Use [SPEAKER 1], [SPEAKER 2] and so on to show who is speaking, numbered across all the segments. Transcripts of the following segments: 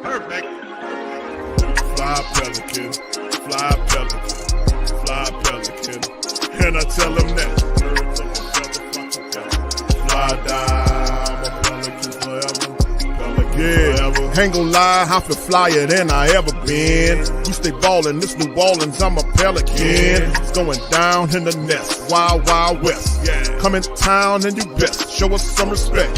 [SPEAKER 1] Perfect. Fly Pelican, fly Pelican, fly Pelican. And I tell them that birds of a feather flock together. Fly down, I'm a Pelican forever. Pelican forever. Ain't gon' lie, I feel flyer than I ever been. We stay ballin', this New Orleans, I'm a Pelican. It's going down in the nest, wild, wild west. Come in town and you best, show us some respect.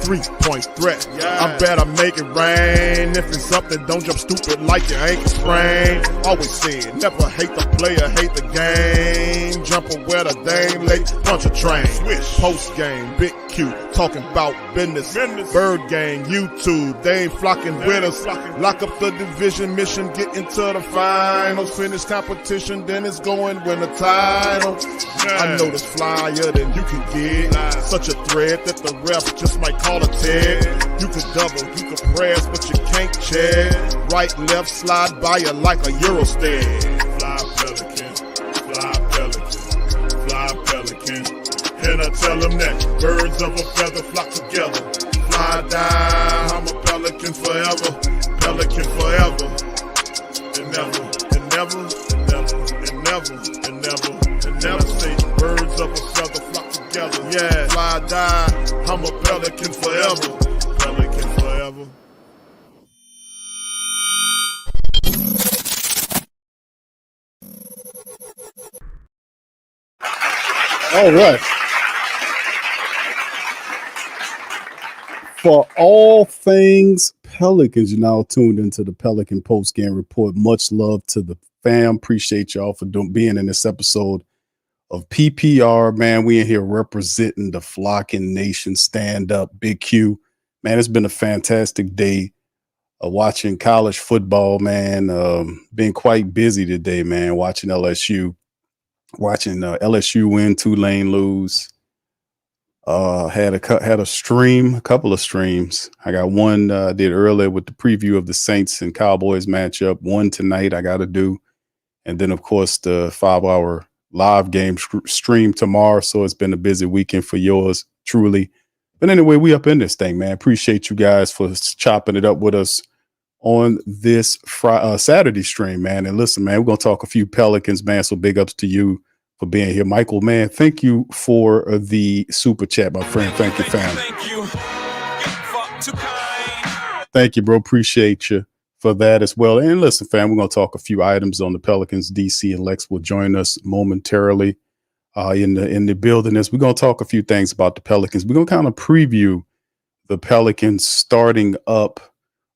[SPEAKER 1] 3-point threat, I better make it rain. If it's something, don't jump stupid like your ankle sprain. Always said, never hate the player, hate the game. Jumper where the dame late, punch a train. Post game, big Q, talking about business. Bird gang, YouTube, they ain't flocking with us. Lock up the division mission, get into the finals. Finish competition, then it's going win the title. I know this flyer than you can get. Such a threat that the ref just might call a tag. You could double, you could press, but you can't check. Right, left, slide by you like a Eurostep. Fly Pelican, fly Pelican, fly Pelican. And I tell them that birds of a feather flock together. Fly down, I'm a Pelican forever. Pelican forever. And never, and never, and never, and never, and never, and never say birds of a feather flock together. Yeah, fly down, I'm a Pelican forever. Pelican forever.
[SPEAKER 2] All right. For all things Pelicans, you're now tuned into the Pelican post-game report. Much love to the fam. Appreciate y'all for being in this episode of PPR. Man, we in here representing the flocking nation. Stand up, Big Q. Man, it's been a fantastic day watching college football, man. Been quite busy today, man, watching LSU. Watching LSU win, Tulane lose. Had a couple of streams. I got one did earlier with the preview of the Saints and Cowboys matchup. One tonight I got to do, and then of course the 5-hour live game stream tomorrow. So it's been a busy weekend for yours truly. But anyway, we up in this thing, man. Appreciate you guys for chopping it up with us on this Saturday stream, man. And listen, man, we're gonna talk a few Pelicans, man. So big ups to you for being here, Michael, man. Thank you for the super chat, my friend. Thank you, fam. Thank you, bro. Appreciate you for that as well. And listen, fam, we're going to talk a few items on the Pelicans. DC and Lex will join us momentarily in the building. We're going to talk a few things about the Pelicans. We're going to kind of preview the Pelicans starting up,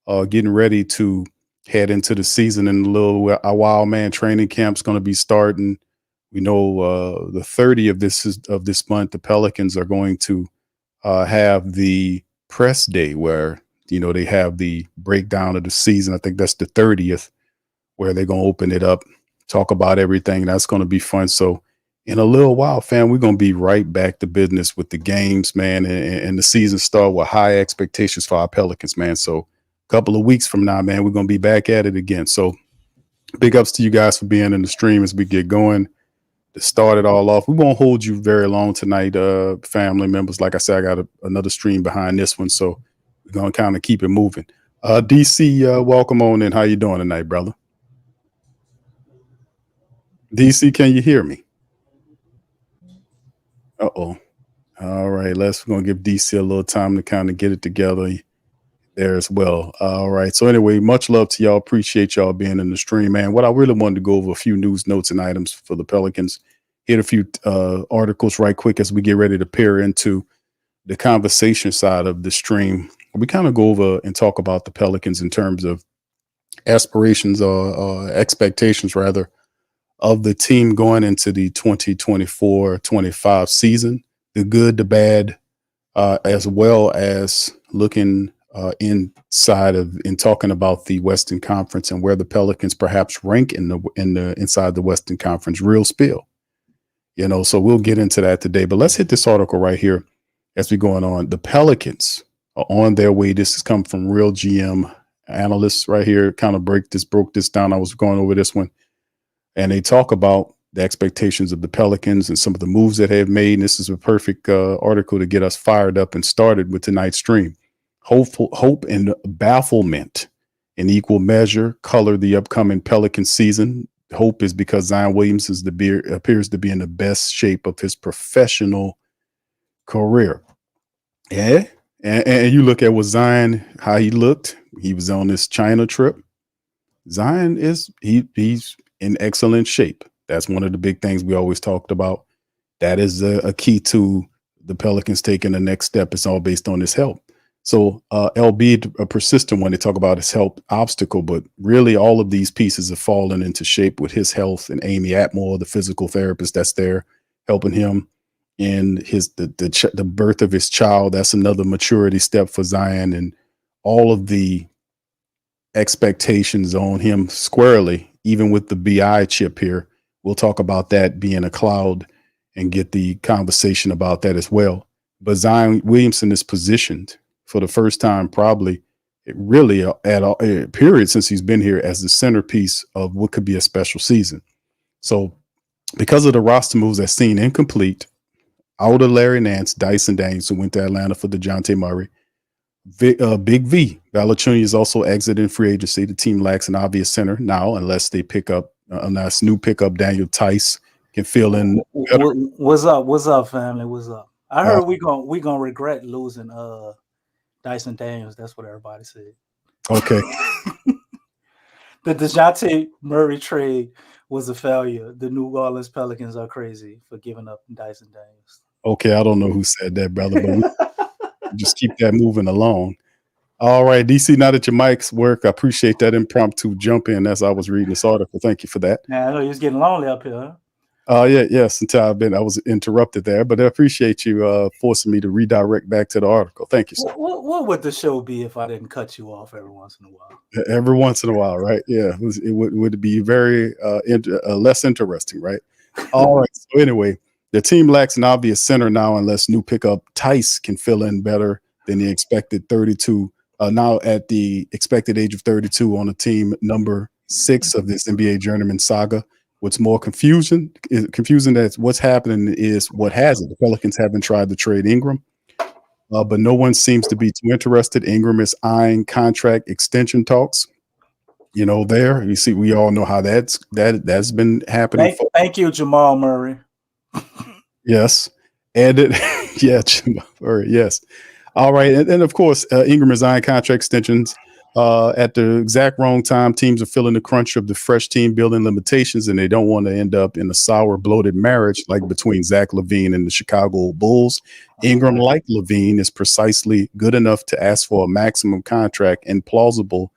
[SPEAKER 2] getting ready to head into the season in a while, man. Training camp's going to be starting. We know the 30th of this month, the Pelicans are going to have the press day where, you know, they have the breakdown of the season. I think that's the 30th where they're going to open it up, talk about everything. That's going to be fun. So in a little while, fam, we're going to be right back to business with the games, man, and the season start with high expectations for our Pelicans, man. So a couple of weeks from now, man, we're going to be back at it again. So big ups to you guys for being in the stream as we get going. To start it all off, we won't hold you very long tonight, family members. Like I said, I got another stream behind this one, so we're going to kind of keep it moving. DC, welcome on in. How you doing tonight, brother? DC, can you hear me? Uh-oh. All right, we're going to give DC a little time to kind of get it together there as well. All right, so anyway, much love to y'all. Appreciate y'all being in the stream, man. What I really wanted to go over a few news, notes, and items for the Pelicans. Hit a few articles right quick as we get ready to pair into the conversation side of the stream. We kind of go over and talk about the Pelicans in terms of aspirations or expectations, rather, of the team going into the 2024-25 season, the good, the bad, as well as looking inside of and talking about the Western Conference and where the Pelicans perhaps rank in the inside the Western Conference. Real spill, you know. So we'll get into that today. But let's hit this article right here. as we going on, the Pelicans are on their way. This has come from real GM analysts right here. Kind of broke this down. I was going over this one, and they talk about the expectations of the Pelicans and some of the moves that they have made. And this is a perfect article to get us fired up and started with tonight's stream. Hope and bafflement in equal measure color the upcoming Pelican season. Hope is because Zion Williamson appears to be in the best shape of his professional career. Yeah. And you look at what Zion, how he looked. He was on this China trip. Zion he's in excellent shape. That's one of the big things we always talked about. That is a key to the Pelicans taking the next step. It's all based on his health. So, albeit a persistent one, they talk about his health obstacle, but really all of these pieces have fallen into shape with his health, and Amy Atmore, the physical therapist that's there helping him in the birth of his child. That's another maturity step for Zion, and all of the expectations on him squarely, even with the BI chip here. We'll talk about that being a cloud and get the conversation about that as well. But Zion Williamson is positioned for the first time, probably really at a period since he's been here, as the centerpiece of what could be a special season. So because of the roster moves that seem incomplete, out of Larry Nance, Dyson Daniels, who went to Atlanta for DeJounte Murray, Big V, Valanciunas is also exiting free agency. The team lacks an obvious center now, unless they pick up a nice new pickup. Daniel Tice can fill in.
[SPEAKER 3] What's up? What's up, family? What's up? I heard we gonna regret losing Dyson Daniels. That's what everybody said.
[SPEAKER 2] Okay.
[SPEAKER 3] The DeJounte Murray trade was a failure. The New Orleans Pelicans are crazy for giving up Dyson Daniels.
[SPEAKER 2] Okay, I don't know who said that, brother, but just keep that moving along. All right, DC, now that your mics work, I appreciate that impromptu jump in as I was reading this article. Thank you for that.
[SPEAKER 3] Yeah, I know you was getting lonely up here.
[SPEAKER 2] Yes, until I was interrupted there, but I appreciate you forcing me to redirect back to the article. Thank you, sir.
[SPEAKER 3] What would the show be if I didn't cut you off every once in a while?
[SPEAKER 2] Every once in a while, right? Yeah, it would be very less interesting, right? All right. So anyway, the team lacks an obvious center now, unless new pickup Tice can fill in better than the expected 32. Now at the expected age of 32 on a team number 6 of this NBA journeyman saga. What's more confusing that what's happening is what has it. The Pelicans haven't tried to trade Ingram, but no one seems to be too interested. Ingram is eyeing contract extension talks. You know, there you see, we all know how that's been happening.
[SPEAKER 3] Thank you, Jamal Murray.
[SPEAKER 2] Yes, and Jamal Murray. Yes. All right, and of course, Ingram is eyeing contract extensions. At the exact wrong time, teams are feeling the crunch of the fresh team building limitations, and they don't want to end up in a sour, bloated marriage like between Zach LaVine and the Chicago Bulls. Ingram, like LaVine, is precisely good enough to ask for a maximum contract and plausible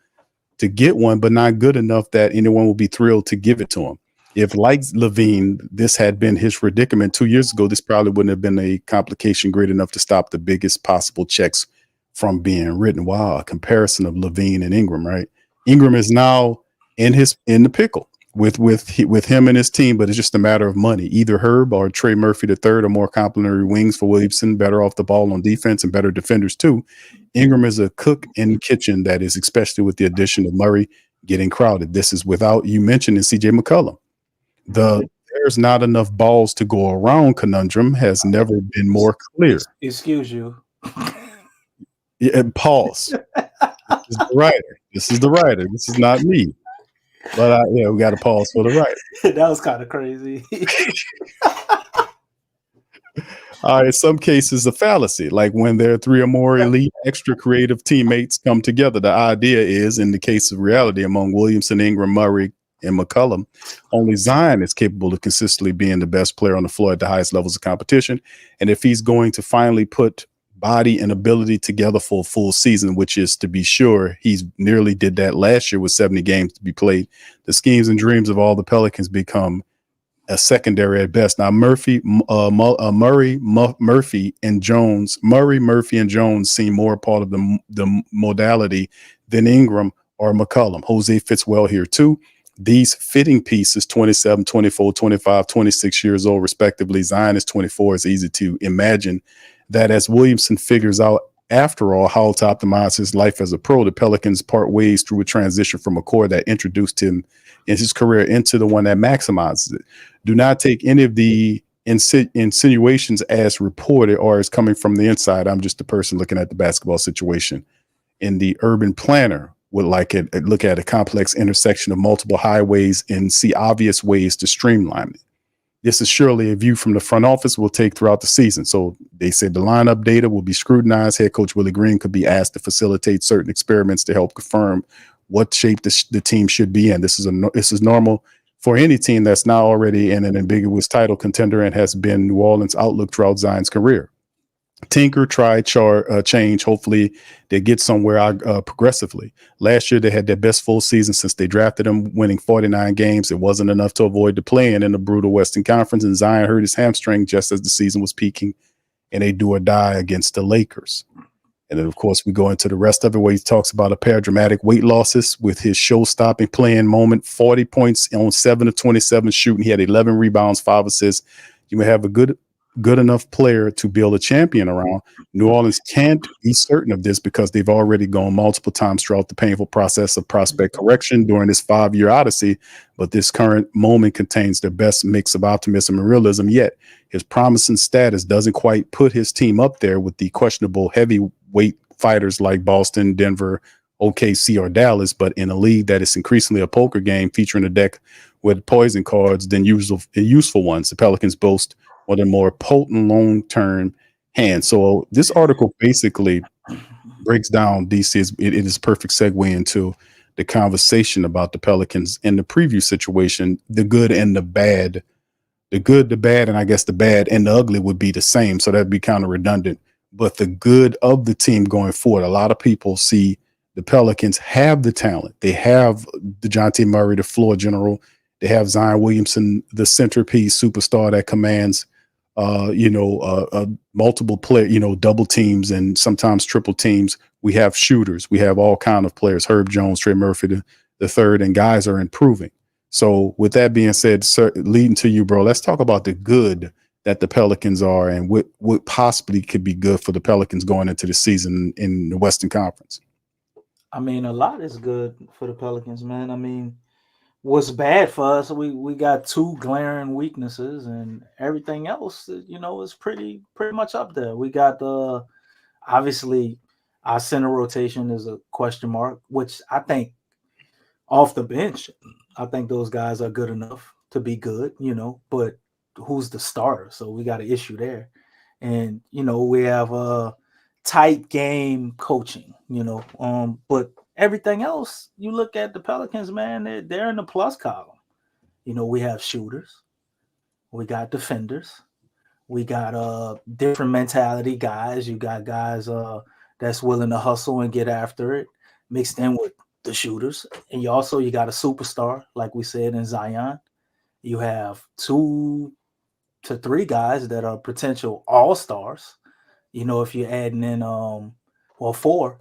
[SPEAKER 2] to get one, but not good enough that anyone will be thrilled to give it to him. If, like LaVine, this had been his predicament 2 years ago, this probably wouldn't have been a complication great enough to stop the biggest possible checks from being written. Wow, a comparison of LaVine and Ingram, right? Ingram is now in the pickle with him and his team, but it's just a matter of money. Either Herb or Trey Murphy III are more complementary wings for Williamson, better off the ball on defense and better defenders too. Ingram is a cook in the kitchen, that is, especially with the addition of Murray getting crowded. This is without you mentioning CJ McCollum. There's not enough balls to go around conundrum has never been more clear.
[SPEAKER 3] Excuse you.
[SPEAKER 2] Yeah, pause. This is the writer. This is not me. But we got to pause for the writer.
[SPEAKER 3] That was kind of crazy.
[SPEAKER 2] All right, in some cases, a fallacy, like when there are 3 or more elite, extra creative teammates come together. The idea is, in the case of reality, among Williamson, Ingram, Murray, and McCollum, only Zion is capable of consistently being the best player on the floor at the highest levels of competition. And if he's going to finally put body and ability together for a full season, which is, to be sure, he's nearly did that last year with 70 games to be played, the schemes and dreams of all the Pelicans become a secondary at best. Now, Murphy and Jones seem more a part of the modality than Ingram or McCollum. Jose fits well here too. These fitting pieces, 27, 24, 25, 26 years old, respectively. Zion is 24. It's easy to imagine that as Williamson figures out, after all, how to optimize his life as a pro, the Pelicans part ways through a transition from a core that introduced him in his career into the one that maximizes it. Do not take any of the insinuations as reported or as coming from the inside. I'm just the person looking at the basketball situation. In the urban planner would look at a complex intersection of multiple highways and see obvious ways to streamline it. This is surely a view from the front office we'll take throughout the season. So they said the lineup data will be scrutinized. Head coach Willie Green could be asked to facilitate certain experiments to help confirm what shape the team should be in. This is normal for any team that's now already in an ambiguous title contender and has been New Orleans' outlook throughout Zion's career. Tinker, try, change. Hopefully they get somewhere progressively. Last year, they had their best full season since they drafted him, winning 49 games. It wasn't enough to avoid the play-in in the brutal Western Conference, and Zion hurt his hamstring just as the season was peaking, and they do or die against the Lakers. And then, of course, we go into the rest of it where he talks about a pair of dramatic weight losses with his show-stopping playing moment, 40 points on 7 of 27 shooting. He had 11 rebounds, 5 assists. You may have a good enough player to build a champion around. New Orleans can't be certain of this because they've already gone multiple times throughout the painful process of prospect correction during this 5-year odyssey, but this current moment contains their best mix of optimism and realism. Yet his promising status doesn't quite put his team up there with the questionable heavyweight fighters like Boston, Denver, OKC, or Dallas, but in a league that is increasingly a poker game featuring a deck with poison cards than useful ones. The Pelicans boast one of the more potent long-term hands. So this article basically breaks down DC. It is a perfect segue into the conversation about the Pelicans in the preview situation, the good and the bad. The good, the bad, and I guess the bad and the ugly would be the same. So that'd be kind of redundant. But the good of the team going forward, a lot of people see the Pelicans have the talent. They have DeJounte Murray, the floor general. They have Zion Williamson, the centerpiece superstar that commands multiple player, double teams and sometimes triple teams. We have shooters. We have all kind of players, Herb Jones, Trey Murphy, the third, and guys are improving. So with that being said, sir, leading to you, bro, let's talk about the good that the Pelicans are and what possibly could be good for the Pelicans going into the season in the Western Conference.
[SPEAKER 3] I mean, a lot is good for the Pelicans, man. I mean, what's bad for us, we got 2 glaring weaknesses, and everything else, is pretty much up there. We got obviously our center rotation is a question mark, which I think off the bench, I think those guys are good enough to be good, but who's the starter? So we got an issue there. And, we have a tight game coaching, but everything else, you look at the Pelicans, man, they're in the plus column. We have shooters, we got defenders, we got different mentality guys. You got guys that's willing to hustle and get after it, mixed in with the shooters. And you got a superstar, like we said, in Zion. You have 2 to 3 guys that are potential all-stars. If you're adding in 4,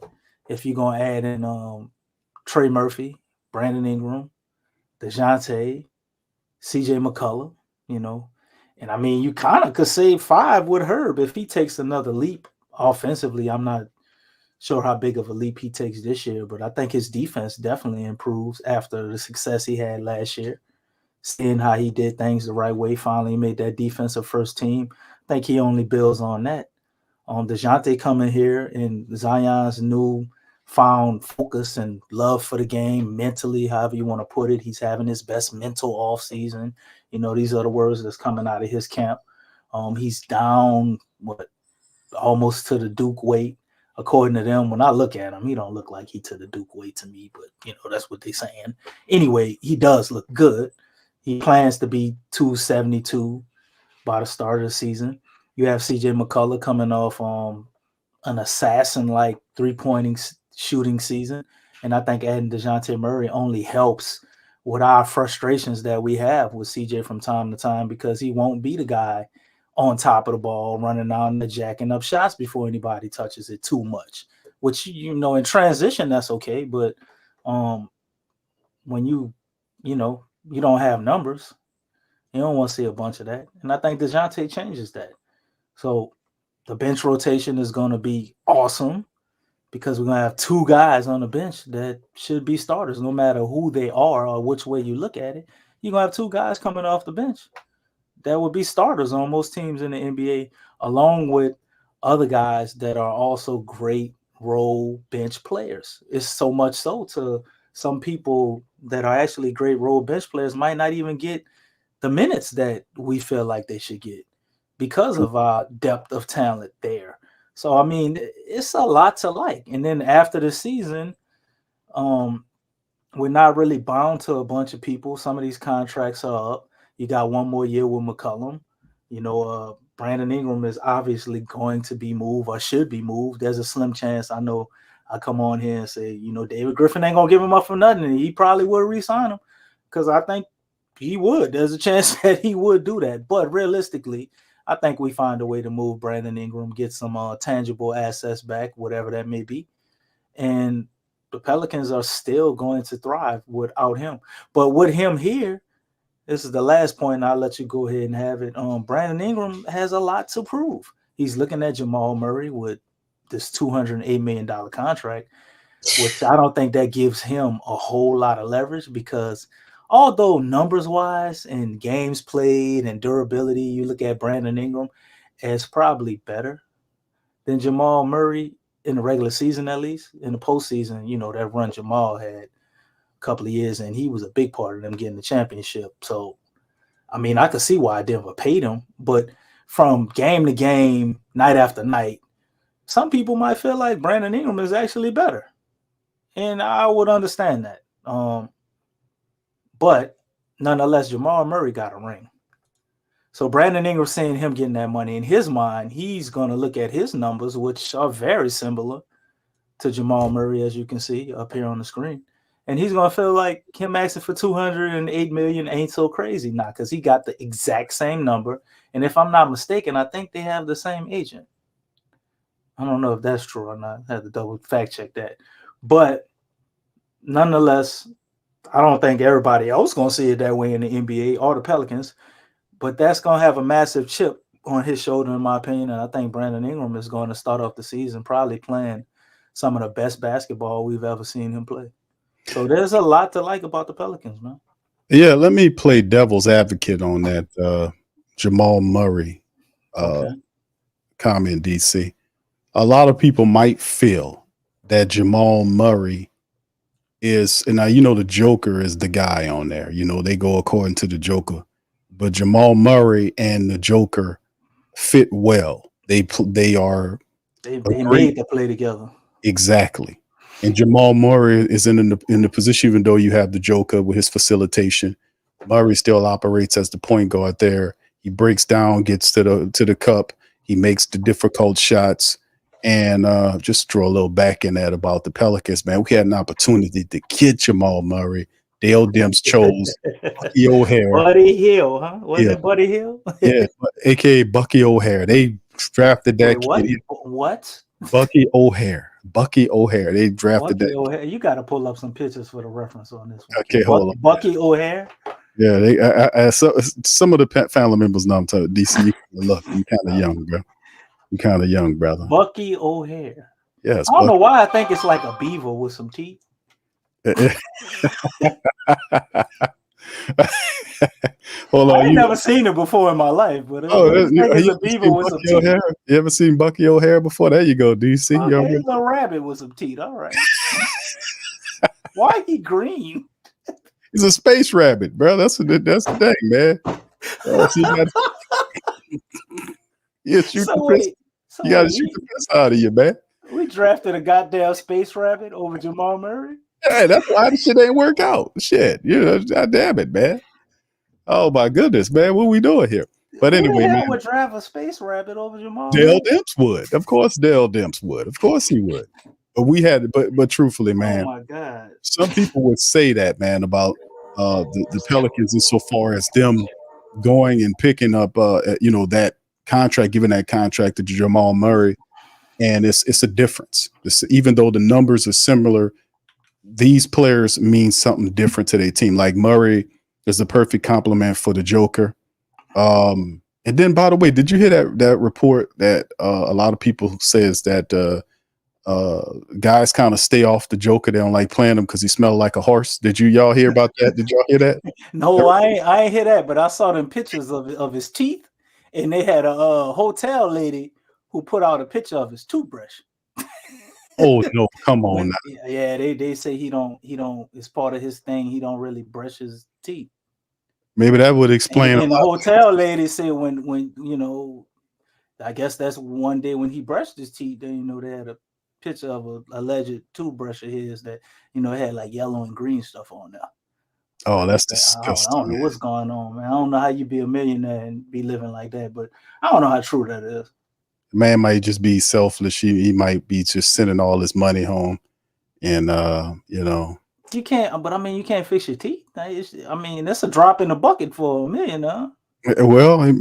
[SPEAKER 3] if you're gonna add in Trey Murphy, Brandon Ingram, DeJounte, CJ McCullough, and I mean, you kind of could save 5 with Herb if he takes another leap offensively. I'm not sure how big of a leap he takes this year, but I think his defense definitely improves after the success he had last year. Seeing how he did things the right way, finally made that defensive first team. I think he only builds on that. DeJounte coming here and Zion's new found focus and love for the game mentally, however you want to put it. He's having his best mental off season. These are the words that's coming out of his camp. He's down almost to the Duke weight, according to them. When I look at him, he don't look like he to the Duke weight to me, but that's what they're saying. Anyway, he does look good. He plans to be 272 by the start of the season. You have CJ McCullough coming off an assassin-like 3-point shooting season. And I think adding DeJounte Murray only helps with our frustrations that we have with CJ from time to time, because he won't be the guy on top of the ball, running out and jacking up shots before anybody touches it too much, which, in transition, that's okay. But when you don't have numbers, you don't want to see a bunch of that. And I think DeJounte changes that. So The bench rotation is going to be awesome because we're going to have two guys on the bench that should be starters, no matter who they are or which way you look at it. You're going to have two guys coming off the bench that would be starters on most teams in the NBA, along with other guys that are also great role bench players. It's so much so to some people that are actually great role bench players might not even get the minutes that we feel like they should get because of our depth of talent there. So I mean, it's a lot to like. And then after the season, we're not really bound to a bunch of people. Some of these contracts are up. You got one more year with McCollum. Brandon Ingram is obviously going to be moved or should be moved. There's a slim chance. I know I come on here and say, David Griffin ain't gonna give him up for nothing, and he probably would re-sign him because I think he would. There's a chance that he would do that. But realistically, I think we find a way to move Brandon Ingram, get some tangible assets back, whatever that may be. And the Pelicans are still going to thrive without him. But with him here, this is the last point, and I'll let you go ahead and have it. Brandon Ingram has a lot to prove. He's looking at Jamal Murray with this $208 million contract, which I don't think that gives him a whole lot of leverage because although numbers-wise and games played and durability, you look at Brandon Ingram as probably better than Jamal Murray in the regular season, at least. In the postseason, that run Jamal had a couple of years, and he was a big part of them getting the championship. So, I mean, I could see why Denver paid him, but from game to game, night after night, some people might feel like Brandon Ingram is actually better. And I would understand that. But nonetheless, Jamal Murray got a ring. So Brandon Ingram seeing him getting that money in his mind, he's going to look at his numbers, which are very similar to Jamal Murray, as you can see up here on the screen. And he's going to feel like him asking for $208 million ain't so crazy now because he got the exact same number. And if I'm not mistaken, I think they have the same agent. I don't know if that's true or not. I had to double fact check that. But nonetheless, I don't think everybody else going to see it that way in the NBA or the Pelicans. But that's going to have a massive chip on his shoulder, in my opinion. And I think Brandon Ingram is going to start off the season probably playing some of the best basketball we've ever seen him play. So there's a lot to like about the Pelicans, man.
[SPEAKER 2] Yeah, let me play devil's advocate on that Jamal Murray comment, DC. A lot of people might feel that Jamal Murray is, and now the Joker is the guy on there. They go according to the Joker, but Jamal Murray and the Joker fit well. They
[SPEAKER 3] made the play together.
[SPEAKER 2] Exactly. And Jamal Murray is in the position, even though you have the Joker with his facilitation, Murray still operates as the point guard there. He breaks down, gets to the cup. He makes the difficult shots. And just throw a little back in that about the Pelicans, man. We had an opportunity to get Jamal Murray. Dale Demps chose Bucky O'Hare.
[SPEAKER 3] Buddy Hill, huh? Wasn't it Buddy Hill?
[SPEAKER 2] Yeah, a.k.a. Bucky O'Hare. They drafted that kid.
[SPEAKER 3] What?
[SPEAKER 2] Bucky O'Hare. Bucky O'Hare. They drafted
[SPEAKER 3] Bucky
[SPEAKER 2] that.
[SPEAKER 3] O'Hare. You got to pull up some pictures for the reference on this one.
[SPEAKER 2] Okay, hold on.
[SPEAKER 3] Bucky O'Hare.
[SPEAKER 2] Yeah, some of the family members know I'm telling DC. Look, you're kind of young, bro. You're kind of young, brother.
[SPEAKER 3] Bucky O'Hare.
[SPEAKER 2] Yes.
[SPEAKER 3] I don't know why I think it's like a beaver with some teeth.
[SPEAKER 2] Hold on.
[SPEAKER 3] I've never seen it before in my life, but it's a beaver with some teeth.
[SPEAKER 2] You ever seen Bucky O'Hare before? There you go, DC.
[SPEAKER 3] Okay, it's a rabbit with some teeth. All right. Why he green?
[SPEAKER 2] He's a space rabbit, bro. That's the thing, man. You gotta shoot the piss out of you, man.
[SPEAKER 3] We drafted a goddamn space rabbit over Jamal Murray.
[SPEAKER 2] Hey, that's why the shit ain't work out. Shit, God damn it, man. Oh my goodness, man, what we doing here? But anyway,
[SPEAKER 3] Who the hell
[SPEAKER 2] man,
[SPEAKER 3] would draft a space rabbit over Jamal
[SPEAKER 2] Dale
[SPEAKER 3] Murray?
[SPEAKER 2] Demps would. Of course, Dale Demps would. Of course, he would. But truthfully, man,
[SPEAKER 3] oh my God,
[SPEAKER 2] some people would say that, man, about the Pelicans insofar as them going and picking up, that contract, giving that contract to Jamal Murray, and it's a difference. Even though the numbers are similar, these players mean something different to their team. Like Murray is the perfect complement for the Joker. And then, by the way, did you hear that report that a lot of people says that guys kind of stay off the Joker? They don't like playing him because he smelled like a horse. Did y'all hear about that? Did y'all hear that?
[SPEAKER 3] No, I ain't hear that, but I saw them pictures of his teeth, and they had a hotel lady who put out a picture of his toothbrush.
[SPEAKER 2] Oh no, come on now.
[SPEAKER 3] Yeah, they say he don't. It's part of his thing. He don't really brush his teeth.
[SPEAKER 2] Maybe that would explain
[SPEAKER 3] And
[SPEAKER 2] a
[SPEAKER 3] the
[SPEAKER 2] lot.
[SPEAKER 3] hotel lady said when I guess that's one day when he brushed his teeth. Then they had a picture of a alleged toothbrush of his that it had like yellow and green stuff on there.
[SPEAKER 2] Oh, that's
[SPEAKER 3] I
[SPEAKER 2] disgusting.
[SPEAKER 3] don't know what's going on, man. I don't know how you be a millionaire and be living like that, but I don't know how true that is.
[SPEAKER 2] Man might just be selfish. He might be just sending all his money home, and
[SPEAKER 3] You can't, but I mean, you can't fix your teeth. I mean, that's a drop in the bucket for $1 million.
[SPEAKER 2] Well,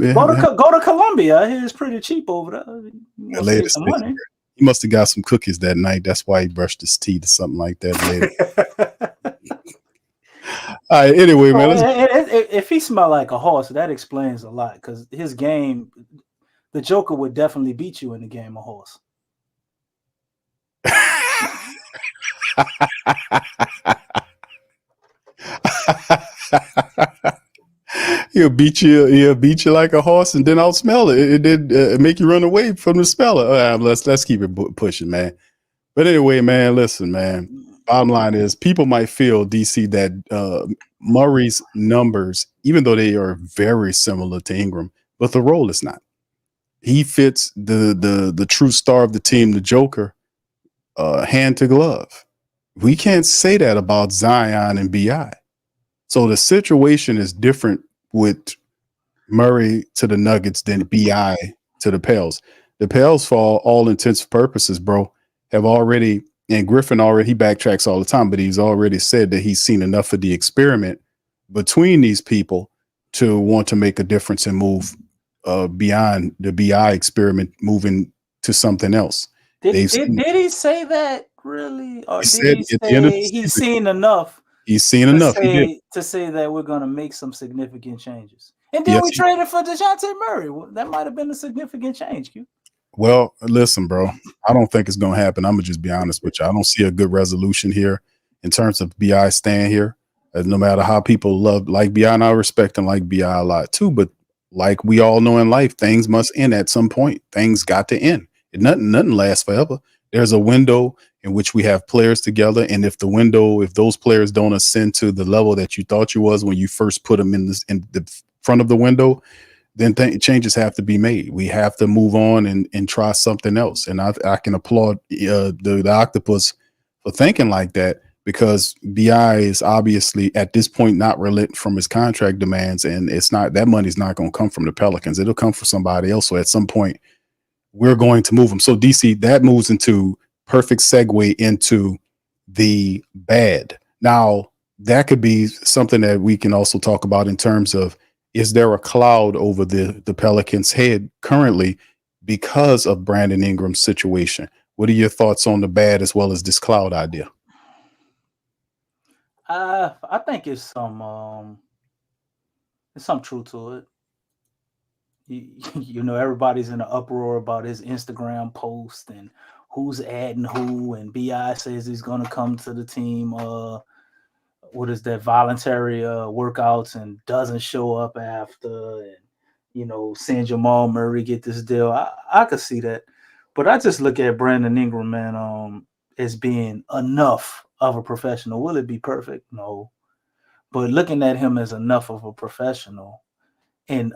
[SPEAKER 3] Go to Colombia. I hear it's pretty cheap over there. You want to save some money?
[SPEAKER 2] He must have got some cookies that night. That's why he brushed his teeth or something like that later. All right. Anyway, man.
[SPEAKER 3] If he smelled like a horse, that explains a lot because his game, the Joker would definitely beat you in the game of horse.
[SPEAKER 2] He'll beat you like a horse, and then I'll smell it. It did make you run away from the smeller. Let's keep it pushing, man. But anyway, man, listen, man. Bottom line is, people might feel DC that Murray's numbers, even though they are very similar to Ingram, but the role is not. He fits the true star of the team, the Joker, hand to glove. We can't say that about Zion and BI. So the situation is different with Murray to the Nuggets than BI to the Pels. The Pels, for all intents and purposes, bro, have already, and Griffin already, he backtracks all the time, but he's already said that he's seen enough of the experiment between these people to want to make a difference and move beyond the BI experiment, moving to something else.
[SPEAKER 3] Did he say that really? Or
[SPEAKER 2] He
[SPEAKER 3] did
[SPEAKER 2] said
[SPEAKER 3] he say he's seen enough?
[SPEAKER 2] He's seen enough.
[SPEAKER 3] To say that we're going to make some significant changes. And then we traded for DeJounte Murray. Well, that might have been a significant change, Q.
[SPEAKER 2] Well, listen, bro, I don't think it's going to happen. I'm going to just be honest with you. I don't see a good resolution here in terms of BI staying here. No matter how people like BI, and I respect and like BI a lot too, but like we all know in life, things must end at some point. Things got to end. Nothing lasts forever. There's a window in which we have players together, and if those players don't ascend to the level that you thought you was when you first put them in the front of the window, then changes have to be made. We have to move on and try something else. And I can applaud the Octopus for thinking like that, because BI is obviously at this point not relenting from his contract demands, and that money's not going to come from the Pelicans. It'll come from somebody else. So at some point, we're going to move him. So DC, that moves into perfect segue into the bad. Now, that could be something that we can also talk about in terms of, is there a cloud over the Pelicans' head currently because of Brandon Ingram's situation? What are your thoughts on the bad as well as this cloud idea?
[SPEAKER 3] I think it's some truth to it. Everybody's in an uproar about his Instagram post and who's adding who, and BI says he's going to come to the team. What is that, voluntary workouts, and doesn't show up after, and seeing Jamal Murray get this deal. I could see that, but I just look at Brandon Ingram, man, as being enough of a professional. Will it be perfect? No, but looking at him as enough of a professional and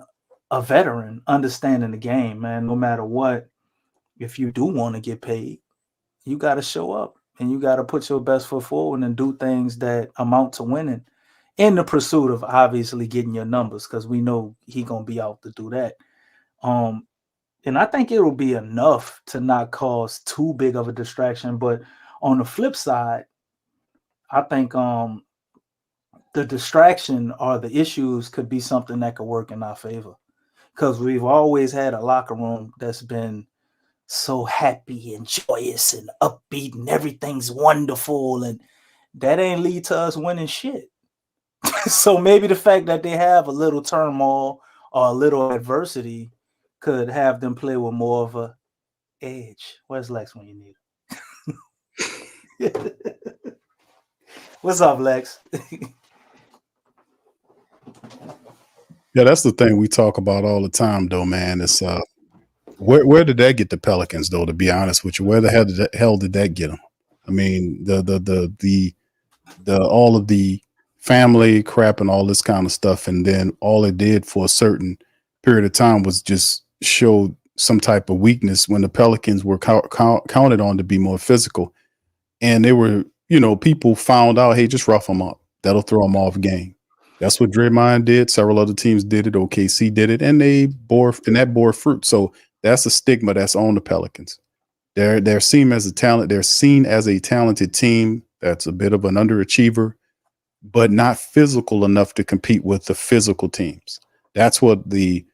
[SPEAKER 3] a veteran, understanding the game, man. No matter what, if you do want to get paid, you got to show up and you got to put your best foot forward and do things that amount to winning, in the pursuit of obviously getting your numbers, because we know he gonna be out to do that. And I think it'll be enough to not cause too big of a distraction. But on the flip side, I think the distraction or the issues could be something that could work in our favor, because we've always had a locker room that's been so happy and joyous and upbeat and everything's wonderful, and that ain't lead to us winning shit. So maybe the fact that they have a little turmoil or a little adversity could have them play with more of a edge. Where's Lex when you need him? What's up, Lex?
[SPEAKER 2] Yeah, that's the thing we talk about all the time, though, man. It's where did that get the Pelicans, though? To be honest with you, where the hell did that get them? I mean, the all of the family crap and all this kind of stuff, and then all it did for a certain period of time was just show some type of weakness when the Pelicans were counted on to be more physical, and they were, people found out, hey, just rough them up. That'll throw them off game. That's what Draymond did. Several other teams did it. OKC did it, and that bore fruit. So that's a stigma that's on the Pelicans. They're seen as a talent. They're seen as a talented team that's a bit of an underachiever, but not physical enough to compete with the physical teams. That's what the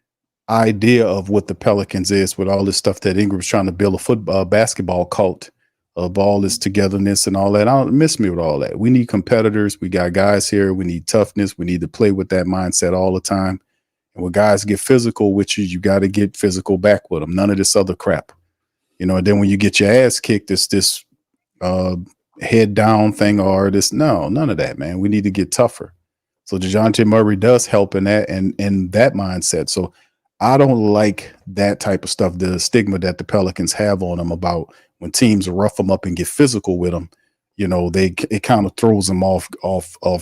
[SPEAKER 2] idea of what the Pelicans is, with all this stuff that Ingram's trying to build a basketball cult of all this togetherness and all that. I don't miss me with all that. We need competitors. We got guys here. We need toughness. We need to play with that mindset all the time. And when guys get physical with you, you got to get physical back with them. None of this other crap, and then when you get your ass kicked, it's this head down thing, or this, none of that, man. We need to get tougher. So DeJounte Murray does help in that and in that mindset. So I don't like that type of stuff, the stigma that the Pelicans have on them about when teams rough them up and get physical with them. It kind of throws them off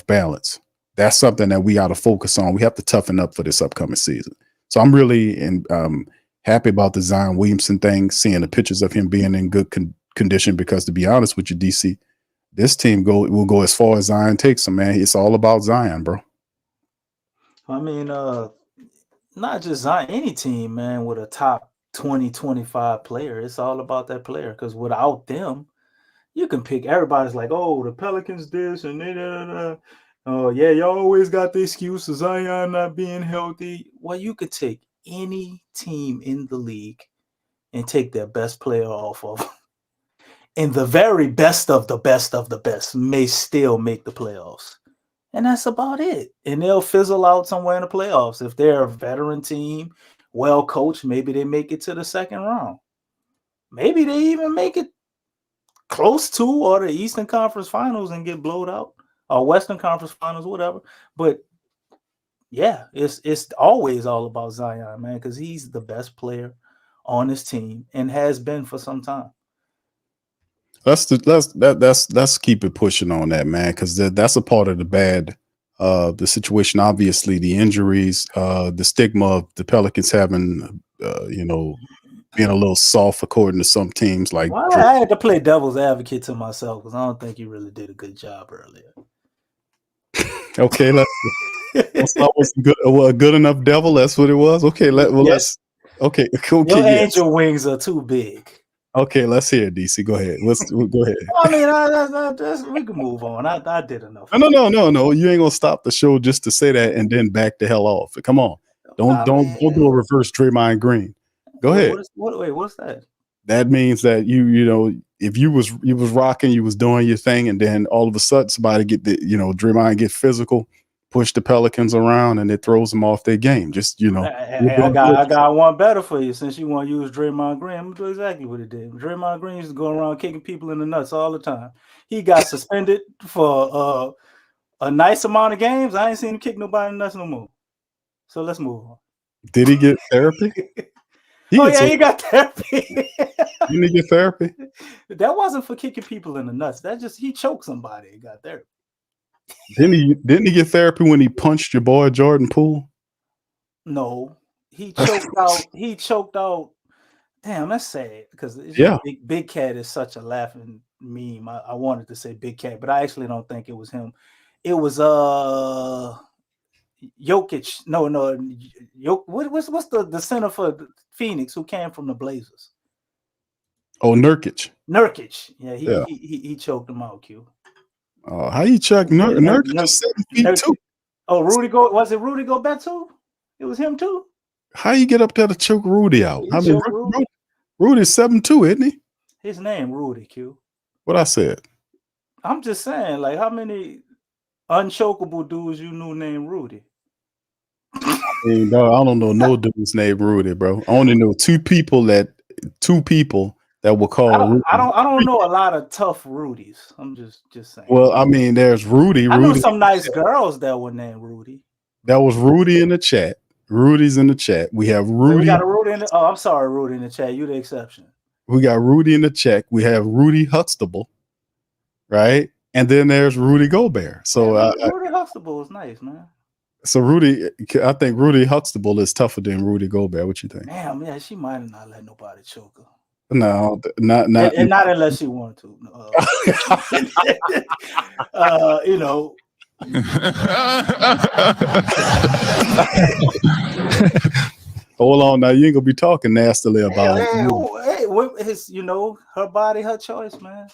[SPEAKER 2] balance. That's something that we got to focus on. We have to toughen up for this upcoming season. So I'm really happy about the Zion Williamson thing, seeing the pictures of him being in good condition, because to be honest with you, DC, this team will go as far as Zion takes them, man. It's all about Zion, bro.
[SPEAKER 3] I mean, not just Zion, any team, man, with a top 20, 25 player, it's all about that player, because without them, you can pick, everybody's like, oh, the Pelicans this and that. Oh, yeah, you always got the excuse of Zion not being healthy. Well, you could take any team in the league and take their best player off of them. And the very best of the best of the best may still make the playoffs. And that's about it. And they'll fizzle out somewhere in the playoffs. If they're a veteran team, well coached, maybe they make it to the second round. Maybe they even make it close to or the Eastern Conference Finals and get blowed out, or Western Conference Finals, whatever. But yeah, it's always all about Zion, man, because he's the best player on his team and has been for some time.
[SPEAKER 2] Let's keep it pushing on that, man, because that's a part of the situation. Obviously, the injuries, the stigma of the Pelicans having, being a little soft according to some teams. Like,
[SPEAKER 3] well, I had to play devil's advocate to myself because I don't think he really did a good job earlier.
[SPEAKER 2] Okay, that's always a good enough devil. That's what it was. Okay, let's. Okay, cool.
[SPEAKER 3] Your angel wings are too big.
[SPEAKER 2] Okay, let's hear it, DC. Go ahead. Go ahead.
[SPEAKER 3] I mean, we can move on. I did enough.
[SPEAKER 2] No. You ain't gonna stop the show just to say that and then back the hell off. Come on. Don't do a reverse Draymond Green. Go ahead.
[SPEAKER 3] What's that?
[SPEAKER 2] That means that if you was rocking, you was doing your thing, and then all of a sudden somebody Draymond get physical, push the Pelicans around, and it throws them off their game. Just
[SPEAKER 3] I got one better for you. Since you want to use Draymond Green, I'm gonna do exactly what he did. Draymond Green used to go around kicking people in the nuts all the time. He got suspended for a nice amount of games. I ain't seen him kick nobody in the nuts no more. So let's move on.
[SPEAKER 2] Did he get therapy?
[SPEAKER 3] He got therapy.
[SPEAKER 2] Didn't he get therapy?
[SPEAKER 3] That wasn't for kicking people in the nuts. That just he choked somebody and got therapy.
[SPEAKER 2] Didn't he get therapy when he punched your boy Jordan Poole?
[SPEAKER 3] No, he choked out. He choked out. Damn, that's sad because Big Cat is such a laughing meme. I wanted to say Big Cat, but I actually don't think it was him. It was Jokic. No. What's the center for Phoenix who came from the Blazers?
[SPEAKER 2] Oh, Nurkic.
[SPEAKER 3] Yeah, he choked him out. Q.
[SPEAKER 2] How you choke Nurkic? Is 7 feet too.
[SPEAKER 3] Oh, was it Rudy Gobert too? It was him too.
[SPEAKER 2] How you get up there to choke Rudy out? I mean, Rudy's 7'2", isn't he?
[SPEAKER 3] His name Rudy, Q.
[SPEAKER 2] What I said?
[SPEAKER 3] I'm just saying, like, how many unchokeable dudes you knew named Rudy?
[SPEAKER 2] Hey, dog, I don't know no dude's named Rudy, bro. I only know two people that will call Rudy.
[SPEAKER 3] I don't know a lot of tough Rudies. I'm just saying.
[SPEAKER 2] Well, I mean, there's Rudy.
[SPEAKER 3] I know
[SPEAKER 2] Rudy.
[SPEAKER 3] some nice girls that were named Rudy.
[SPEAKER 2] That was Rudy in the chat. Rudy's in the chat. We have
[SPEAKER 3] Wait,
[SPEAKER 2] Rudy.
[SPEAKER 3] we got a Rudy in the, oh, I'm sorry, Rudy in the chat. You the exception.
[SPEAKER 2] We got Rudy in the chat. We have Rudy Huxtable, right? And then there's Rudy Gobert. So
[SPEAKER 3] Rudy Huxtable is nice, man.
[SPEAKER 2] So Rudy, I think Rudy Huxtable is tougher than Rudy Gobert. What you think?
[SPEAKER 3] Damn, yeah, she might have not let nobody choke her.
[SPEAKER 2] No, not
[SPEAKER 3] and not unless she wanted to. You know.
[SPEAKER 2] Hold on, now you ain't gonna be talking nastily about
[SPEAKER 3] his, her body, her choice, man.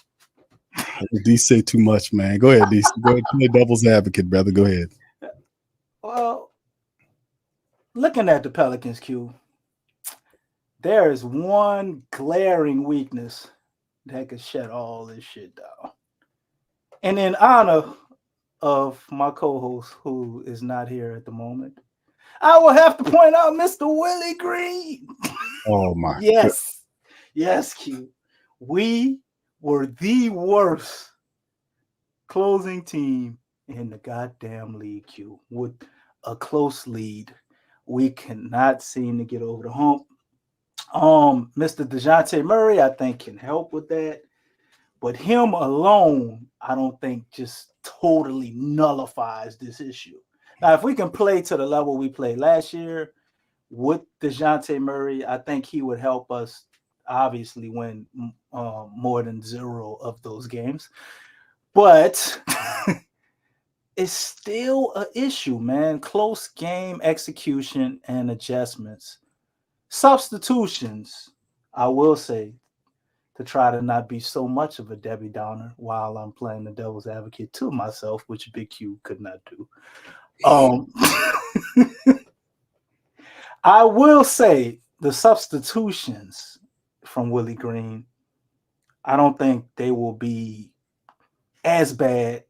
[SPEAKER 2] D say too much, man. Go ahead, D. Go ahead, play devil's advocate, brother. Go ahead.
[SPEAKER 3] Well, looking at the Pelicans, Q, there is one glaring weakness that could shut all this shit down. And in honor of my co-host, who is not here at the moment, I will have to point out Mr. Willie Green.
[SPEAKER 2] Oh my!
[SPEAKER 3] Yes, yes, Q. We were the worst closing team in the goddamn league, Q. With a close lead, we cannot seem to get over the hump. Mr. DeJounte Murray, I think, can help with that. But him alone, I don't think just totally nullifies this issue. Now, if we can play to the level we played last year with DeJounte Murray, I think he would help us obviously win more than 0 of those games. But it's still an issue, man. Close game execution and adjustments. Substitutions, I will say, to try to not be so much of a Debbie Downer while I'm playing the devil's advocate to myself, which Big Q could not do. I will say the substitutions from Willie Green, I don't think they will be as bad,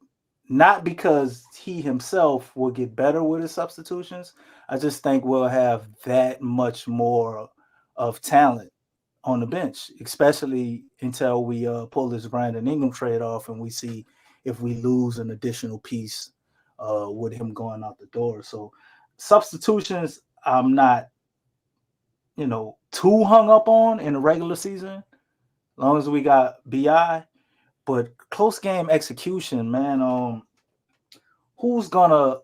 [SPEAKER 3] not because he himself will get better with his substitutions. I just think we'll have that much more of talent on the bench, especially until we pull this Brandon Ingram trade off and we see if we lose an additional piece with him going out the door. So substitutions, I'm not, too hung up on in the regular season, as long as we got BI. But close game execution, man. Who's gonna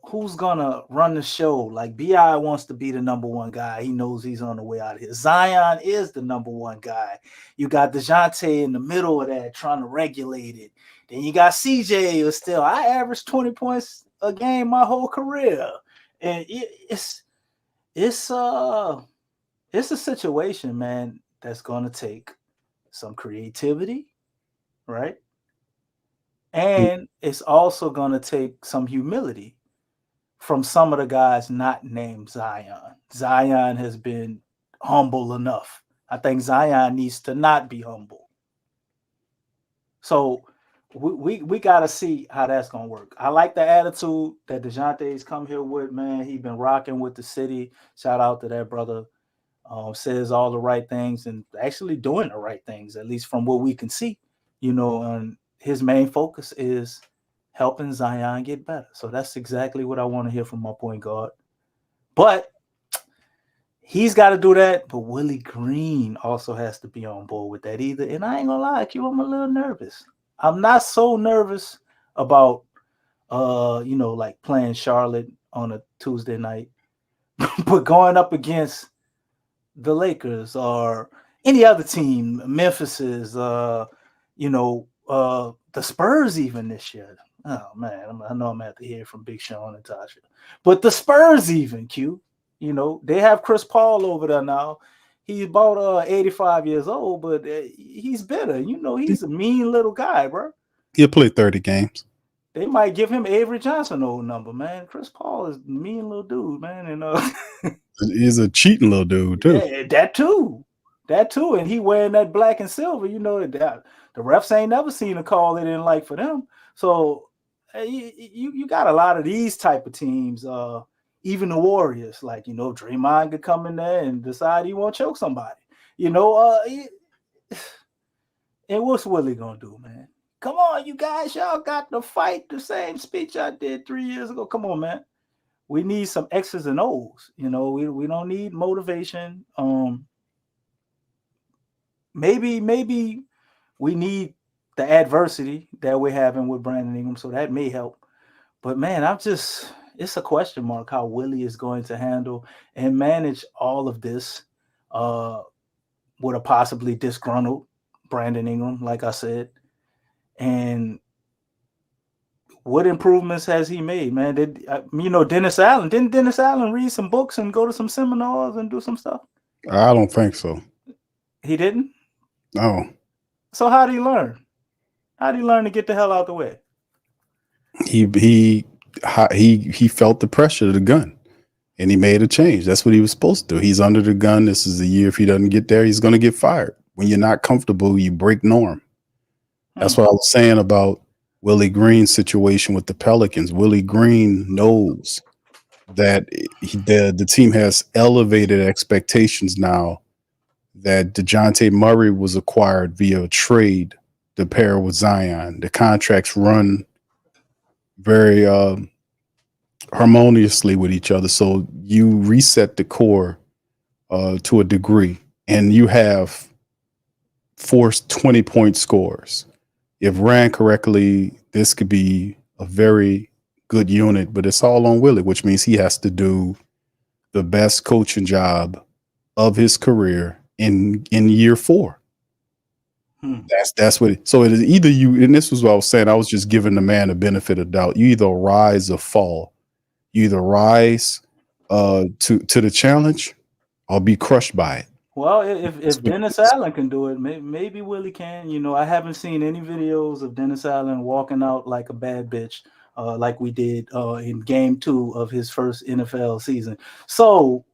[SPEAKER 3] run the show? Like BI wants to be the number one guy. He knows he's on the way out of here. Zion is the number one guy. You got DeJounte in the middle of that trying to regulate it. Then you got CJ who's still. I averaged 20 points a game my whole career, and it's a situation, man, that's gonna take some creativity, right? And it's also going to take some humility from some of the guys not named Zion. Zion has been humble enough. I think Zion needs to not be humble. So we got to see how that's going to work. I like the attitude that DeJounte's come here with, man. He's been rocking with the city. Shout out to that brother. Says all the right things and actually doing the right things, at least from what we can see, and his main focus is helping Zion get better. So that's exactly what I want to hear from my point guard. But he's got to do that. But Willie Green also has to be on board with that either. And I ain't gonna lie to you, I'm a little nervous. I'm not so nervous about like playing Charlotte on a Tuesday night, but going up against the Lakers or any other team, Memphis is, the Spurs even this year. Oh man, I know I'm gonna have to hear from Big Sean and Tasha, but the Spurs even, Q, they have Chris Paul over there now. He's about 85 years old, but he's bitter. He's a mean little guy, bro.
[SPEAKER 2] He'll play 30 games.
[SPEAKER 3] They might give him Avery Johnson old number, man. Chris Paul is a mean little dude, man, and
[SPEAKER 2] he's a cheating little dude too.
[SPEAKER 3] Yeah, that too, and he wearing that black and silver. That the refs ain't never seen a call they didn't like for them. So you got a lot of these type of teams. even the Warriors, like, Draymond could come in there and decide he won't choke somebody. And what's Willie gonna do, man? Come on, you guys, y'all got to fight the same speech I did 3 years ago. Come on, man. We need some X's and O's. We don't need motivation. Maybe we need the adversity that we're having with Brandon Ingram, so that may help. But man, it's a question mark how Willie is going to handle and manage all of this with a possibly disgruntled Brandon Ingram, like I said. And what improvements has he made, man? Dennis Allen, didn't Dennis Allen read some books and go to some seminars and do some stuff?
[SPEAKER 2] I don't think so.
[SPEAKER 3] He didn't?
[SPEAKER 2] No.
[SPEAKER 3] So how did he learn? How did he learn to get the hell out the way?
[SPEAKER 2] He felt the pressure of the gun, and he made a change. That's what he was supposed to do. He's under the gun. This is the year. If he doesn't get there, he's going to get fired. When you're not comfortable, you break norm. That's what I was saying about Willie Green's situation with the Pelicans. Willie Green knows that the team has elevated expectations now that DeJounte Murray was acquired via a trade to pair with Zion. The contracts run very harmoniously with each other. So you reset the core to a degree, and you have forced 20-point scores. If ran correctly, this could be a very good unit, but it's all on Willie, which means he has to do the best coaching job of his career in year 4. That's what so it is. Either you, and this was what I was saying, I was just giving the man the benefit of doubt. You either rise or fall. You either rise to the challenge or be crushed by it.
[SPEAKER 3] Well, if Dennis Allen can do it, maybe Willie can. I haven't seen any videos of Dennis Allen walking out like a bad bitch, like we did in game 2 of his first NFL season. So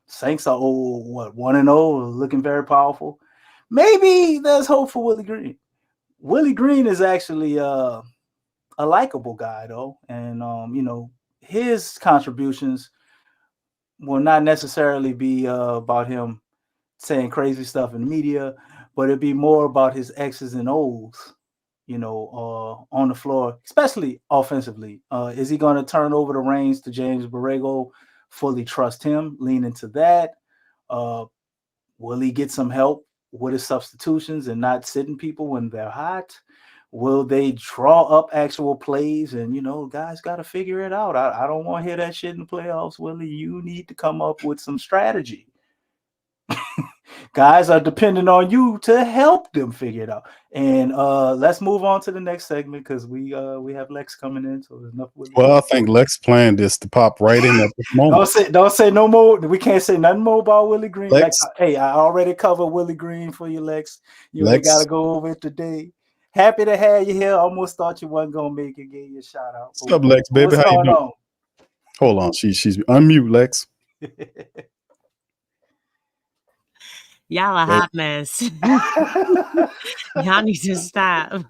[SPEAKER 3] Saints are 1-0, looking very powerful. Maybe there's hope for Willie Green. Willie Green is actually a likable guy, though, and his contributions will not necessarily be about him saying crazy stuff in the media, but it'd be more about his X's and O's, on the floor, especially offensively. Is he going to turn over the reins to James Borrego, fully trust him, lean into that? Will he get some help with his substitutions and not sitting people when they're hot? Will they draw up actual plays? And, guys got to figure it out. I don't want to hear that shit in the playoffs, Willie. You need to come up with some strategy. Guys are depending on you to help them figure it out. And let's move on to the next segment because we have Lex coming in. So there's enough.
[SPEAKER 2] Well, I think Lex planned this to pop right in at this moment.
[SPEAKER 3] Don't say no more. We can't say nothing more about Willie Green.
[SPEAKER 2] Lex,
[SPEAKER 3] I already covered Willie Green for you, Lex. You ain't got to go over it today. Happy to have you here. Almost thought you wasn't gonna make it. Give you a shout out.
[SPEAKER 2] What's up, Lex, baby? How you doing? Hold on, she's unmute, Lex.
[SPEAKER 4] Y'all a hot mess. Y'all need to stop.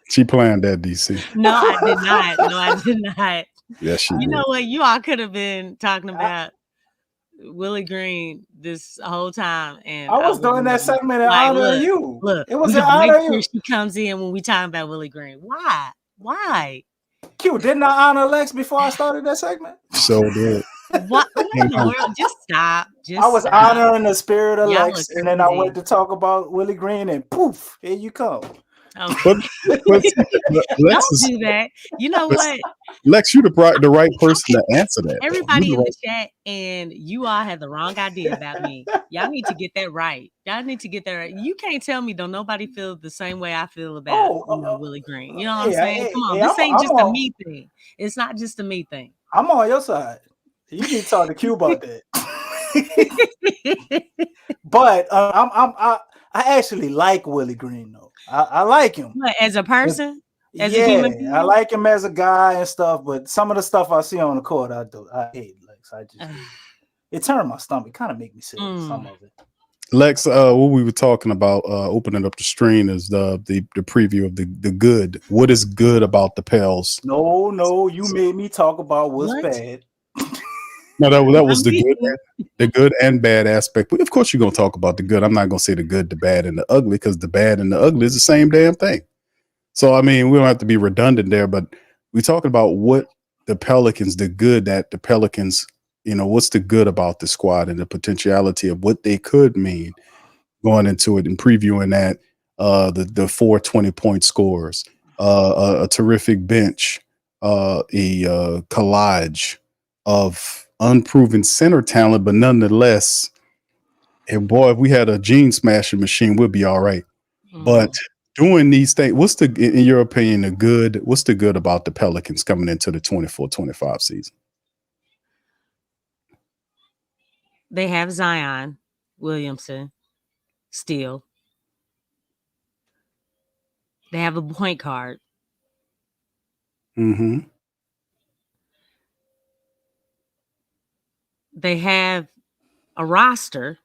[SPEAKER 2] She planned that, DC.
[SPEAKER 4] No, I did not.
[SPEAKER 2] Yes, she
[SPEAKER 4] You
[SPEAKER 2] did.
[SPEAKER 4] know what? You all could have been talking about Willie Green this whole time, and
[SPEAKER 3] I was doing that segment in honor of you.
[SPEAKER 4] Look,
[SPEAKER 3] it was in honor of you.
[SPEAKER 4] She comes in when we talking about Willie Green. Why?
[SPEAKER 3] Q, didn't I honor Lex before I started that segment?
[SPEAKER 2] So did.
[SPEAKER 4] What in the world? Just stop.
[SPEAKER 3] I was honoring the spirit of Lex, and then I went to talk about Willie Green, and poof, here you come.
[SPEAKER 4] Okay. Don't do that. You know what?
[SPEAKER 2] Lex, you're the right person to answer that.
[SPEAKER 4] Everybody in the chat, and you all have the wrong idea about me. Y'all need to get that right. Y'all need to get that right. You can't tell me, don't nobody feel the same way I feel about Willie Green. You know what I'm saying? Come on, this ain't just a me thing. It's not just a me thing.
[SPEAKER 3] I'm on your side. You need to talk to Q about that. But I actually like Willie Green though. I like him.
[SPEAKER 4] What, as a person? As
[SPEAKER 3] a
[SPEAKER 4] human being?
[SPEAKER 3] I like him as a guy and stuff, but some of the stuff I see on the court, I hate Lex. It turned my stomach. It kind of make me sick. Some of it.
[SPEAKER 2] Lex, what we were talking about, opening up the stream is the preview of the good. What is good about the Pels?
[SPEAKER 3] No, you made me talk about what's bad.
[SPEAKER 2] No, that was the good and bad aspect. But of course, you're gonna talk about the good. I'm not gonna say the good, the bad, and the ugly because the bad and the ugly is the same damn thing. So I mean, we don't have to be redundant there, but we're talking about what the Pelicans, the good that the Pelicans, what's the good about the squad and the potentiality of what they could mean going into it and previewing that the 420-point scores, a terrific bench, a collage of unproven center talent, but nonetheless, and boy, if we had a gene smashing machine, we'd be all right. But doing these things, what's in your opinion, what's the good about the Pelicans coming into the 24-25 season?
[SPEAKER 4] They have Zion Williamson still. They have a point guard.
[SPEAKER 2] Mm-hmm.
[SPEAKER 4] They have a roster.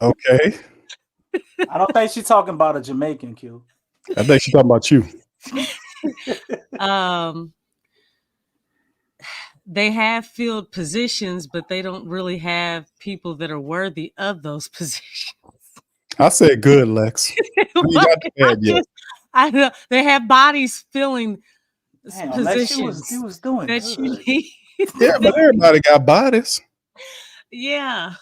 [SPEAKER 2] Okay.
[SPEAKER 3] I don't think she's talking about a Jamaican, Q.
[SPEAKER 2] I think she's talking about you.
[SPEAKER 4] They have filled positions, but they don't really have people that are worthy of those positions.
[SPEAKER 2] I said good, Lex.
[SPEAKER 4] I know they have bodies filling
[SPEAKER 3] positions. She was doing
[SPEAKER 4] that
[SPEAKER 3] good.
[SPEAKER 4] You need.
[SPEAKER 2] Yeah, but everybody got bodies.
[SPEAKER 4] Yeah.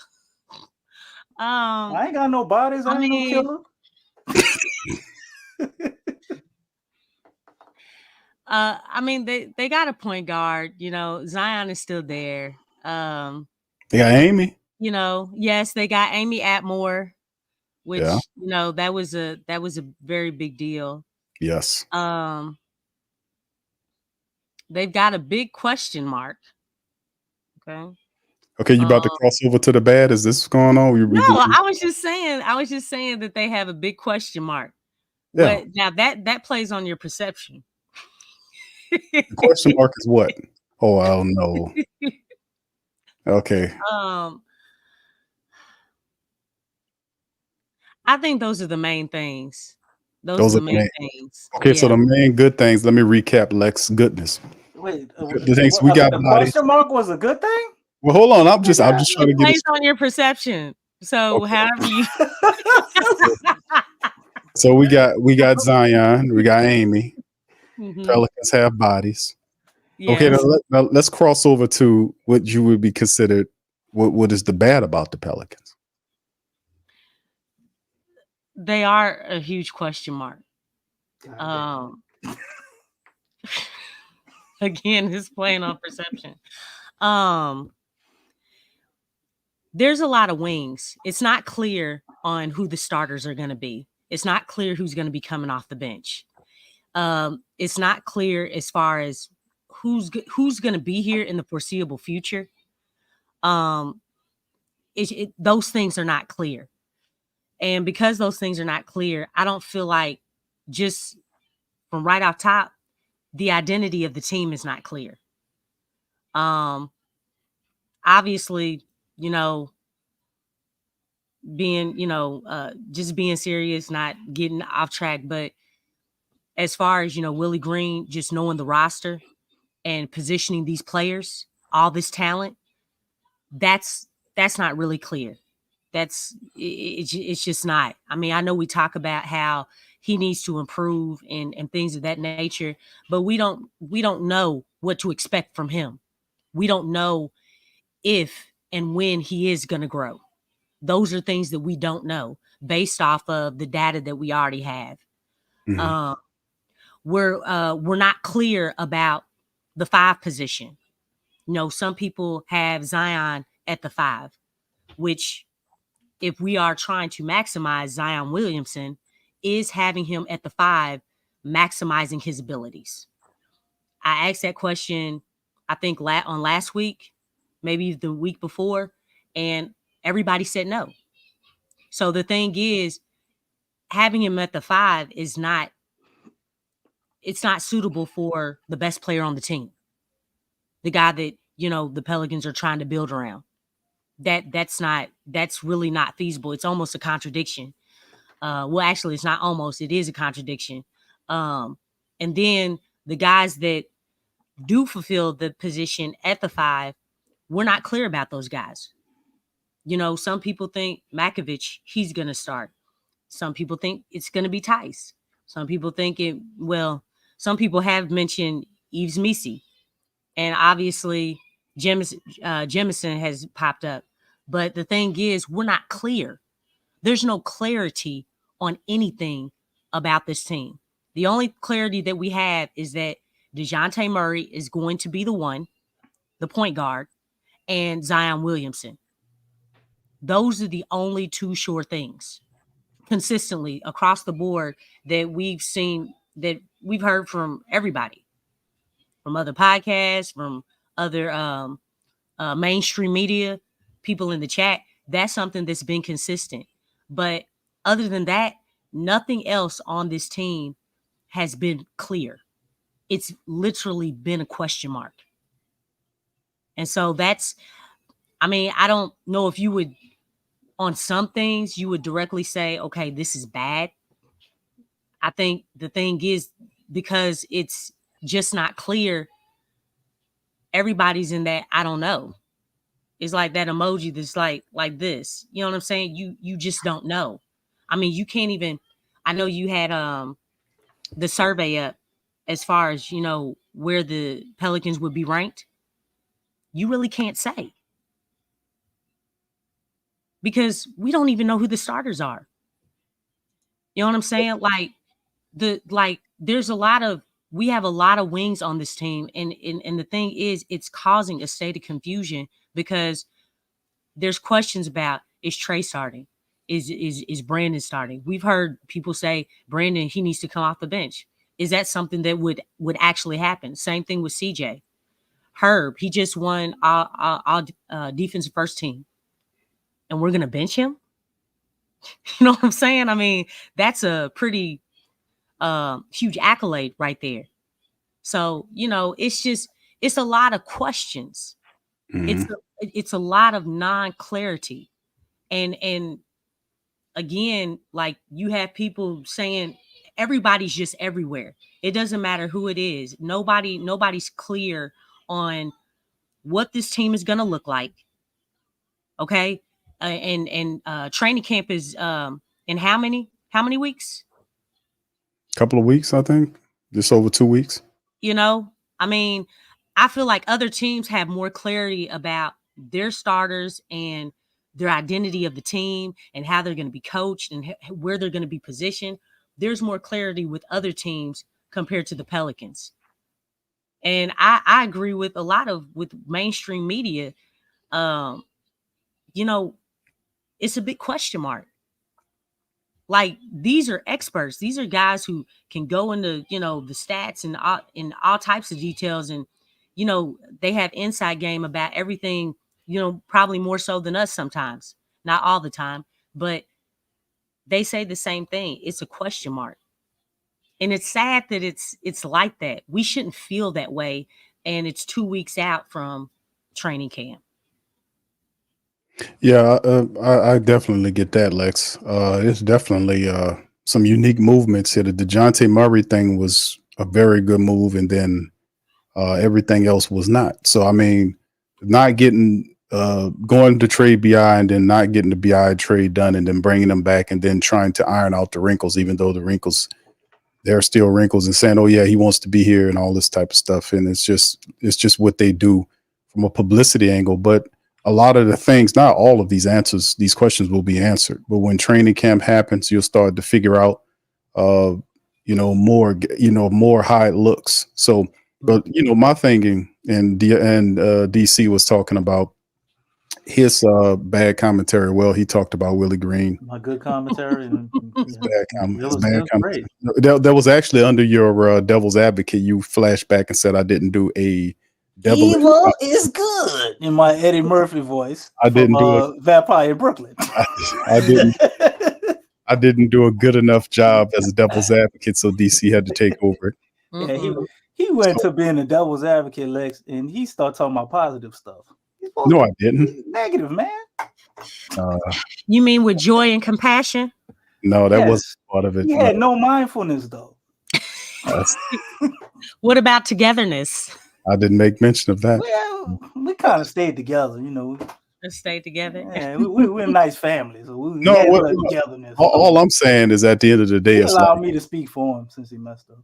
[SPEAKER 3] I ain't got no bodies. I ain't no killer.
[SPEAKER 4] I mean, they got a point guard. Zion is still there.
[SPEAKER 2] They got Amy.
[SPEAKER 4] Yes, they got Amy Atmore, which
[SPEAKER 2] yeah.
[SPEAKER 4] that was a very big deal.
[SPEAKER 2] Yes.
[SPEAKER 4] They've got a big question mark.
[SPEAKER 2] Okay, you about to cross over to the bad? Is this going on?
[SPEAKER 4] I was just saying that they have a big question mark. Yeah. But now that plays on your perception.
[SPEAKER 2] The question mark is what? Oh, I don't know. Okay.
[SPEAKER 4] I think those are the main things. Those are the main things.
[SPEAKER 2] Okay, so the main good things. Let me recap Lex goodness.
[SPEAKER 3] Wait,
[SPEAKER 2] the things we got.
[SPEAKER 3] The question mark was a good thing?
[SPEAKER 2] Well, hold on. I'm just trying to get
[SPEAKER 4] it on your perception. So however you.
[SPEAKER 2] So we got Zion, we got Amy. Mm-hmm. Pelicans have bodies. Yes. Okay, now let's cross over to what you would be considered. What is the bad about the Pelicans?
[SPEAKER 4] They are a huge question mark. Again, it's playing on perception. There's a lot of wings. It's not clear on who the starters are going to be. It's not clear who's going to be coming off the bench. It's not clear as far as who's going to be here in the foreseeable future. Those things are not clear. And because those things are not clear, I don't feel like just from right off top, the identity of the team is not clear. Obviously, being, just being serious, not getting off track. But as far as, Willie Green, just knowing the roster and positioning these players, all this talent, that's not really clear. It's just not. I mean, I know we talk about how he needs to improve and things of that nature, but we don't know what to expect from him. We don't know if and when he is going to grow. Those are things that we don't know based off of the data that we already have. Mm-hmm. We're not clear about the 5 position. Some people have Zion at the 5, which if we are trying to maximize Zion Williamson, is having him at the 5, maximizing his abilities. I asked that question, I think on last week, maybe the week before, and everybody said no. So the thing is, having him at the 5 it's not suitable for the best player on the team. The guy that, the Pelicans are trying to build around. That's really not feasible. It's almost a contradiction. Well, actually, it's not almost. It is a contradiction. And then the guys that do fulfill the position at the 5, we're not clear about those guys. You know, some people think Makovich, he's going to start. Some people think it's going to be Tice. Some people think some people have mentioned Yves Missi. And obviously, Jemison has popped up. But the thing is, we're not clear. There's no clarity on anything about this team. The only clarity that we have is that DeJounte Murray is going to be the one, the point guard, and Zion Williamson. Those are the only 2 sure things consistently across the board that we've seen, that we've heard from everybody, from other podcasts, from other mainstream media, people in the chat. That's something that's been consistent. But other than that, nothing else on this team has been clear. It's literally been a question mark. And so I don't know if you would, on some things, you would directly say, okay, this is bad. I think the thing is, because it's just not clear, everybody's in that I don't know. It's like that emoji that's like this. You know what I'm saying? You just don't know. I mean, you can't even, I know you had the survey up as far as, you know, where the Pelicans would be ranked. You really can't say. Because we don't even know who the starters are. You know what I'm saying? We have a lot of wings on this team. And the thing is, it's causing a state of confusion because there's questions about, is Trey starting? Is Brandon starting? We've heard people say, Brandon, he needs to come off the bench. Is that something that would actually happen? Same thing with CJ. Herb, he just won our defensive first team. And we're going to bench him? You know what I'm saying? I mean, that's a pretty huge accolade right there. So, you know, it's a lot of questions. Mm-hmm. It's a lot of non-clarity. And again, like, you have people saying everybody's just everywhere. It doesn't matter who it is. Nobody's clear on what this team is going to look like. Okay. And training camp is in how many weeks?
[SPEAKER 2] Couple of weeks, I think. Just over 2 weeks.
[SPEAKER 4] You know, I mean, I feel like other teams have more clarity about their starters and their identity of the team and how they're going to be coached and where they're going to be positioned. There's more clarity with other teams compared to the Pelicans. And I agree with a lot with mainstream media. You know, it's a big question mark. Like, these are experts. These are guys who can go into, you know, the stats and all types of details. And, you know, they have inside game about everything, you know, probably more so than us sometimes. Not all the time, but they say the same thing. It's a question mark. And it's sad that it's like that. We shouldn't feel that way. And it's 2 weeks out from training camp.
[SPEAKER 2] Yeah, I definitely get that, Lex. It's definitely some unique movements here. The DeJounte Murray thing was a very good move, and then everything else was not. So, I mean, not getting going to trade BI and then not getting the BI trade done and then bringing them back and then trying to iron out the wrinkles, even though the wrinkles, there are still wrinkles, and saying, oh, yeah, he wants to be here and all this type of stuff. And it's just what they do from a publicity angle. But a lot of the things, not all of these questions will be answered. But when training camp happens, you'll start to figure out, more how it looks. So, but, you know, my thinking, and DC was talking about his bad commentary. Well, he talked about Willie Green.
[SPEAKER 3] My good commentary.
[SPEAKER 2] His bad commentary. That was actually under your Devil's Advocate. You flashed back and said I didn't do a
[SPEAKER 3] Evil is good in my Eddie Murphy voice.
[SPEAKER 2] I didn't do it.
[SPEAKER 3] Vampire in Brooklyn.
[SPEAKER 2] I didn't do a good enough job as a devil's advocate, so DC had to take over.
[SPEAKER 3] Yeah, he went to being a devil's advocate, Lex, and he started talking about positive stuff.
[SPEAKER 2] No, I didn't.
[SPEAKER 3] Negative, man.
[SPEAKER 4] You mean with joy and compassion?
[SPEAKER 2] No, that wasn't part of it.
[SPEAKER 3] He had no mindfulness, though.
[SPEAKER 4] What about togetherness?
[SPEAKER 2] I didn't make mention of that.
[SPEAKER 3] Well, we kind of stayed together, you know.
[SPEAKER 4] Let's stay together.
[SPEAKER 3] Yeah, we're a nice family, so we
[SPEAKER 2] No,
[SPEAKER 3] had a
[SPEAKER 2] what,
[SPEAKER 3] little togetherness.
[SPEAKER 2] all I'm saying is at the end of the day,
[SPEAKER 3] He
[SPEAKER 2] it's
[SPEAKER 3] allowed
[SPEAKER 2] like
[SPEAKER 3] me to speak for him since he messed up.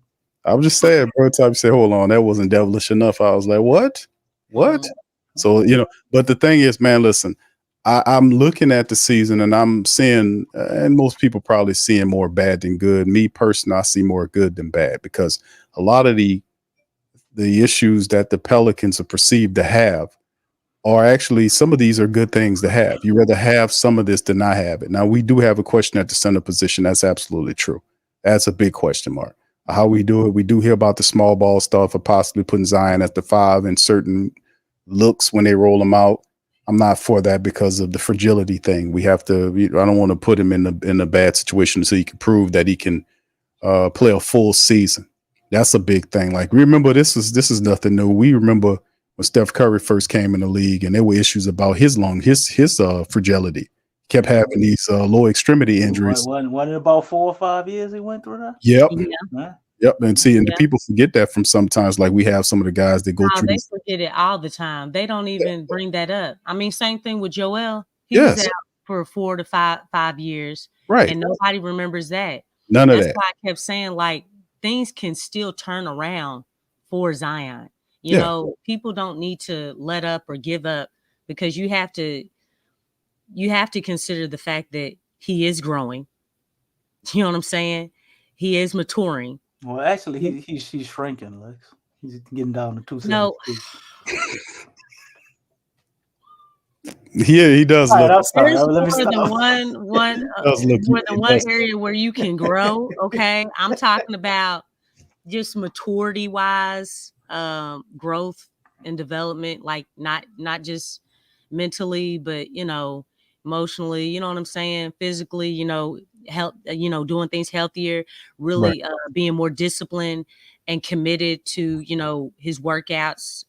[SPEAKER 2] I was just saying, bro. Time you say, hold on, that wasn't devilish enough. I was like, what?
[SPEAKER 4] Mhm.
[SPEAKER 2] So but the thing is, man, listen, I'm looking at the season and I'm seeing, and most people probably seeing more bad than good. Me personally, I see more good than bad because a lot of the issues that the Pelicans are perceived to have are actually some of these are good things to have. You rather have some of this than not have it. Now we do have a question at the center position. That's absolutely true. That's a big question mark. How we do it, we do hear about the small ball stuff of possibly putting Zion at the 5 in certain looks when they roll him out. I'm not for that because of the fragility thing. We have to. I don't want to put him in a bad situation so he can prove that he can play a full season. That's a big thing. Like remember, this is nothing new. We remember when Steph Curry first came in the league, and there were issues about his fragility. Kept having these lower extremity injuries.
[SPEAKER 3] Wasn't it about 4 or 5 years he went through that?
[SPEAKER 2] Yep.
[SPEAKER 4] Yeah.
[SPEAKER 2] Yep. And see, and the people forget that from sometimes, like we have some of the guys that go through.
[SPEAKER 4] They forget it all the time. They don't even bring that up. I mean, same thing with Joel. He
[SPEAKER 2] Yes.
[SPEAKER 4] was out for 4 to 5 years.
[SPEAKER 2] Right.
[SPEAKER 4] And nobody remembers that.
[SPEAKER 2] None of that.
[SPEAKER 4] That's why I kept saying, like, things can still turn around for Zion. You
[SPEAKER 2] Yeah.
[SPEAKER 4] know, people don't need to let up or give up because you have to consider the fact that he is growing. You know what I'm saying? He is maturing.
[SPEAKER 3] Well, actually, he's shrinking, Lex. He's getting down to 272.
[SPEAKER 4] No.
[SPEAKER 2] Yeah, he does
[SPEAKER 3] All
[SPEAKER 2] look.
[SPEAKER 3] right, I'm sorry.
[SPEAKER 4] There's
[SPEAKER 3] Let me
[SPEAKER 4] more than
[SPEAKER 3] stop.
[SPEAKER 4] one area where you can grow. Okay, I'm talking about just maturity wise, growth and development, like not just mentally, but emotionally. You know what I'm saying? Physically, health. Doing things healthier, really being more disciplined and committed to his workouts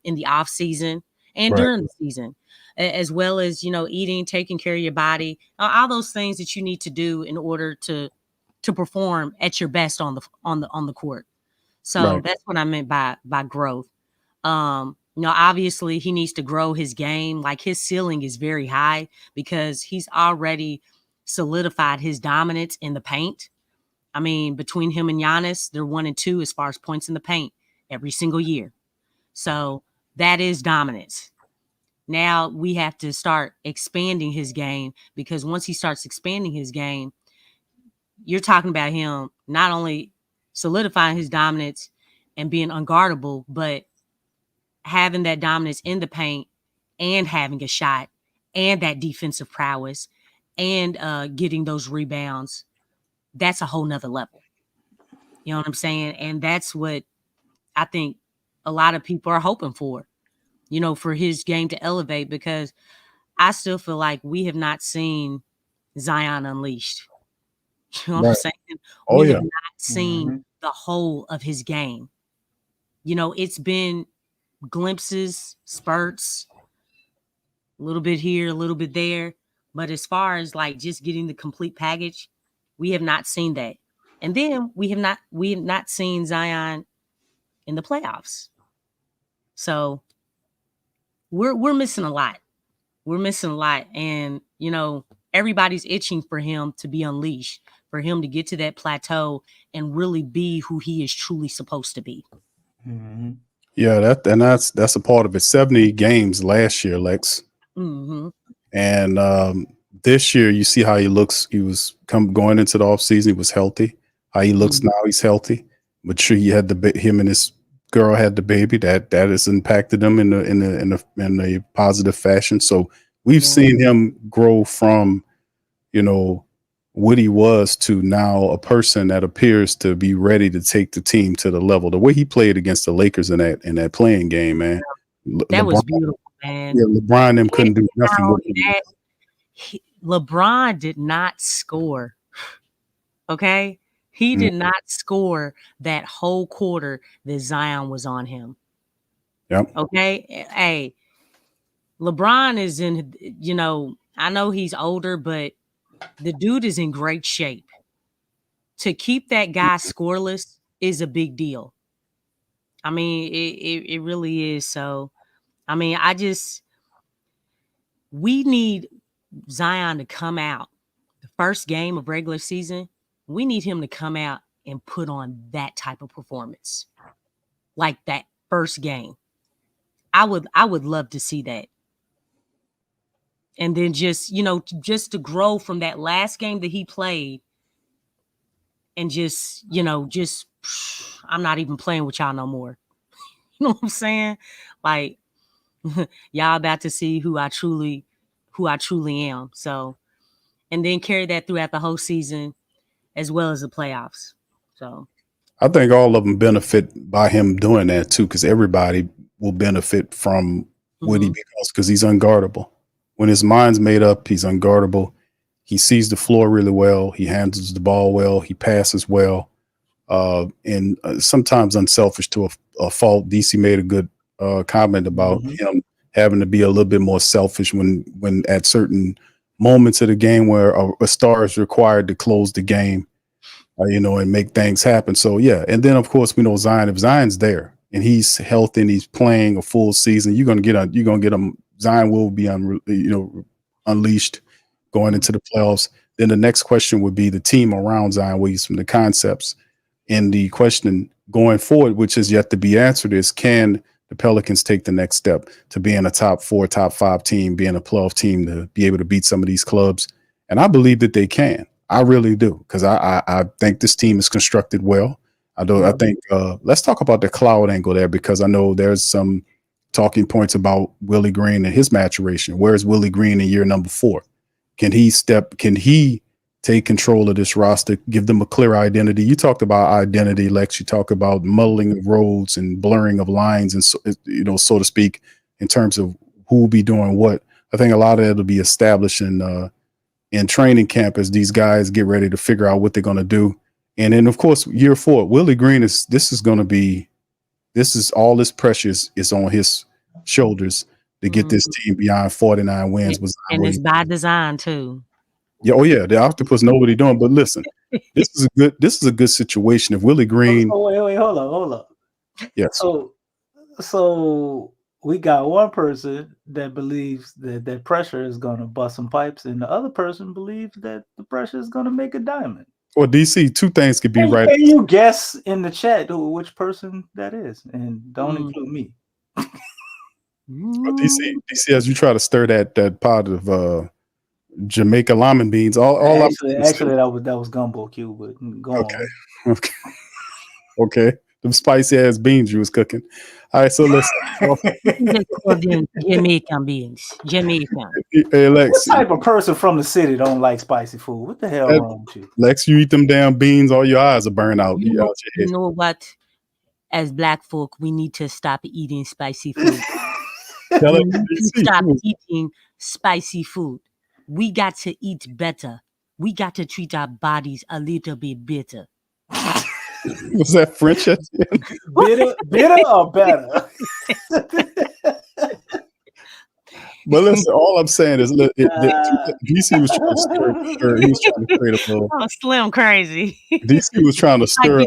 [SPEAKER 4] in the off season and during the season. As well as eating, taking care of your body, all those things that you need to do in order to perform at your best on the court. So that's what I meant by growth. Obviously he needs to grow his game. Like his ceiling is very high because he's already solidified his dominance in the paint. I mean, between him and Giannis, they're 1 and 2 as far as points in the paint every single year. So that is dominance. Now we have to start expanding his game because once he starts expanding his game, you're talking about him not only solidifying his dominance and being unguardable, but having that dominance in the paint and having a shot and that defensive prowess and getting those rebounds. That's a whole nother level. You know what I'm saying? And that's what I think a lot of people are hoping for, for his game to elevate, because I still feel like we have not seen Zion unleashed. You know what I'm saying? We have not seen the whole of his game. It's been glimpses, spurts, a little bit here, a little bit there. But as far as like just getting the complete package, we have not seen that. And then we have not seen Zion in the playoffs. So we're missing a lot. We're missing a lot. And, everybody's itching for him to be unleashed, for him to get to that plateau and really be who he is truly supposed to be.
[SPEAKER 3] Mm-hmm.
[SPEAKER 2] Yeah, that's a part of it. 70 games last year, Lex.
[SPEAKER 4] Mm-hmm.
[SPEAKER 2] And this year, you see how he looks. He was going into the offseason. He was healthy. How he looks now, he's healthy. But sure, he had him and his girl had the baby. That has impacted him in a positive fashion. So we've seen him grow from, what he was to now a person that appears to be ready to take the team to the level. The way he played against the Lakers in that playing game, man.
[SPEAKER 4] That was beautiful, man.
[SPEAKER 2] Yeah, LeBron them couldn't do nothing with him.
[SPEAKER 4] LeBron did not score. Okay? He did not score that whole quarter that Zion was on him.
[SPEAKER 2] Yep.
[SPEAKER 4] Okay? Hey, LeBron is in, I know he's older, but the dude is in great shape. To keep that guy scoreless is a big deal. I mean, it really is. So, I mean, we need Zion to come out the first game of regular season. We need him to come out and put on that type of performance, like that first game. I would love to see that. And then just to grow from that last game that he played, and just I'm not even playing with y'all no more. You know what I'm saying? Like, y'all about to see who I truly am. So, and then carry that throughout the whole season as well as the playoffs. So
[SPEAKER 2] I think all of them benefit by him doing that too, because everybody will benefit from what he becomes, because he's unguardable. When his mind's made up, he's unguardable. He sees the floor really well. He handles the ball well. He passes well. And sometimes unselfish to a fault. DC made a good comment about him having to be a little bit more selfish when at certain moments of the game where a star is required to close the game, and make things happen. So yeah, and then of course we know Zion. If Zion's there and he's healthy and he's playing a full season, you're gonna get him. Zion will be unleashed going into the playoffs. Then the next question would be the team around Zion Williams from the concepts. And the question going forward, which is yet to be answered, is can the Pelicans take the next step to being a top 4, top 5 team, being a playoff team, to be able to beat some of these clubs? And I believe that they can. I really do, because I think this team is constructed well. I think let's talk about the cloud angle there, because I know there's some talking points about Willie Green and his maturation. Where's Willie Green in year number 4? Can he take control of this roster, give them a clear identity? You talked about identity, Lex. You talk about muddling of roads and blurring of lines, and so to speak, in terms of who will be doing what. I think a lot of that will be established in training camp as these guys get ready to figure out what they're going to do. And then, of course, year 4, Willie Green this is all this pressure is on his shoulders to get this team beyond 49 wins.
[SPEAKER 4] And it's by design too.
[SPEAKER 2] Yeah, oh yeah, the octopus know what he's doing. But listen, this is a good situation. If Willie Green,
[SPEAKER 3] wait, hold up.
[SPEAKER 2] Yes.
[SPEAKER 3] So we got one person that believes that pressure is going to bust some pipes, and the other person believes that the pressure is going to make a diamond.
[SPEAKER 2] Well, DC, two things could be right.
[SPEAKER 3] Can you guess in the chat which person that is, and don't include me?
[SPEAKER 2] Well, DC, as you try to stir that pot of Jamaica lima beans,
[SPEAKER 3] actually that was gumbo cube, but go on.
[SPEAKER 2] Okay. Them spicy ass beans you was cooking. All right, so let's
[SPEAKER 4] call them Jamaican beans. Jamaican.
[SPEAKER 2] Hey, Lex,
[SPEAKER 3] what type of person from the city don't like spicy food? What the hell wrong with you?
[SPEAKER 2] Lex, you eat them damn beans, all your eyes are burned out.
[SPEAKER 4] You know what? As black folk, we need to stop eating spicy food. We need to stop eating spicy food. We got to eat better. We got to treat our bodies a little bit better.
[SPEAKER 2] Was that French?
[SPEAKER 3] bitter or better?
[SPEAKER 2] But listen, all I'm saying is DC was trying to stir. He was trying to create a little.
[SPEAKER 4] Oh, Slim crazy.
[SPEAKER 2] DC was trying to stir.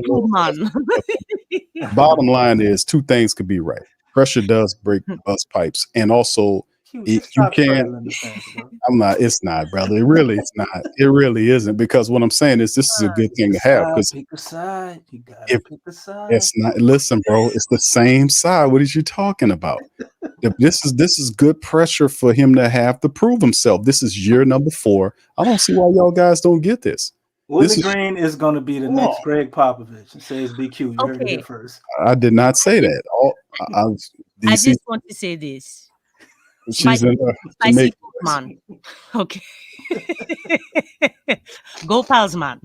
[SPEAKER 2] Bottom line is, two things could be right. Pressure does bust pipes, and also if you can. It's not, brother. It really is not. It really isn't, because what I'm saying is this is a good thing to have. Because
[SPEAKER 3] pick a side. You gotta pick a side.
[SPEAKER 2] It's not. Listen, bro. It's the same side. What are you talking about? This is good pressure for him to have to prove himself. This is year number 4. I don't see why y'all guys don't get this.
[SPEAKER 3] Willie Green is going to be the next Greg Popovich. It says BQ. You heard it here first.
[SPEAKER 2] I did not say that.
[SPEAKER 4] I just want to say this.
[SPEAKER 2] She's in
[SPEAKER 4] spicy food man. Okay. Go pals man.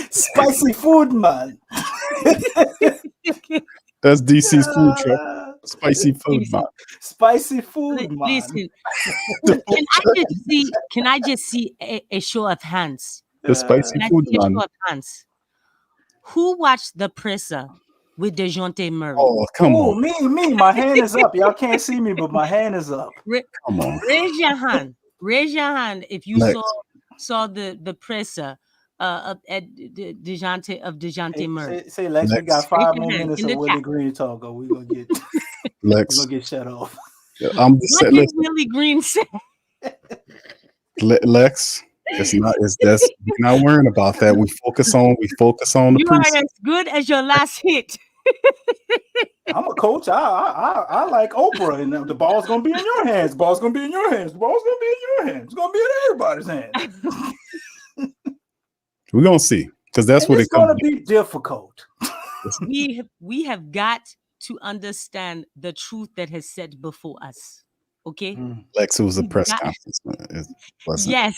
[SPEAKER 3] Spicy food man.
[SPEAKER 2] That's DC's food truck. Spicy food man.
[SPEAKER 3] Spicy food man.
[SPEAKER 4] Listen, can I just see a show of hands?
[SPEAKER 2] The spicy food man.
[SPEAKER 4] Show of hands. Who watched The Presser with DeJounte Murray?
[SPEAKER 2] Oh, come on.
[SPEAKER 3] Me. My hand is up. Y'all can't see me, but my hand is up.
[SPEAKER 2] Come on.
[SPEAKER 4] Raise your hand. Raise your hand if you saw the Presser DeJounte Murray?
[SPEAKER 3] Say Lex, we got
[SPEAKER 2] Lex,
[SPEAKER 3] 5
[SPEAKER 4] Raise
[SPEAKER 3] more
[SPEAKER 4] your hand
[SPEAKER 3] minutes
[SPEAKER 4] in
[SPEAKER 3] of
[SPEAKER 4] the chat.
[SPEAKER 3] Willie Green talk, or we're gonna
[SPEAKER 2] Lex.
[SPEAKER 3] get shut off.
[SPEAKER 2] I'm just
[SPEAKER 4] What
[SPEAKER 2] saying,
[SPEAKER 4] did
[SPEAKER 2] listen,
[SPEAKER 4] Willie Green say?
[SPEAKER 2] Lex. It's not. It's that's. We're not worrying about that. We focus on the
[SPEAKER 4] You are
[SPEAKER 2] preseason.
[SPEAKER 4] as good as your last hit.
[SPEAKER 3] I'm a coach. I like Oprah, and the ball's gonna be in your hands. The ball's gonna be in your hands. The ball's gonna be in your hands. It's gonna be in everybody's hands.
[SPEAKER 2] We're gonna see, because that's what
[SPEAKER 3] it's
[SPEAKER 2] it comes.
[SPEAKER 3] gonna be difficult.
[SPEAKER 4] We have got to understand the truth that has set before us. Okay.
[SPEAKER 2] Lex, it was a
[SPEAKER 4] We
[SPEAKER 2] press
[SPEAKER 4] got-
[SPEAKER 2] conference. It wasn't.
[SPEAKER 4] Yes.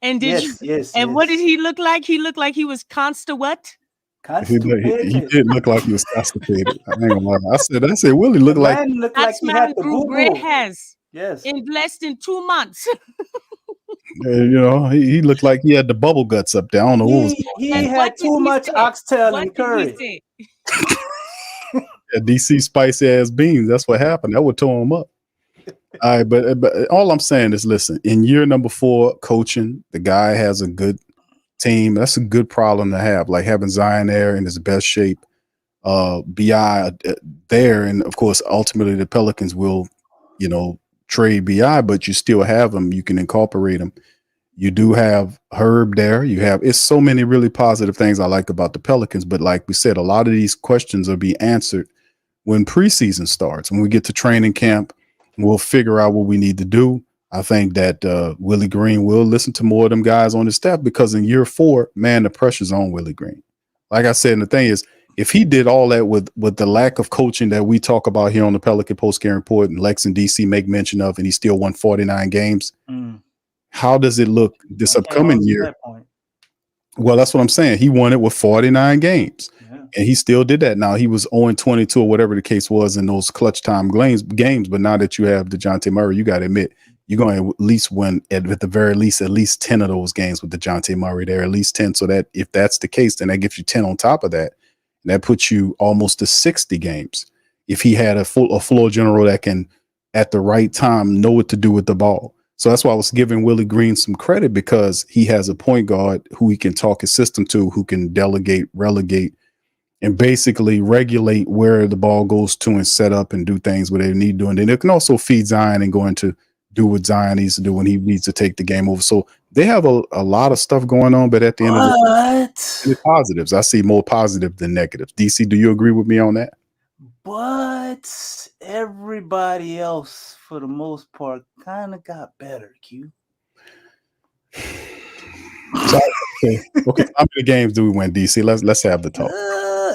[SPEAKER 4] And did you?
[SPEAKER 3] Yes.
[SPEAKER 4] And what did he look like? He looked like he was what?
[SPEAKER 2] He did look like he was constipated. I ain't gonna lie. I said, Willie looked like
[SPEAKER 4] That's man grew gray hairs.
[SPEAKER 3] Yes.
[SPEAKER 4] In less than 2 months.
[SPEAKER 2] he looked like he had the bubble guts up there. I don't know what was
[SPEAKER 3] He
[SPEAKER 2] going on.
[SPEAKER 3] had too much oxtail and curry.
[SPEAKER 2] Yeah, DC spicy ass beans. That's what happened. That would tore him up. All right, but all I'm saying is, listen, in year number 4 coaching, the guy has a good team. That's a good problem to have. Like having Zion there in his best shape, BI there, and of course, ultimately the Pelicans will, trade BI, but you still have him. You can incorporate him. You do have Herb there. It's so many really positive things I like about the Pelicans. But like we said, a lot of these questions will be answered when preseason starts. When we get to training camp, we'll figure out what we need to do. I think that Willie Green will listen to more of them guys on his staff, because in year 4, man, the pressure's on Willie Green. Like I said, and the thing is, if he did all that with the lack of coaching that we talk about here on the Pelican post-game report, and Lex and DC make mention of, and he still won 49 games, how does it look this upcoming year? Well, that's what I'm saying. He won it with 49 games. And he still did that. Now he was 0-22 or whatever the case was in those clutch time games. But now that you have DeJounte Murray, you got to admit, you're going to at least win at the very least, at least 10 of those games with DeJounte Murray there, at least 10. So that if that's the case, then that gives you 10 on top of that. And that puts you almost to 60 games. If he had a floor general that can, at the right time, know what to do with the ball. So that's why I was giving Willie Green some credit, because he has a point guard who he can talk his system to, who can delegate, relegate, and basically regulate where the ball goes to and set up and do things where they need to do. And then it can also feed Zion and go into do what Zion needs to do when he needs to take the game over. So they have a lot of stuff going on, but at the end of the positives, I see more positive than negatives. DC, do you agree with me on that?
[SPEAKER 3] But everybody else, for the most part, kind of got better, Q.
[SPEAKER 2] Okay. How many games do we win, DC? Let's have the talk.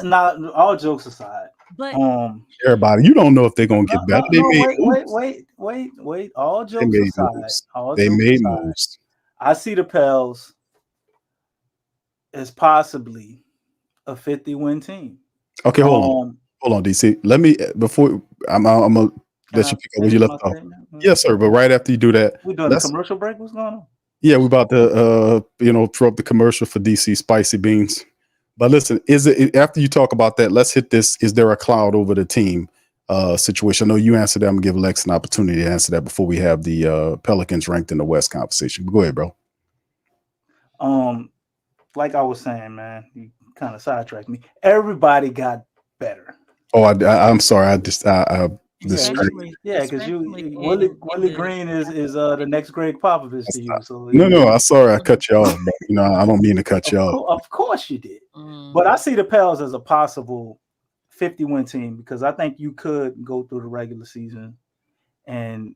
[SPEAKER 3] Not all jokes aside.
[SPEAKER 4] But
[SPEAKER 2] everybody, you don't know if they're gonna get better.
[SPEAKER 3] Wait. All jokes aside.
[SPEAKER 2] They made moves.
[SPEAKER 3] I see the Pels as possibly a 50-win team.
[SPEAKER 2] Okay, hold on, DC. Let me before I'm gonna let you pick up where you left off. Yes, sir. But right after you do that,
[SPEAKER 3] we're doing a commercial break. What's going on?
[SPEAKER 2] Yeah, we're about to throw up the commercial for DC spicy beans. But listen, is it after you talk about that? Let's hit this. Is there a cloud over the team situation? I know you answered that. I'm gonna give Lex an opportunity to answer that before we have the Pelicans ranked in the West conversation. Go ahead, bro.
[SPEAKER 3] Like I was saying, man, you kind of sidetracked me. Everybody got better.
[SPEAKER 2] Oh, I'm sorry. Because Willie Green is the next Greg Popovich to you. So no, I'm sorry I cut you off, but I don't mean to cut you off.
[SPEAKER 3] Of course you did. But I see the Pels as a possible 50-win team, because I think you could go through the regular season and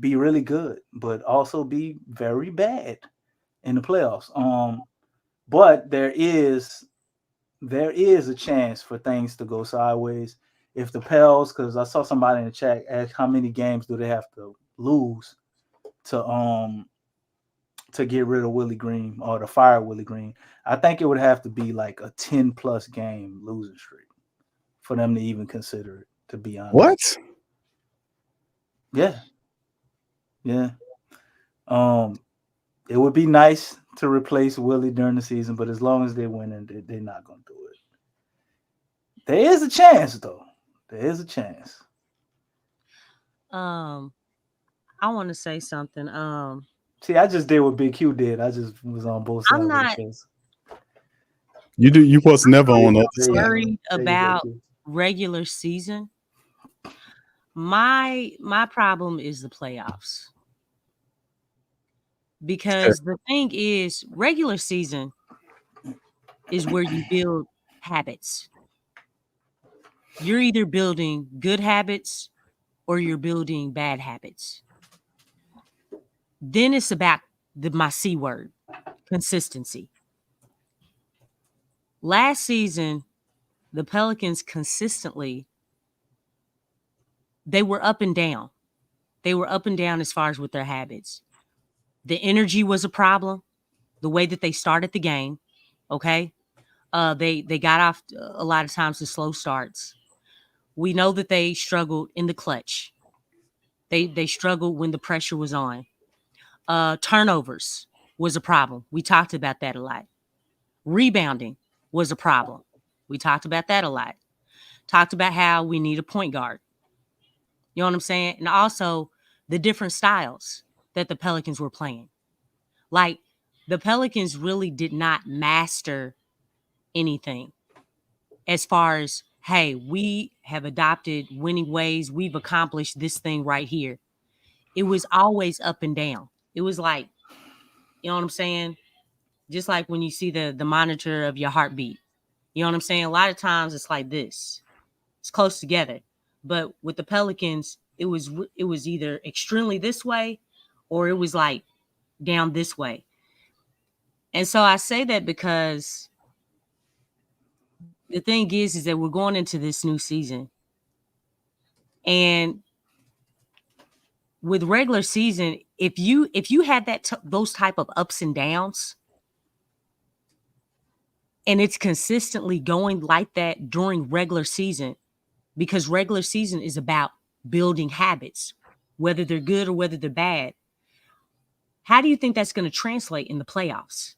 [SPEAKER 3] be really good, but also be very bad in the playoffs. But there is a chance for things to go sideways. If the Pels, because I saw somebody in the chat ask how many games do they have to lose to get rid of Willie Green or to fire Willie Green. I think it would have to be like a 10+ game losing streak for them to even consider it, to be honest.
[SPEAKER 2] What?
[SPEAKER 3] Yeah. It would be nice to replace Willie during the season, but as long as they're winning, they're not going to do it. There is a chance, though. There is a chance.
[SPEAKER 4] I want to say something.
[SPEAKER 3] See, I just did what Big Q did. I just was on both sides.
[SPEAKER 2] You was never on the other side.
[SPEAKER 4] Worried about regular season. My problem is the playoffs. Because the thing is, regular season is where you build habits. You're either building good habits or you're building bad habits. Then it's about my C word, consistency. Last season, the Pelicans consistently, they were up and down. They were up and down as far as with their habits. The energy was a problem, the way that they started the game, okay? They got off a lot of times to slow starts. We know that they struggled in the clutch. They struggled when the pressure was on. Turnovers was a problem. We talked about that a lot. Rebounding was a problem. We talked about that a lot. Talked about how we need a point guard. You know what I'm saying? And also the different styles that the Pelicans were playing. Like, the Pelicans really did not master anything as far as, hey, we have adopted winning ways. We've accomplished this thing right here. It was always up and down. It was like, you know what I'm saying? Just like when you see the monitor of your heartbeat. You know what I'm saying? A lot of times it's like this. It's close together. But with the Pelicans, it was either extremely this way or it was like down this way. And so I say that because the thing is that we're going into this new season. And with regular season, if you had those type of ups and downs, and it's consistently going like that during regular season, because regular season is about building habits, whether they're good or whether they're bad. How do you think that's going to translate in the playoffs?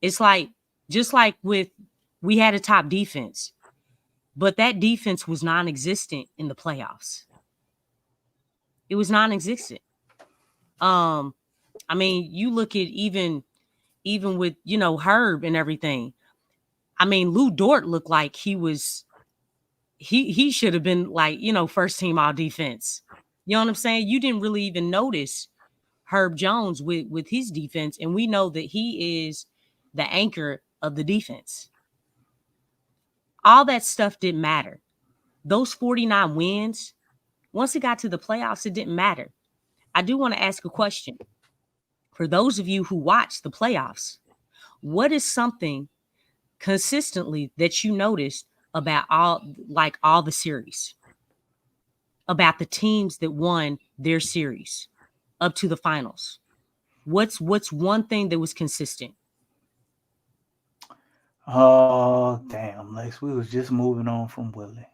[SPEAKER 4] It's like, just like we had a top defense, but that defense was non-existent in the playoffs. It was non-existent. I mean, you look at even with, Herb and everything. I mean, Lou Dort looked like he should have been like, first team all defense. You know what I'm saying? You didn't really even notice Herb Jones with his defense. And we know that he is the anchor of the defense. All that stuff didn't matter. Those 49 wins, once it got to the playoffs, it didn't matter. I do want to ask a question. For those of you who watch the playoffs, what is something consistently that you noticed about all the series? About the teams that won their series up to the finals? What's one thing that was consistent?
[SPEAKER 3] Oh, damn, Lex. We was just moving on from Willie.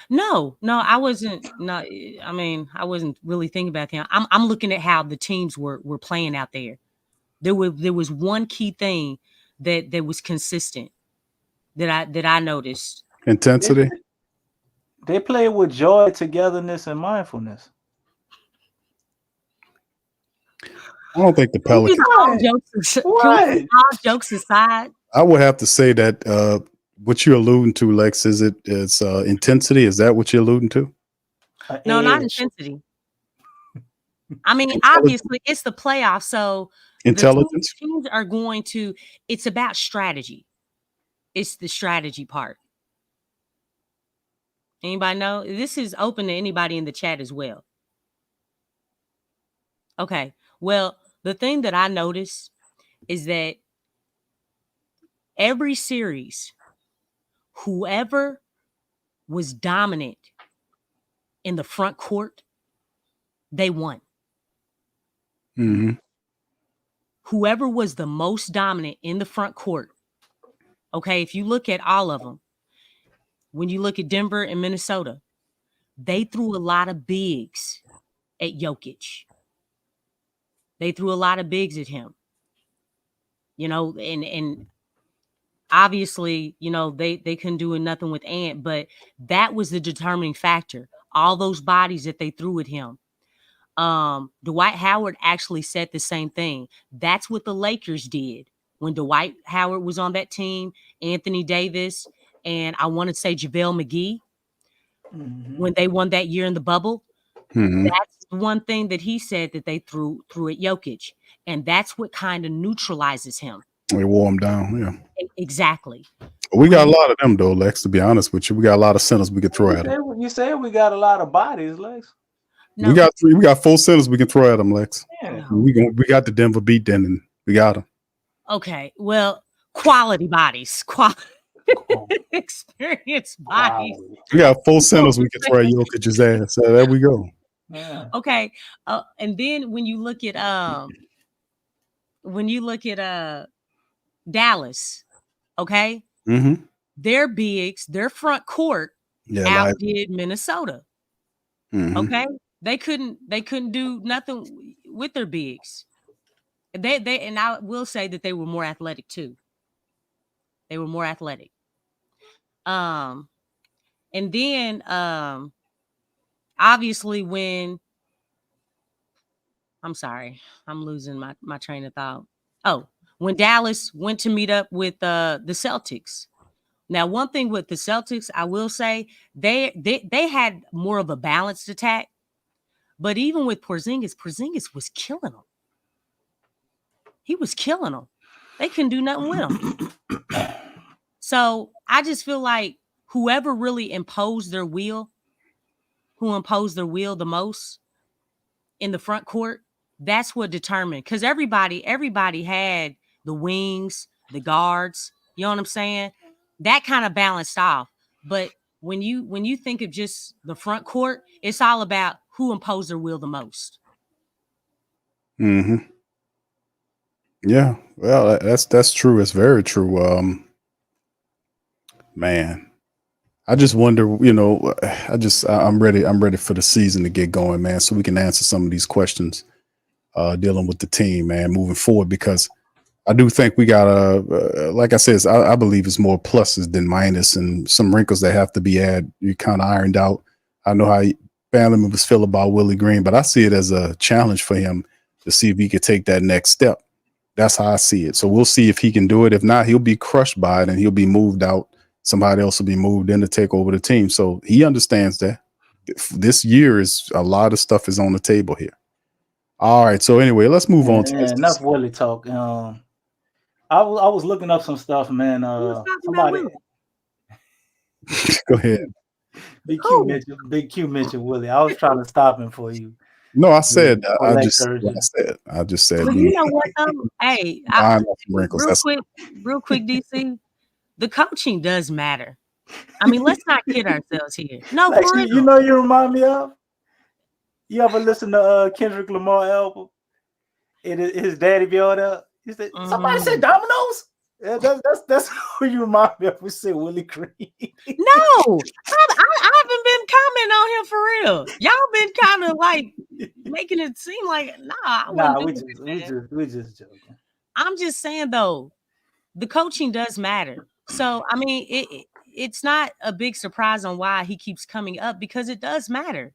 [SPEAKER 4] No, I wasn't. No, I mean, I wasn't really thinking about him. I'm looking at how the teams were playing out there. There was one key thing that was consistent that I noticed.
[SPEAKER 2] Intensity.
[SPEAKER 3] They play with joy, togetherness, and mindfulness.
[SPEAKER 2] I don't think the Pelicans.
[SPEAKER 4] All jokes aside,
[SPEAKER 2] I would have to say that what you're alluding to, Lex, is intensity? Is that what you're alluding to?
[SPEAKER 4] No, not intensity. I mean, obviously, it's the playoffs, so
[SPEAKER 2] intelligence.
[SPEAKER 4] The teams are going to. It's about strategy. It's the strategy part. Anybody know? This is open to anybody in the chat as well. Okay. Well, the thing that I noticed is that every series, whoever was dominant in the front court, they won.
[SPEAKER 2] Mm-hmm.
[SPEAKER 4] Whoever was the most dominant in the front court. Okay. If you look at all of them, when you look at Denver and Minnesota, they threw a lot of bigs at Jokic. They threw a lot of bigs at him. And obviously, they couldn't do nothing with Ant, but that was the determining factor. All those bodies that they threw at him. Dwight Howard actually said the same thing. That's what the Lakers did when Dwight Howard was on that team, Anthony Davis, and I want to say JaVale McGee, when they won that year in the bubble. That's one thing that he said that they threw at Jokic. And that's what kind of neutralizes him.
[SPEAKER 2] They wore him down, yeah.
[SPEAKER 4] Exactly.
[SPEAKER 2] We got a lot of them, though, Lex, to be honest with you. We got a lot of centers we could throw at them.
[SPEAKER 3] You say we got a lot of bodies, Lex.
[SPEAKER 2] No. We got 4 centers we can throw at them, Lex.
[SPEAKER 3] Yeah.
[SPEAKER 2] We got the Denver beat then, and we got them.
[SPEAKER 4] Okay, well, quality bodies, experienced bodies.
[SPEAKER 2] We got 4 centers we can throw at Jokic's ass. So there we go.
[SPEAKER 3] Yeah.
[SPEAKER 4] Okay, and then when you look at Dallas, okay, their bigs, their front court outdid Minnesota. Okay, they couldn't do nothing with their bigs. They and I will say that they were more athletic too. They were more athletic. And then obviously when I'm sorry, I'm losing my train of thought. Oh, when Dallas went to meet up with the Celtics. Now, one thing with the Celtics, I will say they had more of a balanced attack, but even with Porzingis was killing them. He was killing them. They couldn't do nothing with him. So I just feel like whoever really imposed their will, who imposed their will the most in the front court, that's what determined. Because everybody had the wings, the guards. You know what I'm saying? That kind of balanced off. But when you think of just the front court, it's all about who imposed their will the most.
[SPEAKER 2] Yeah, well, that's true. It's very true. Man, I just wonder, I'm ready for the season to get going, man, so we can answer some of these questions dealing with the team, man, moving forward, because I do think we got like I said, I believe it's more pluses than minus, and some wrinkles that have to be you kind of ironed out. I know how family members feel about Willie Green, but I see it as a challenge for him to see if he could take that next step. That's how I see it. So we'll see if he can do it. If not, he'll be crushed by it and he'll be moved out. Somebody else will be moved in to take over the team. So he understands that this year is a lot of stuff is on the table here. All right. So anyway, let's move on to
[SPEAKER 3] enough Willie talk. I was looking up some stuff, man. Somebody
[SPEAKER 2] go ahead.
[SPEAKER 3] Big Q mentioned Willie. I was trying to stop him for you.
[SPEAKER 2] No, I said I just said.
[SPEAKER 4] Well, you know what? Hey, real quick, DC. The coaching does matter. I mean, let's not kid ourselves here. No,
[SPEAKER 3] like,
[SPEAKER 4] for real.
[SPEAKER 3] You know, you remind me of. You ever listen to Kendrick Lamar album? His daddy be on there. He said, "Somebody said Domino's." Yeah, that's who you remind me of. We said Willie Green.
[SPEAKER 4] No, I haven't been commenting on him for real. Y'all been kind of like making it seem like
[SPEAKER 3] we just joking.
[SPEAKER 4] I'm just saying though, the coaching does matter. So I mean, it's not a big surprise on why he keeps coming up, because it does matter.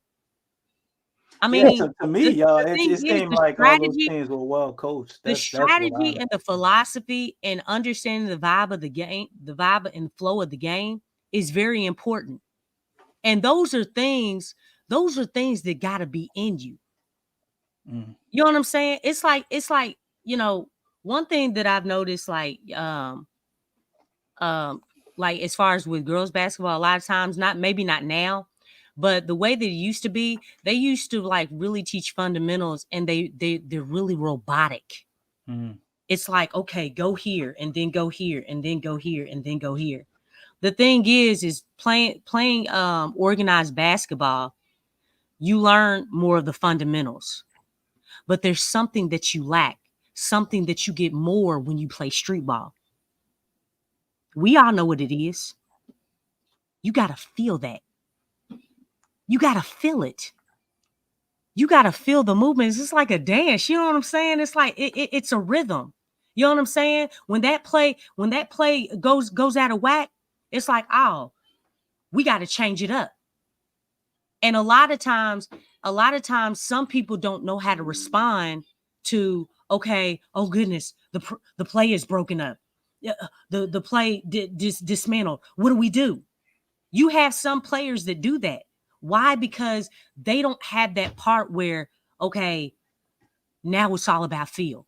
[SPEAKER 4] I mean,
[SPEAKER 3] to me, y'all, it seemed like all those teams were well coached.
[SPEAKER 4] The strategy and the philosophy and understanding the vibe of the game, the vibe and flow of the game is very important. And those are things that gotta be in you. You know what I'm saying? It's like, one thing that I've noticed, like as far as with girls basketball, a lot of times, maybe not now, but the way that it used to be, they used to like really teach fundamentals, and they're really robotic. It's like, okay, go here and then go here and then go here and then go here. The thing is playing organized basketball, you learn more of the fundamentals, but there's something that you lack, something that you get more when you play street ball. We all know what it is. You got to feel that. You got to feel it. You got to feel the movements. It's like a dance. You know what I'm saying? It's like it's a rhythm. You know what I'm saying? When that play goes out of whack, it's like, oh, we got to change it up. And a lot of times, some people don't know how to respond to okay, oh goodness, the play is broken up. The play dismantled. What do we do? You have some players that do that. Why? Because they don't have that part where, okay, now it's all about feel.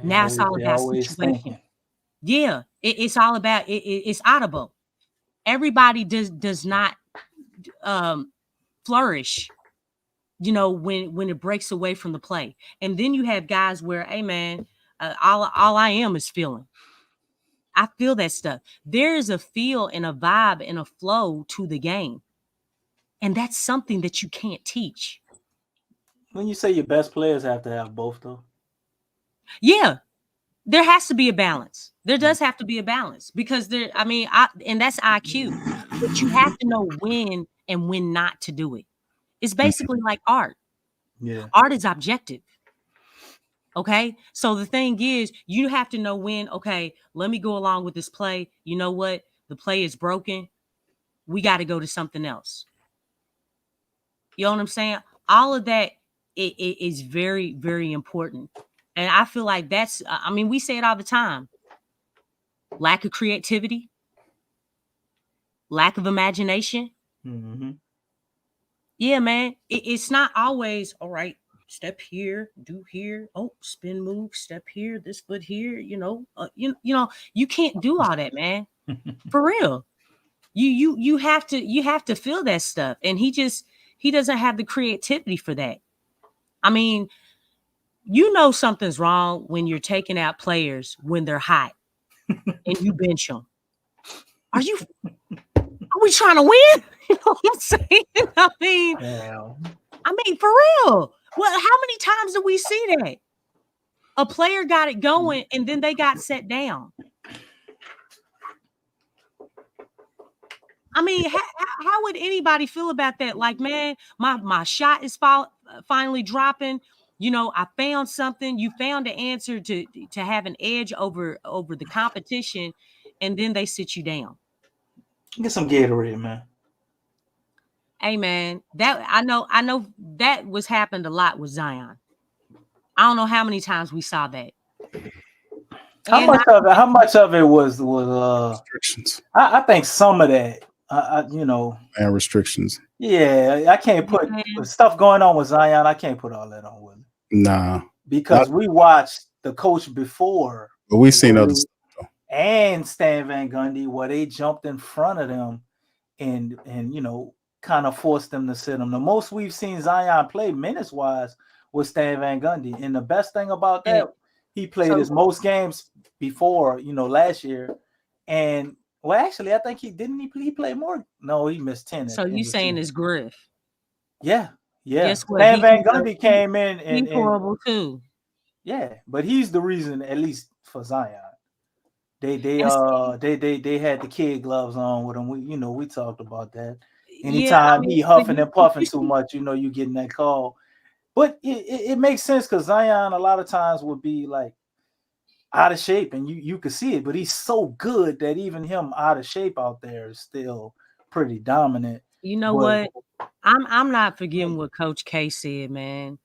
[SPEAKER 4] Now it's all about situation. Yeah, it's all about it's audible. Everybody does not flourish, when it breaks away from the play. And then you have guys where, hey man, all I am is feeling. I feel that stuff. There is a feel and a vibe and a flow to the game. And that's something that you can't teach.
[SPEAKER 3] When you say your best players have to have both, though?
[SPEAKER 4] Yeah, there has to be a balance. There does have to be a balance because and that's IQ. But you have to know when and when not to do it. It's basically like art.
[SPEAKER 3] Yeah.
[SPEAKER 4] Art is objective. Okay. So the thing is, you have to know when, okay, let me go along with this play. You know what? The play is broken. We got to go to something else. You know what I'm saying? All of that is very, very important. And I feel like that's, we say it all the time. Lack of creativity, lack of imagination.
[SPEAKER 3] Mm-hmm.
[SPEAKER 4] Yeah, man. It's not always, all right, step here, do here. Oh, spin move, step here, this foot here, you can't do all that, man. For real. You have to feel that stuff. And he doesn't have the creativity for that. I mean, something's wrong when you're taking out players when they're hot and you bench them. Are we trying to win? You know what I'm saying? I mean, for real. Well, how many times do we see that? A player got it going and then they got set down. I mean, how would anybody feel about that? Like, man, my shot is finally dropping. I found something. You found the answer to have an edge over the competition, and then they sit you down.
[SPEAKER 3] Get some Gatorade, man.
[SPEAKER 4] Hey, man, that I know that was happened a lot with Zion. I don't know how many times we saw that.
[SPEAKER 3] How much of it was
[SPEAKER 2] restrictions?
[SPEAKER 3] I think some of that,
[SPEAKER 2] and restrictions.
[SPEAKER 3] Yeah, I can't put stuff going on with Zion. I can't put all that on Willie.
[SPEAKER 2] Nah,
[SPEAKER 3] because we watched the coach before,
[SPEAKER 2] but we've seen other stuff though.
[SPEAKER 3] And Stan Van Gundy where they jumped in front of them and kind of forced them to sit them. The most we've seen Zion play minutes wise was Stan Van Gundy, and the best thing about that, he played his most games before last year, and well, actually, I think he played more. No, he missed 10.
[SPEAKER 4] So you saying it's Griff?
[SPEAKER 3] Yeah. Stan Van Gundy came in and
[SPEAKER 4] horrible too.
[SPEAKER 3] Yeah, but he's the reason, at least for Zion. They had the kid gloves on with him. We talked about that. Anytime he huffing and puffing too much, you getting that call. But it makes sense because Zion a lot of times would be like out of shape, and you could see it. But he's so good that even him out of shape out there is still pretty dominant.
[SPEAKER 4] You know what? I'm not forgetting what Coach K said, man.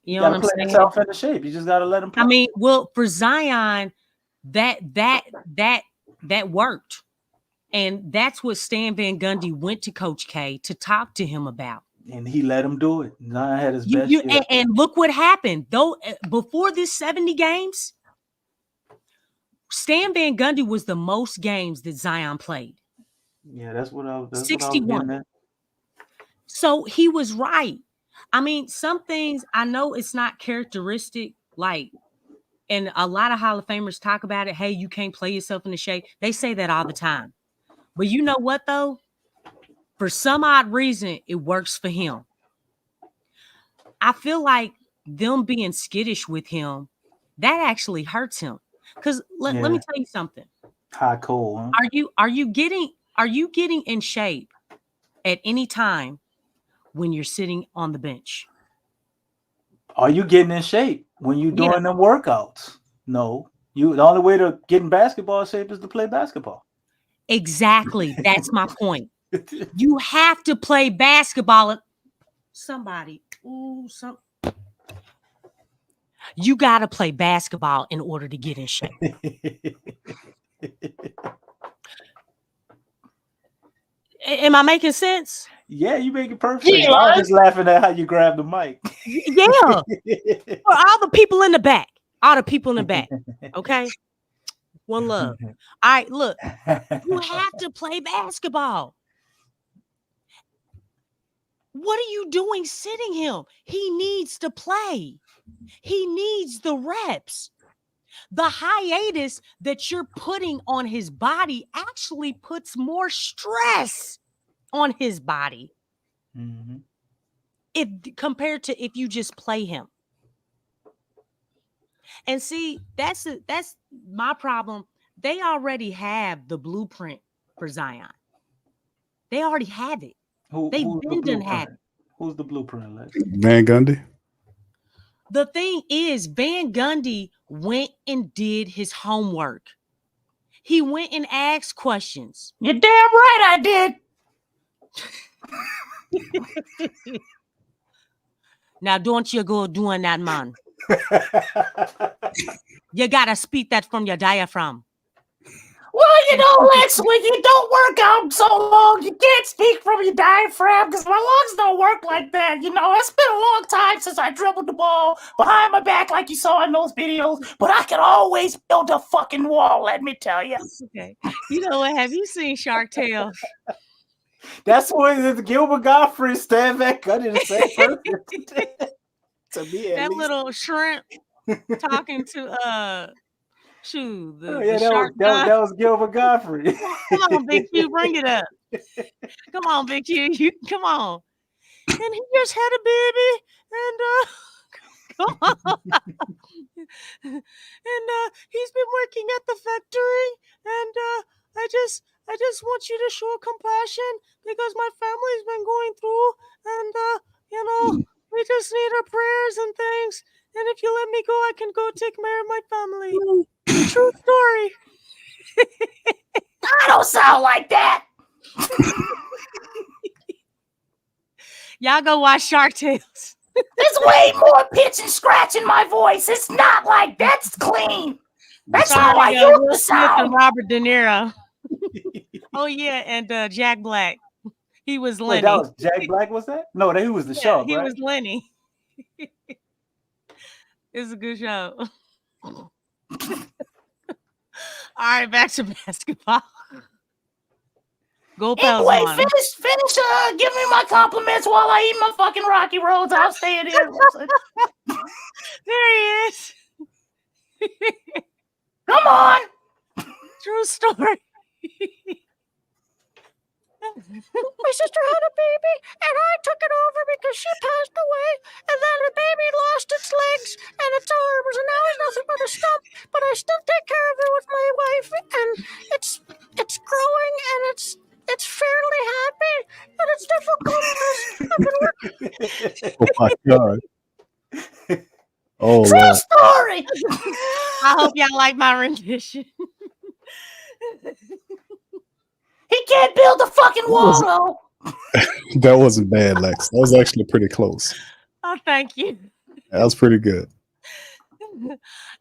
[SPEAKER 4] You know what I'm saying?
[SPEAKER 3] Put himself into shape. You just got to let him play.
[SPEAKER 4] I mean, well, for Zion, that worked. And that's what Stan Van Gundy went to Coach K to talk to him about.
[SPEAKER 3] And he let him do it. Zion had his best year.
[SPEAKER 4] And look what happened. Though before this 70 games, Stan Van Gundy was the most games that Zion played.
[SPEAKER 3] Yeah, that's what I was
[SPEAKER 4] 61. So he was right. I mean, some things I know it's not characteristic, and a lot of Hall of Famers talk about it. Hey, you can't play yourself in the shape. They say that all the time. But you know what, though? For some odd reason, it works for him. I feel like them being skittish with him, that actually hurts him. Because let me tell you something.
[SPEAKER 3] Hot cold. Huh?
[SPEAKER 4] Are you getting in shape at any time when you're sitting on the bench?
[SPEAKER 3] Are you getting in shape when you're doing them workouts? No. The only way to get in basketball shape is to play basketball.
[SPEAKER 4] Exactly. That's my point. You have to play basketball. Somebody. You got to play basketball in order to get in shape. Am I making sense?
[SPEAKER 3] Yeah, you make it perfect. Yeah, I was just laughing at how you grab the mic.
[SPEAKER 4] Yeah. For all the people in the back. All the people in the back. Okay. One love. All right, look. You have to play basketball. What are you doing sitting him? He needs to play. He needs the reps. The hiatus that you're putting on his body actually puts more stress on his body.
[SPEAKER 3] Mm-hmm.
[SPEAKER 4] If compared to if you just play him. And see, that's my problem. They already have the blueprint for Zion. They already have it. They've been done have it.
[SPEAKER 3] Who's the blueprint, Lex?
[SPEAKER 2] Van Gundy.
[SPEAKER 4] The thing is, Van Gundy went and did his homework. He went and asked questions.
[SPEAKER 3] You're damn right I did.
[SPEAKER 4] Now, don't you go doing that, man. You got to speak that from your diaphragm.
[SPEAKER 3] Well, you know, Lex, when you don't work out so long, you can't speak from your diaphragm because my lungs don't work like that. You know, it's been a long time since I dribbled the ball behind my back like you saw in those videos, but I can always build a fucking wall, let me tell you.
[SPEAKER 4] Okay. You know what? Have you seen Shark Tales?
[SPEAKER 3] That's when the Gilbert Gottfried stand back under the same person. To me,
[SPEAKER 4] that
[SPEAKER 3] least.
[SPEAKER 4] Little shrimp talking to
[SPEAKER 3] that was Gilbert Gottfried.
[SPEAKER 4] Come on, Big Q, bring it up. Come on, Big Q, come on. And he just had a baby, and come on. And he's been working at the factory, and I just want you to show compassion because my family's been going through, and you know, we just need our prayers and things. And if you let me go, I can go take care of my family. True story.
[SPEAKER 3] I don't sound like that.
[SPEAKER 4] Y'all go watch Shark Tales.
[SPEAKER 3] There's way more pitch and scratch in my voice. It's not like that's clean. That's how I used to sound.
[SPEAKER 4] And Robert De Niro. Oh yeah, and Jack Black. He was Lenny.
[SPEAKER 3] Wait, that was Jack Black, was that? No, he was the show, right?
[SPEAKER 4] He was Lenny. It's a good show. All right, back to basketball. Go Pels.
[SPEAKER 3] Anyway, finish. Give me my compliments while I eat my fucking Rocky Roads. I'll stay in here.
[SPEAKER 4] There he is.
[SPEAKER 3] Come on.
[SPEAKER 4] True story.
[SPEAKER 5] My sister had a baby, and I took it over because she passed away, and then the baby lost its legs and its arms, and now it's nothing but a stump. But I still take care of it with my wife, and it's growing, and it's fairly happy, but it's difficult because I've been working.
[SPEAKER 2] Oh my God. Oh,
[SPEAKER 3] true
[SPEAKER 2] wow.
[SPEAKER 3] story.
[SPEAKER 4] I hope y'all like my rendition.
[SPEAKER 3] He can't build a fucking wall, though.
[SPEAKER 2] That wasn't bad, Lex. That was actually pretty close.
[SPEAKER 4] Oh, thank you.
[SPEAKER 2] That was pretty good.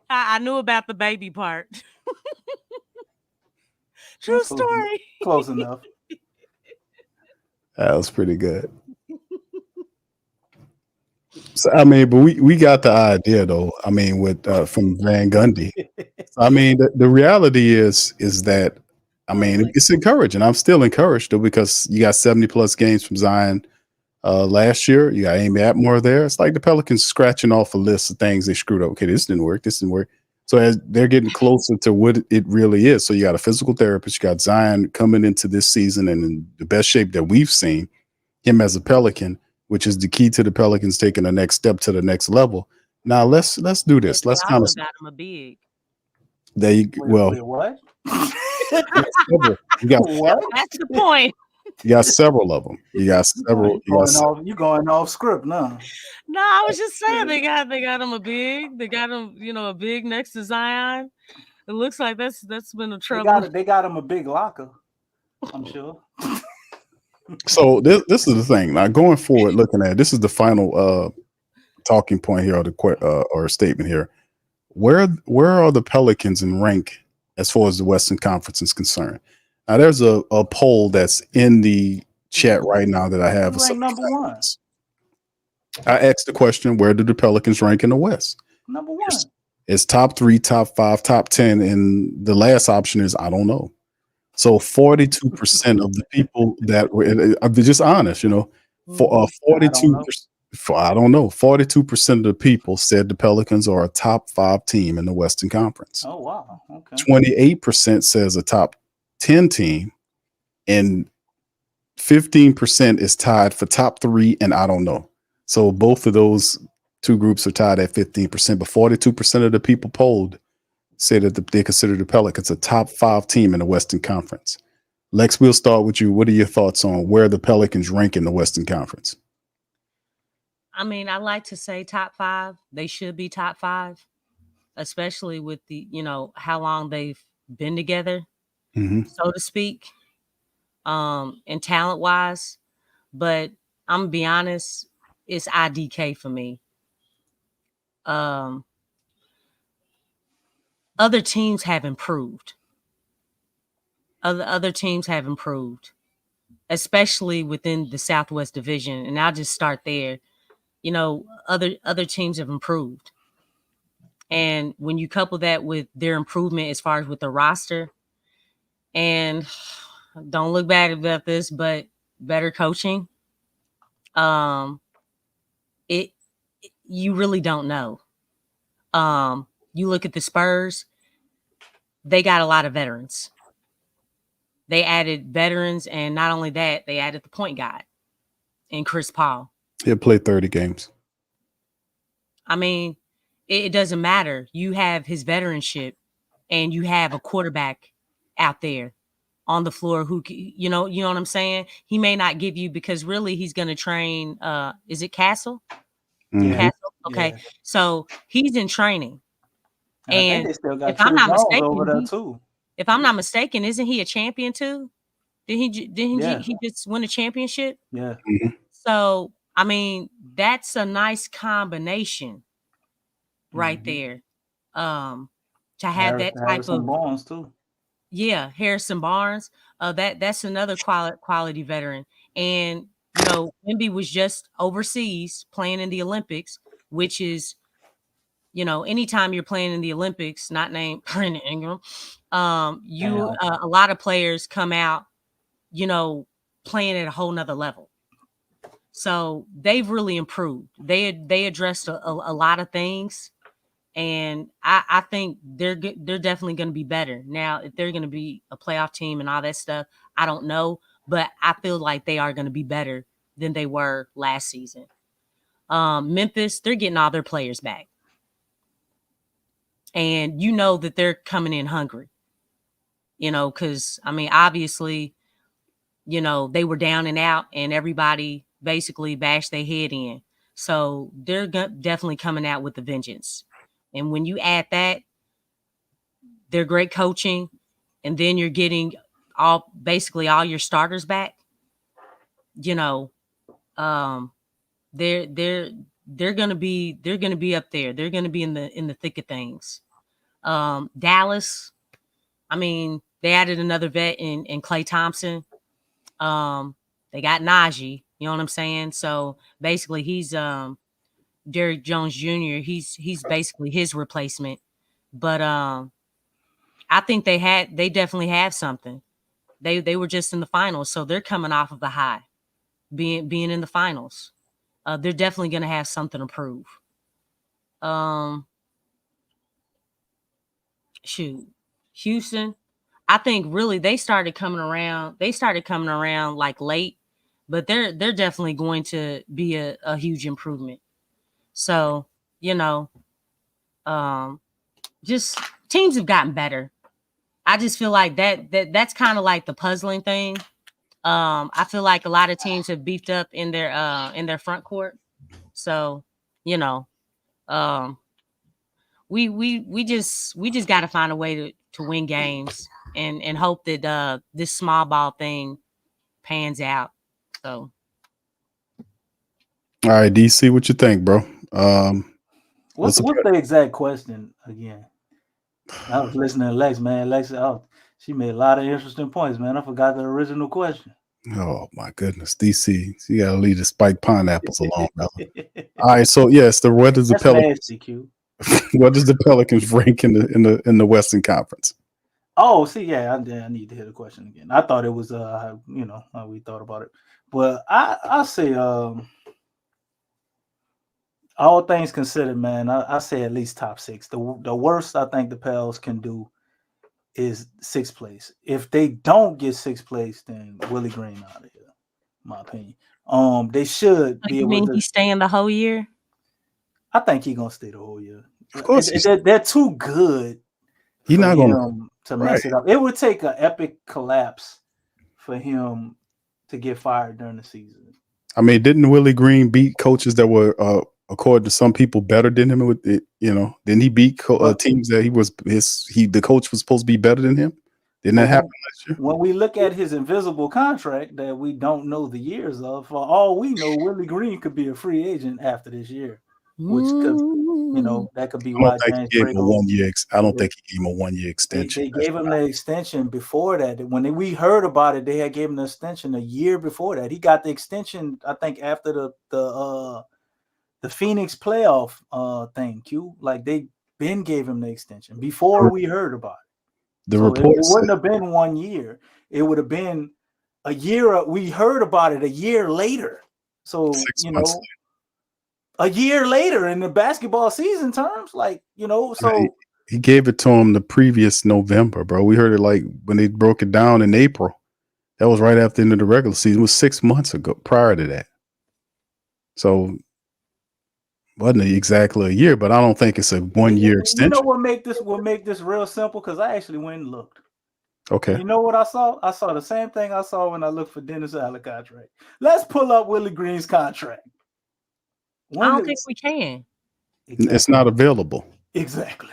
[SPEAKER 4] I knew about the baby part. True story.
[SPEAKER 3] Close enough.
[SPEAKER 2] That was pretty good. So I mean, but we got the idea though. I mean, with from Van Gundy. I mean, the reality is that I mean it's encouraging. I'm still encouraged though because you got 70+ games from Zion last year. You got Amy Atmore there. It's like the Pelicans scratching off a list of things they screwed up. Okay, this didn't work. This didn't work. So as they're getting closer to what it really is. So you got a physical therapist. You got Zion coming into this season and in the best shape that we've seen him as a Pelican, which is the key to the Pelicans taking the next step to the next level. Now let's do this. Let's kind of
[SPEAKER 4] got him a big.
[SPEAKER 2] There you well.
[SPEAKER 3] Wait, what?
[SPEAKER 2] You got
[SPEAKER 3] what?
[SPEAKER 4] That's the point.
[SPEAKER 2] You got several of them. You got several.
[SPEAKER 3] You going off script now?
[SPEAKER 4] No, I was just saying they got him a big. They got him, a big next to Zion. It looks like that's been a trouble.
[SPEAKER 3] They got him a big locker. I'm sure.
[SPEAKER 2] So this is the thing. Now going forward, looking at this is the final talking point here, or a statement here. Where are the Pelicans in rank as far as the Western Conference is concerned? Now, there's a poll that's in the chat right now that I have.
[SPEAKER 3] Rank number one.
[SPEAKER 2] I asked the question, where do the Pelicans rank in the West?
[SPEAKER 3] Number one.
[SPEAKER 2] It's top 3, top 5, top 10, and the last option is I don't know. So 42% of the people that were, I'm just honest, for 42%. I don't know. 42% of the people said the Pelicans are a top 5 team in the Western Conference.
[SPEAKER 3] Oh, wow. Okay.
[SPEAKER 2] 28% says a top 10 team, and 15% is tied for top 3, and I don't know. So both of those two groups are tied at 15%, but 42% of the people polled say that they consider the Pelicans a top 5 team in the Western Conference. Lex, we'll start with you. What are your thoughts on where the Pelicans rank in the Western Conference?
[SPEAKER 4] I mean, I like to say top 5. They should be top 5, especially with the, how long they've been together, so to speak, and talent wise. But I'm gonna be honest, it's IDK for me. Other teams have improved. Other teams have improved, especially within the Southwest Division. And I'll just start there. Other teams have improved. And when you couple that with their improvement as far as with the roster, and don't look bad about this, but better coaching, you really don't know. You look at the Spurs, they got a lot of veterans. They added veterans, and not only that, they added the point guard in Chris Paul.
[SPEAKER 2] He'll play 30 games.
[SPEAKER 4] I mean, it doesn't matter. You have his veteranship, and you have a quarterback out there on the floor who, you know what I'm saying? He may not give you, because really he's going to train. Is it Castle?
[SPEAKER 2] Mm-hmm.
[SPEAKER 4] Castle? Okay. Yeah. So he's in training. And
[SPEAKER 3] they still got
[SPEAKER 4] if I'm not mistaken,
[SPEAKER 3] over there too.
[SPEAKER 4] If I'm not mistaken, isn't he a champion too? Didn't he just win a championship?
[SPEAKER 3] Yeah.
[SPEAKER 2] Mm-hmm.
[SPEAKER 4] So, I mean, that's a nice combination right there. To have that type
[SPEAKER 3] Harrison
[SPEAKER 4] of
[SPEAKER 3] Barnes too.
[SPEAKER 4] Yeah, Harrison Barnes. That's another quality veteran. And Wemby was just overseas playing in the Olympics, which is, anytime you're playing in the Olympics, not named Brandon Ingram, a lot of players come out, playing at a whole nother level. So they've really improved. They addressed a lot of things, and I think they're definitely going to be better. Now, if they're going to be a playoff team and all that stuff, I don't know, but I feel like they are going to be better than they were last season. Memphis, they're getting all their players back. And that they're coming in hungry, because, I mean, obviously, they were down and out, and everybody basically bashed their head in. So they're definitely coming out with a vengeance. And when you add that, they're great coaching, and then you're getting basically all your starters back, they're gonna be up there. They're gonna be in the thick of things. Dallas, I mean, they added another vet in Klay Thompson. They got Najee, you know what I'm saying? So basically he's Derrick Jones Jr. He's basically his replacement. But I think they definitely have something. They were just in the finals, so they're coming off of the high, being in the finals. They're definitely gonna have something to prove. Houston, I think really they started coming around like late, but they're definitely going to be a huge improvement. So, just teams have gotten better. I just feel like that's kind of like the puzzling thing. I feel like a lot of teams have beefed up in their front court. So, we just got to find a way to win games and hope that this small ball thing pans out. So,
[SPEAKER 2] all right, DC, what you think, bro?
[SPEAKER 3] What's the exact question again? I was listening to Lex, man. Lex, she made a lot of interesting points, man. I forgot the original question.
[SPEAKER 2] Oh my goodness, DC, you gotta leave the spiked pineapples alone, brother. All right, so yes, what does the Pelicans? What does the Pelicans rank in the Western Conference?
[SPEAKER 3] Oh, see, yeah, I need to hear the question again. I thought it was how we thought about it, but I say all things considered, man, I say at least top 6. The worst I think the Pels can do is 6th place. If they don't get 6th place, then Willie Green out of here, in my opinion. They should be able
[SPEAKER 4] to. He's staying the whole year?
[SPEAKER 3] I think he's gonna stay the whole year.
[SPEAKER 2] Of course,
[SPEAKER 3] they're too good.
[SPEAKER 2] He's not going
[SPEAKER 3] to mess it up. It would take an epic collapse for him to get fired during the season.
[SPEAKER 2] I mean, didn't Willie Green beat coaches that were, according to some people, better than him? With it, didn't he beat teams that the coach was supposed to be better than him? Didn't that happen last year?
[SPEAKER 3] When we look at his invisible contract that we don't know the years of, for all we know, Willie Green could be a free agent after this year, which could, that could be why James Draco.
[SPEAKER 2] I don't think he gave him a 1-year extension.
[SPEAKER 3] They gave him the extension before that. When we heard about it, they had gave him the extension a year before that. He got the extension, I think, after the Phoenix playoff thing. Like they gave him the extension before we heard about it.
[SPEAKER 2] The report
[SPEAKER 3] it wouldn't have been 1 year. It would have been a year. We heard about it a year later. So
[SPEAKER 2] 6 months later.
[SPEAKER 3] A year later in the basketball season terms, so
[SPEAKER 2] he gave it to him the previous November, bro. We heard it like when they broke it down in April. That was right after the end of the regular season. It was 6 months ago prior to that. So wasn't exactly a year, but I don't think it's a 1-year extension.
[SPEAKER 3] You know what make this real simple? Because I actually went and looked.
[SPEAKER 2] Okay.
[SPEAKER 3] You know what I saw? I saw the same thing I saw when I looked for Dennis Allen contract. Let's pull up Willie Green's contract.
[SPEAKER 4] I don't think we can.
[SPEAKER 2] Exactly. It's not available.
[SPEAKER 3] Exactly.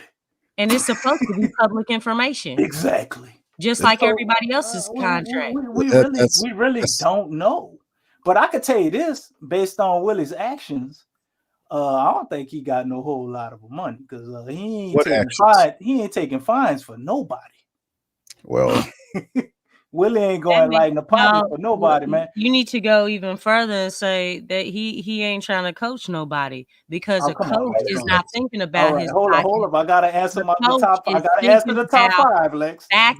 [SPEAKER 4] And it's supposed to be public information.
[SPEAKER 3] Exactly.
[SPEAKER 4] Just like everybody else's contract.
[SPEAKER 3] We really don't know. But I could tell you this, based on Willie's actions, I don't think he got no whole lot of money because he ain't taking fines for nobody.
[SPEAKER 2] Well,
[SPEAKER 3] Willie ain't going right in the pocket for nobody, man.
[SPEAKER 4] You need to go even further and say that he ain't trying to coach nobody because a coach is not thinking about his.
[SPEAKER 3] Hold up. I gotta answer the top. I gotta answer the top 5, Lex.
[SPEAKER 4] I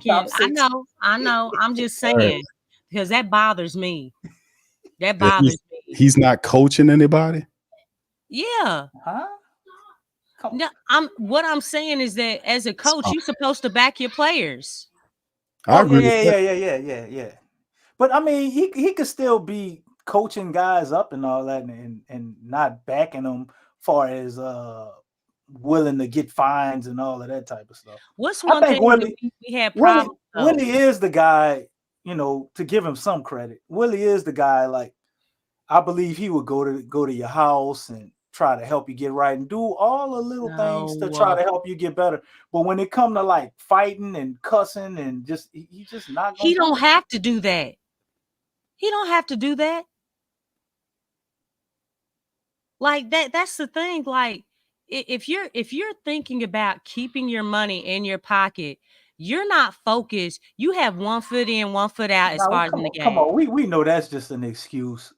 [SPEAKER 4] know. I'm just saying because that bothers me. That bothers me.
[SPEAKER 2] He's not coaching anybody.
[SPEAKER 4] Yeah.
[SPEAKER 3] Huh?
[SPEAKER 4] No, what I'm saying is that as a coach, you're supposed to back your players.
[SPEAKER 2] I agree.
[SPEAKER 3] Yeah. But I mean, he could still be coaching guys up and all that, and not backing them far as willing to get fines and all of that type of stuff.
[SPEAKER 4] What's one thing we had problems?
[SPEAKER 3] Willie is the guy, to give him some credit. Willie is the guy. Like, I believe he would go to your house and try to help you get right and do all the little things to try to help you get better. But when it comes to like fighting and cussing and he's just not.
[SPEAKER 4] He don't have to do that. He don't have to do that. Like that's the thing. Like if you're thinking about keeping your money in your pocket, you're not focused. You have one foot in, one foot out as far as in the game.
[SPEAKER 3] Come on, we know that's just an excuse.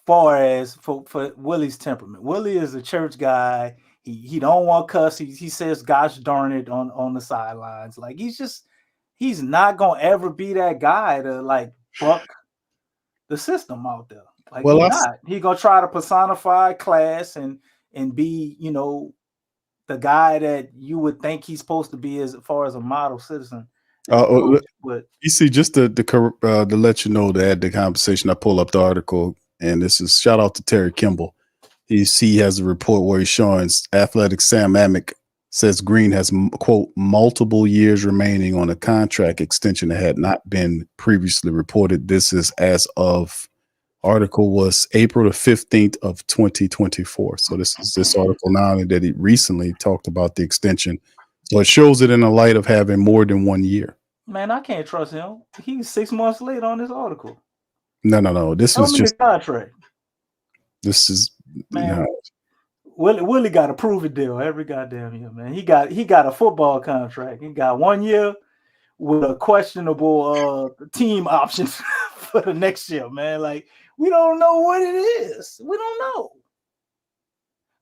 [SPEAKER 3] Far as for Willie's temperament, Willie is a church guy. He don't want cuss. He says "gosh darn it" on the sidelines. Like he's not gonna ever be that guy to like buck the system out there. Like he's gonna try to personify class and be the guy that you would think he's supposed to be as far as a model citizen.
[SPEAKER 2] But you see, just to let you know, to add the conversation, I pull up the article. And this is shout out to Terry Kimball. He has a report where he's showing Athletic Sam Amick says Green has, quote, multiple years remaining on a contract extension that had not been previously reported. This is as of article was April the 15th of 2024. So this is this article now that he recently talked about the extension. So it shows it in the light of having more than 1 year.
[SPEAKER 3] Man, I can't trust him. He's 6 months late on this article.
[SPEAKER 2] No. This was just
[SPEAKER 3] contract.
[SPEAKER 2] This is
[SPEAKER 3] Willie got a prove-it deal every goddamn year, man. He got a football contract. He got 1 year with a questionable team option for the next year, man. Like, we don't know what it is. We don't know.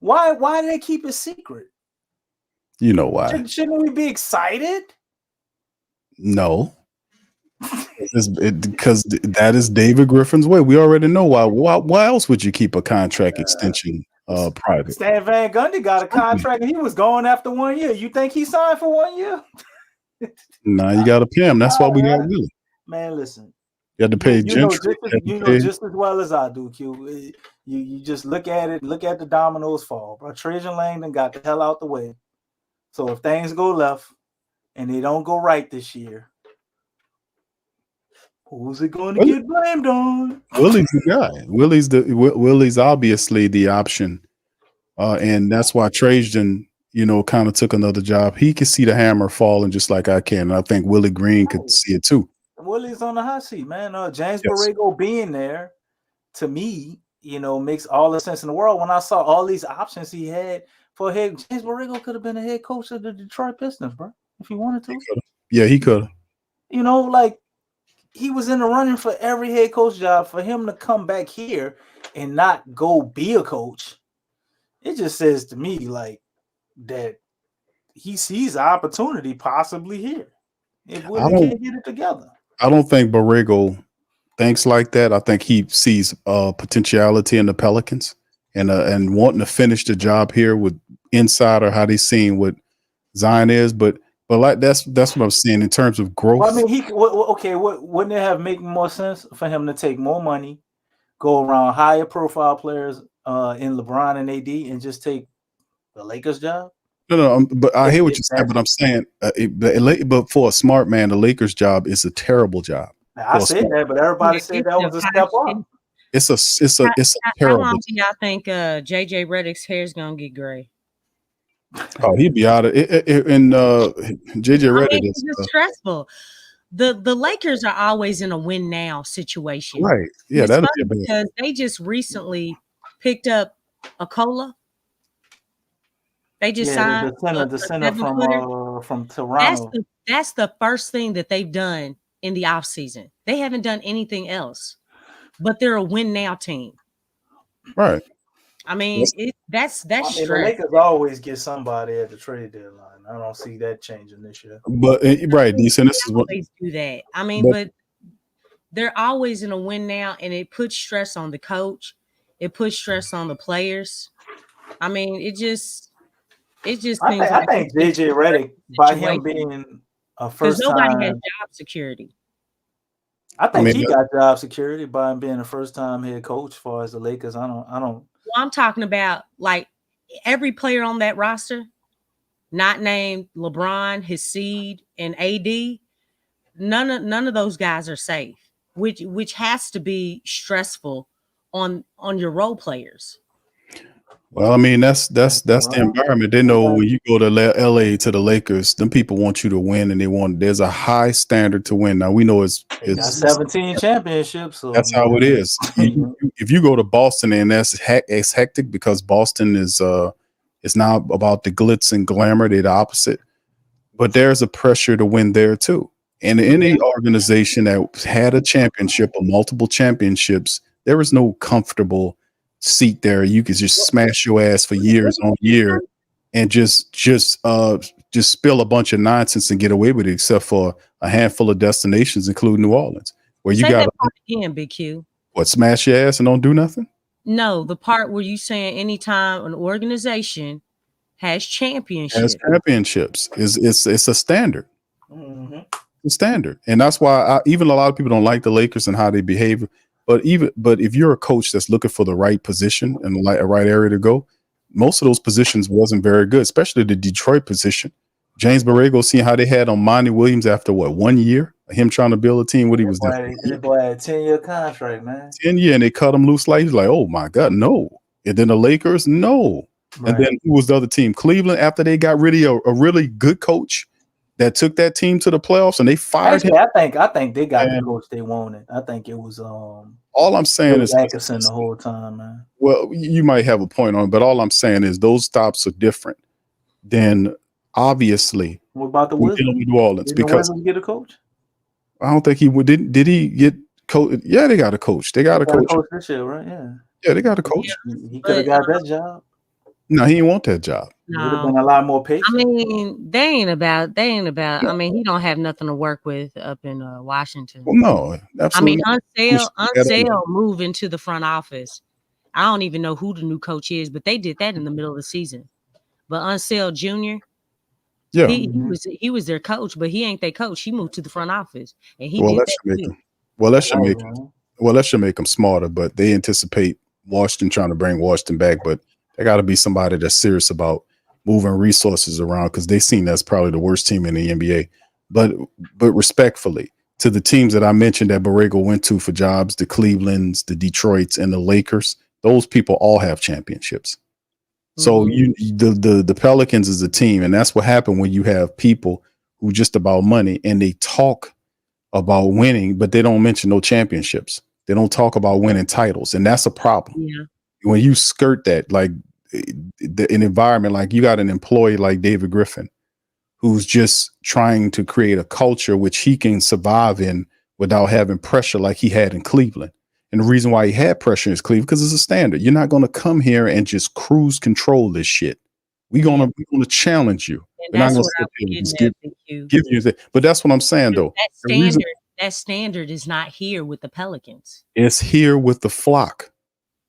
[SPEAKER 3] Why do they keep it secret?
[SPEAKER 2] You know why?
[SPEAKER 3] Shouldn't we be excited?
[SPEAKER 2] No. Because that is David Griffin's way. We already know why. Why else would you keep a contract extension private?
[SPEAKER 3] Stan Van Gundy got a contract and he was going after 1 year. You think he signed for 1 year?
[SPEAKER 2] Nah, you got to pay him. That's why we got Willie.
[SPEAKER 3] Man, listen.
[SPEAKER 2] You had to pay Gentry.
[SPEAKER 3] You know just as well as I do, Q. You just look at it, look at the dominoes fall. Bro, Trajan Langdon got the hell out the way. So if things go left and they don't go right this year, who's it going to get blamed on?
[SPEAKER 2] Willie's the guy. Willie's obviously the option, and that's why Trajan, kind of took another job. He could see the hammer falling just like I can, and I think Willie Green could see it too.
[SPEAKER 3] Willie's on the hot seat, man. James Borrego being there, to me, makes all the sense in the world. When I saw all these options he had for head, James Borrego could have been a head coach of the Detroit Pistons, bro, if he wanted to.
[SPEAKER 2] He could.
[SPEAKER 3] Like he was in the running for every head coach job. For him to come back here and not go be a coach, it just says to me like that he sees an opportunity possibly here if we can't get it together.
[SPEAKER 2] I don't think Borrego thinks like that. I think he sees potentiality in the Pelicans and wanting to finish the job here with insider how they seen what Zion is, but like that's what I'm saying in terms of growth.
[SPEAKER 3] Well, I mean, wouldn't it have made more sense for him to take more money, go around higher profile players in LeBron and AD, and just take the Lakers job?
[SPEAKER 2] No, but I hear what you're saying. But I'm saying, but for a smart man, the Lakers job is a terrible job.
[SPEAKER 3] I said that, but everybody said that was a step up.
[SPEAKER 2] It's a terrible.
[SPEAKER 4] How long do y'all think JJ Redick's hair is gonna get gray?
[SPEAKER 2] Oh, he'd be out of it. And JJ Redick is
[SPEAKER 4] stressful. The Lakers are always in a win now situation,
[SPEAKER 2] right? Yeah, that'll be
[SPEAKER 4] because they just recently picked up Akola. They just signed
[SPEAKER 3] the center from Toronto.
[SPEAKER 4] That's the first thing that they've done in the offseason. They haven't done anything else, but they're a win now team.
[SPEAKER 2] Right.
[SPEAKER 4] I mean, that's
[SPEAKER 3] the Lakers always get somebody at the trade deadline. I don't see that changing this year.
[SPEAKER 2] But right, decent. This is what
[SPEAKER 4] always do that. I mean, but they're always in a win now, and it puts stress on the coach. It puts stress on the players. I mean, it just seems
[SPEAKER 3] I think JJ Redick, by him being a first time,
[SPEAKER 4] nobody has job security.
[SPEAKER 3] I think he got job security by him being a first time head coach. As far as the Lakers, I don't.
[SPEAKER 4] Well, I'm talking about like every player on that roster, not named LeBron, his seed, and AD. None of those guys are safe, which has to be stressful on your role players.
[SPEAKER 2] Well, I mean, that's the environment. They know when you go to LA to the Lakers, them people want you to win, and there's a high standard to win. Now we know it's
[SPEAKER 3] 17 championships. So
[SPEAKER 2] that's how it is. If you go to Boston, and it's hectic because Boston is it's now about the glitz and glamour. They're the opposite, but there's a pressure to win there too. And any organization that had a championship or multiple championships, there is no comfortable seat there. You could just smash your ass for years on year and just spill a bunch of nonsense and get away with it, except for a handful of destinations, including New Orleans, where you got
[SPEAKER 4] again, Big Q.
[SPEAKER 2] What, smash your ass and don't do nothing?
[SPEAKER 4] No, the part where you saying anytime an organization has championships,
[SPEAKER 2] it's a standard.
[SPEAKER 3] Mm-hmm.
[SPEAKER 2] It's a standard, and that's why even a lot of people don't like the Lakers and how they behave. But if you're a coach that's looking for the right position and a right area to go, most of those positions wasn't very good, especially the Detroit position. James Borrego, seeing how they had on Monty Williams after 1 year, him trying to build a team, what he was doing.
[SPEAKER 3] That boy had a 10-year contract, man.
[SPEAKER 2] 10 years, and they cut him loose like he's like, oh my God, no. And then the Lakers, no. Right. And then who was the other team? Cleveland, after they got rid of a really good coach that took that team to the playoffs, and they fired him.
[SPEAKER 3] Actually, I think they got the coach they wanted. I think it was
[SPEAKER 2] all I'm saying is
[SPEAKER 3] Atkinson the whole time, man.
[SPEAKER 2] Well, you might have a point on it, but all I'm saying is those stops are different than obviously.
[SPEAKER 3] What about the
[SPEAKER 2] we're
[SPEAKER 3] Wizards?
[SPEAKER 2] dealing with New Orleans
[SPEAKER 3] Didn't
[SPEAKER 2] because
[SPEAKER 3] the Wizards get a coach?
[SPEAKER 2] I don't think he would. Did he get coach? Yeah, they got a coach. They got a coach
[SPEAKER 3] this year, right? Yeah.
[SPEAKER 2] Yeah, they got a coach.
[SPEAKER 3] He could have got that job.
[SPEAKER 2] No, he didn't want that job.
[SPEAKER 3] It would have been a lot more patient.
[SPEAKER 4] I mean, they ain't about. I mean, he don't have nothing to work with up in Washington.
[SPEAKER 2] Well, no, absolutely.
[SPEAKER 4] I mean, Unsale moved into the front office. I don't even know who the new coach is, but they did that in the middle of the season. But Unsale Jr.,
[SPEAKER 2] yeah,
[SPEAKER 4] he was their coach, but he ain't their coach. He moved to the front office, and he
[SPEAKER 2] that should make him smarter. But they anticipate Washington trying to bring Washington back, but there got to be somebody that's serious about moving resources around because they seen that's probably the worst team in the NBA. But respectfully to the teams that I mentioned that Borrego went to for jobs, the Clevelands, the Detroits, and the Lakers, those people all have championships. So the Pelicans is a team, and that's what happened when you have people who just about money and they talk about winning, but they don't mention no championships. They don't talk about winning titles, and that's a problem.
[SPEAKER 4] Yeah.
[SPEAKER 2] When you skirt that, like an environment, like you got an employee like David Griffin, who's just trying to create a culture which he can survive in without having pressure like he had in Cleveland. And the reason why he had pressure in Cleveland because it's a standard. You're not going to come here and just cruise control this shit. We're gonna challenge you.
[SPEAKER 4] And that's what I was
[SPEAKER 2] give you that. But that's what I'm saying though.
[SPEAKER 4] That standard is not here with the Pelicans.
[SPEAKER 2] It's here with the flock.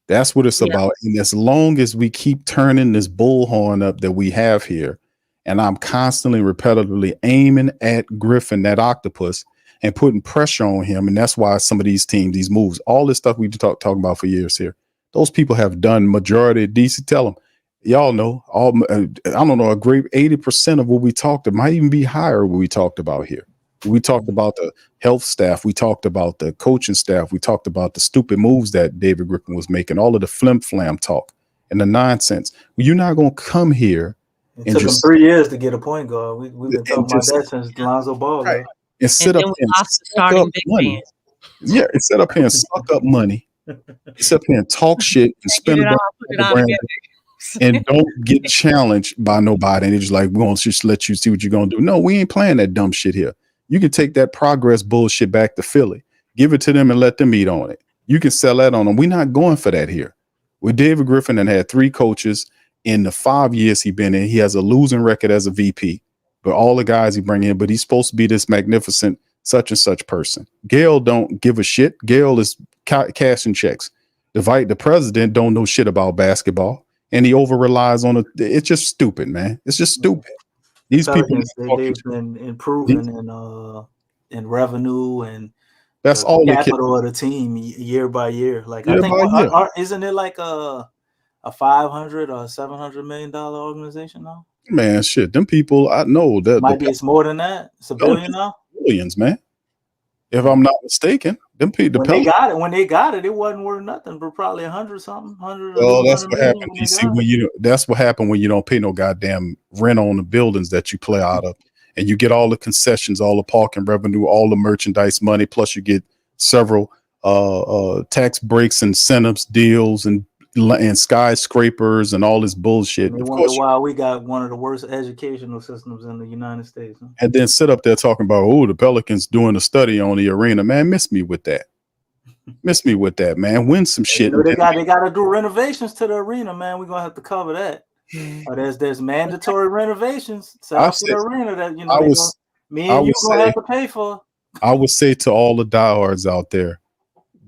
[SPEAKER 2] That's what it's about. And as long as we keep turning this bullhorn up that we have here, and I'm constantly repetitively aiming at Griffin, that octopus, and putting pressure on him. And that's why some of these teams, these moves, all this stuff we've been talking about for years here, those people have done majority of DC. Tell them, y'all know, I don't know, a great 80% of what we talked, it might even be higher what we talked about here. We talked about the health staff. We talked about the coaching staff. We talked about the stupid moves that David Griffin was making, all of the flim-flam talk and the nonsense. You're not going to come here.
[SPEAKER 3] It took him 3 years to get a point guard. We've been talking about that since Lonzo Ball.
[SPEAKER 2] Right. And sit up and suck up money. Yeah, and sit up here and suck up money. Sit up here and talk shit and spend it and don't get challenged by nobody. And it's like, we won't just let you see what you're going to do. No, we ain't playing that dumb shit here. You can take that progress bullshit back to Philly, give it to them and let them eat on it. You can sell that on them. We're not going for that here. With David Griffin and had 3 coaches in the 5 years he's been in, he has a losing record as a VP. But all the guys he bring in, but he's supposed to be this magnificent such and such person. Gail don't give a shit. Gail is cashing checks. The president don't know shit about basketball, and he over relies on it. It's just stupid, man. It's just stupid. These people,
[SPEAKER 3] they've been improving in revenue and
[SPEAKER 2] that's all
[SPEAKER 3] capital of the team year by year. Like I think, isn't it like a $500 or $700 million organization now?
[SPEAKER 2] Man, shit, them people, I know that
[SPEAKER 3] it's more than that. It's $1 billion now.
[SPEAKER 2] Billions, man. If I'm not mistaken, them people.
[SPEAKER 3] When they got it, it wasn't worth nothing, but probably 100 something.
[SPEAKER 2] Well, that's what happened. You see, that's what happened when you don't pay no goddamn rent on the buildings that you play out of, and you get all the concessions, all the parking revenue, all the merchandise money, plus you get several tax breaks, incentives, deals, and skyscrapers and all this bullshit.
[SPEAKER 3] They wonder why we got one of the worst educational systems in the United States. Huh?
[SPEAKER 2] And then sit up there talking about, the Pelicans doing a study on the arena. Man, miss me with that. Man. Win some shit.
[SPEAKER 3] They got to do renovations to the arena, man. We're going to have to cover that. There's mandatory renovations to the arena that, me and you going to have to pay for.
[SPEAKER 2] I would say to all the diehards out there,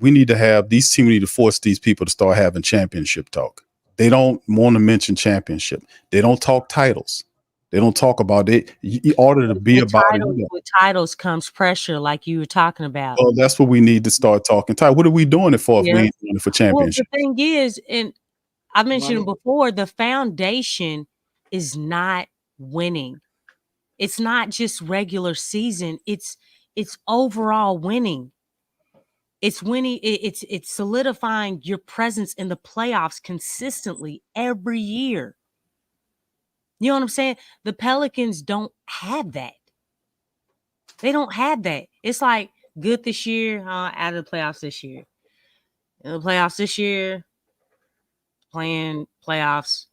[SPEAKER 2] we need to force these people to start having championship talk. They don't want to mention championship. They don't talk titles. They don't talk about it. In order to be about it.
[SPEAKER 4] With titles comes pressure, like you were talking about.
[SPEAKER 2] Well, that's what we need to start talking. What are we doing it for if we ain't doing it for championship?
[SPEAKER 4] Well, the thing is, and I mentioned before, the foundation is not winning. It's not just regular season. It's overall winning. It's winning. It's solidifying your presence in the playoffs consistently every year. You know what I'm saying? The Pelicans don't have that. They don't have that. It's like good this year, out of the playoffs this year. In the playoffs this year, playing playoffs,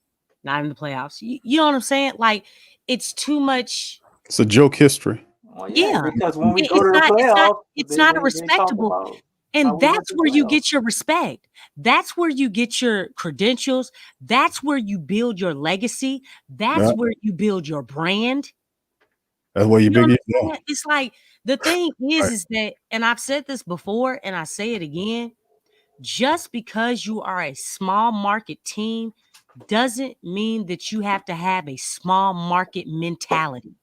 [SPEAKER 4] not in the playoffs. You know what I'm saying? Like, it's too much.
[SPEAKER 2] It's a joke history.
[SPEAKER 3] Well, yeah,
[SPEAKER 4] Yeah.
[SPEAKER 3] because when we go
[SPEAKER 4] It's
[SPEAKER 3] to the
[SPEAKER 4] not,
[SPEAKER 3] playoffs,
[SPEAKER 4] it's not a
[SPEAKER 3] they talk
[SPEAKER 4] respectable.
[SPEAKER 3] about how
[SPEAKER 4] And
[SPEAKER 3] we went
[SPEAKER 4] that's
[SPEAKER 3] to the
[SPEAKER 4] where you
[SPEAKER 3] playoffs.
[SPEAKER 4] get your respect. That's where you get your credentials. That's where you build your legacy. That's
[SPEAKER 2] Yeah.
[SPEAKER 4] where you build your brand.
[SPEAKER 2] That's where you
[SPEAKER 4] You know
[SPEAKER 2] big.
[SPEAKER 4] what I'm saying? It's like the thing
[SPEAKER 2] Right.
[SPEAKER 4] is that, and I've said this before and I say it again, just because you are a small market team doesn't mean that you have to have a small market mentality.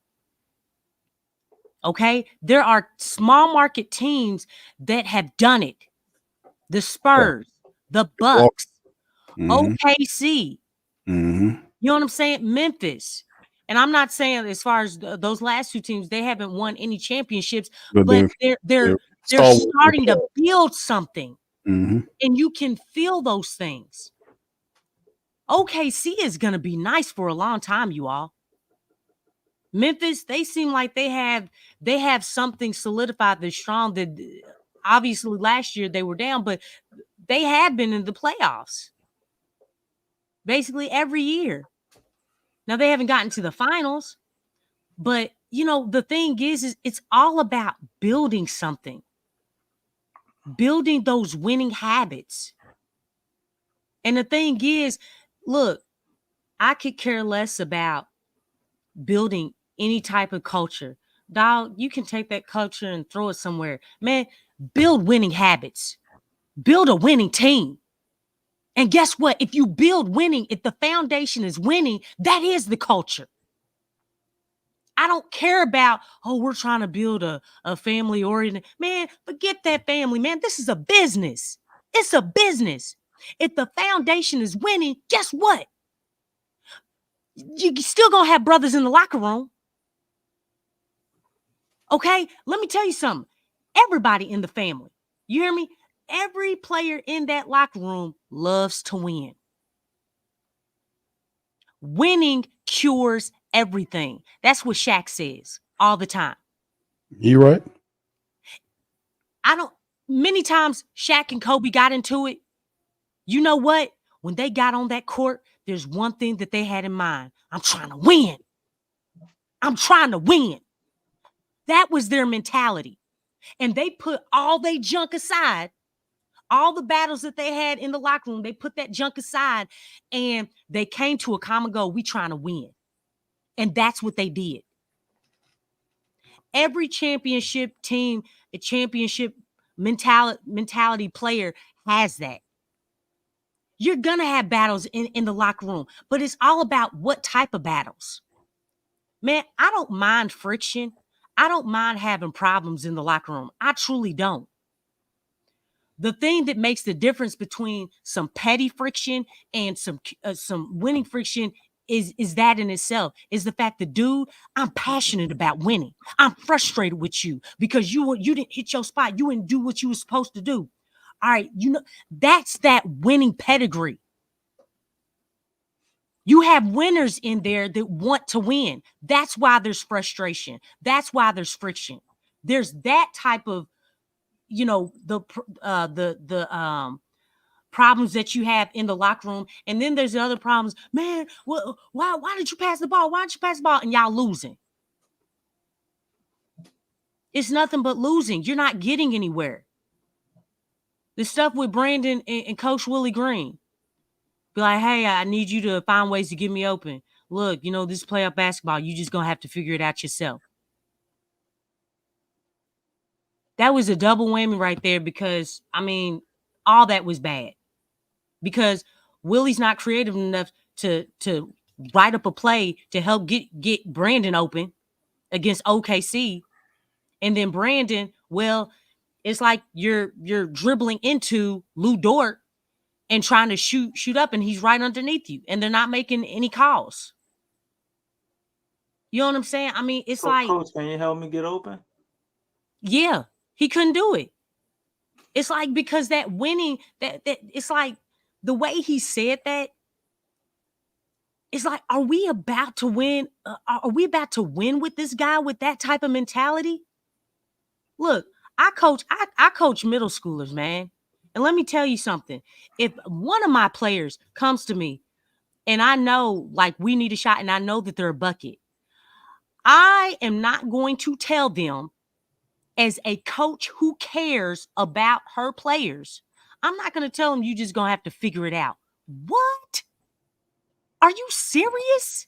[SPEAKER 4] Okay? There are small market teams that have done it. The Spurs, the Bucks,
[SPEAKER 2] Mm-hmm.
[SPEAKER 4] OKC.
[SPEAKER 2] Mm-hmm.
[SPEAKER 4] You know what I'm saying? Memphis. And I'm not saying as far as those last two teams, they haven't won any championships,
[SPEAKER 2] But
[SPEAKER 4] but
[SPEAKER 2] they're
[SPEAKER 4] they're
[SPEAKER 2] stalwart.
[SPEAKER 4] starting to build something.
[SPEAKER 2] Mm-hmm.
[SPEAKER 4] And you can feel those things. OKC is going to be nice for a long time, you all. Memphis, they seem like they have something solidified that's strong. That obviously last year they were down, but they have been in the playoffs basically every year. Now they haven't gotten to the finals, but the thing is it's all about building something, building those winning habits. And the thing is, look, I could care less about building any type of culture. Dog, you can take that culture and throw it somewhere. Man, build winning habits. Build a winning team. And guess what? If you build winning, if the foundation is winning, that is the culture. I don't care about, we're trying to build a family oriented. Man, forget that family, man. This is a business. It's a business. If the foundation is winning, guess what? You still gonna have brothers in the locker room. Okay, let me tell you something. Everybody in the family, you hear me? Every player in that locker room loves to win. Winning cures everything. That's what Shaq says all the time.
[SPEAKER 2] You right?
[SPEAKER 4] Many times Shaq and Kobe got into it. You know what? When they got on that court, there's one thing that they had in mind. I'm trying to win. I'm trying to win. That was their mentality. And they put all their junk aside, all the battles that they had in the locker room, they put that junk aside and they came to a common goal. We trying to win. And that's what they did. Every championship team, a championship mentality player has that. You're going to have battles in the locker room, but it's all about what type of battles. Man, I don't mind friction. I don't mind having problems in the locker room. I truly don't. The thing that makes the difference between some petty friction and some winning friction is that in itself, is the fact that, dude, I'm passionate about winning. I'm frustrated with you because you didn't hit your spot. You didn't do what you were supposed to do. All right, that's that winning pedigree. You have winners in there that want to win. That's why there's frustration. That's why there's friction. There's that type of, the problems that you have in the locker room, and then there's the other problems. Man, why did you pass the ball? Why did you pass the ball? And y'all losing. It's nothing but losing. You're not getting anywhere. The stuff with Brandon and Coach Willie Green. Be like, hey, I need you to find ways to get me open. Look, this is playoff basketball. You just gonna have to figure it out yourself. That was a double whammy right there because, all that was bad. Because Willie's not creative enough to write up a play to help get Brandon open against OKC. And then Brandon, well, it's like you're dribbling into Lou Dort and trying to shoot up, and he's right underneath you, and they're not making any calls. You know what I'm saying? It's like,
[SPEAKER 3] Coach, can you help me get open?
[SPEAKER 4] Yeah, he couldn't do it. It's like, because that winning, that it's like the way he said that. It's like, are we about to win? Are we about to win with this guy with that type of mentality? Look, I coach middle schoolers, man. And let me tell you something. If one of my players comes to me and I know like we need a shot and I know that they're a bucket, I am not going to tell them as a coach who cares about her players. I'm not going to tell them you just going to have to figure it out. What? Are you serious?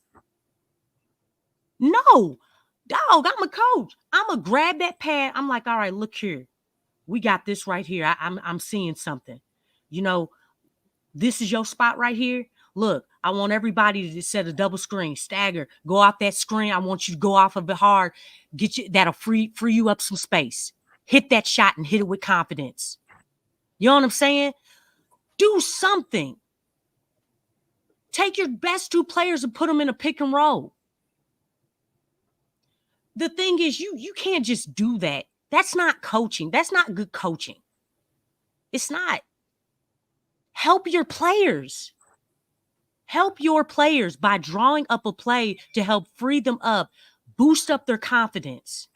[SPEAKER 4] No. Dog, I'm a coach. I'm going to grab that pad. I'm like, all right, look here. We got this right here. I'm seeing something. You know, this is your spot right here. Look, I want everybody to set a double screen, stagger, go off that screen. I want you to go off of it hard. That'll free you up some space. Hit that shot and hit it with confidence. You know what I'm saying? Do something. Take your best two players and put them in a pick and roll. The thing is, you can't just do that. That's not coaching. That's not good coaching. It's not. Help your players. Help your players by drawing up a play to help free them up, boost up their confidence.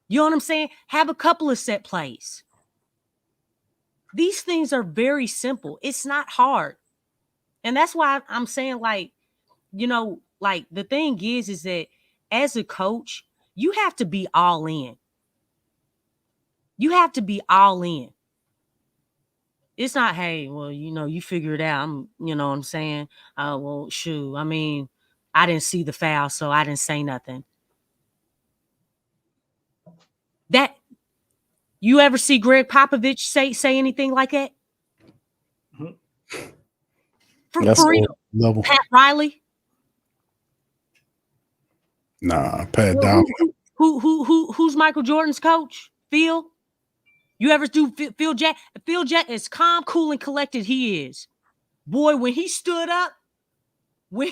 [SPEAKER 4] You know what I'm saying? Have a couple of set plays. These things are very simple. It's not hard. And that's why I'm saying, like, you know, like the thing is that as a coach, you have to be all in. You have to be all in. It's not, hey, well, you know, you figure it out. You know what I'm saying? Well, shoot, I mean, I didn't see the foul, so I didn't say nothing. That, you ever see Greg Popovich say anything like that? For real?
[SPEAKER 2] Level.
[SPEAKER 4] Pat Riley?
[SPEAKER 2] Nah, Pat down.
[SPEAKER 4] Who's Michael Jordan's coach? Phil? You ever do Phil Jack? Phil Jack, as calm, cool, and collected he is. Boy, when he stood up, you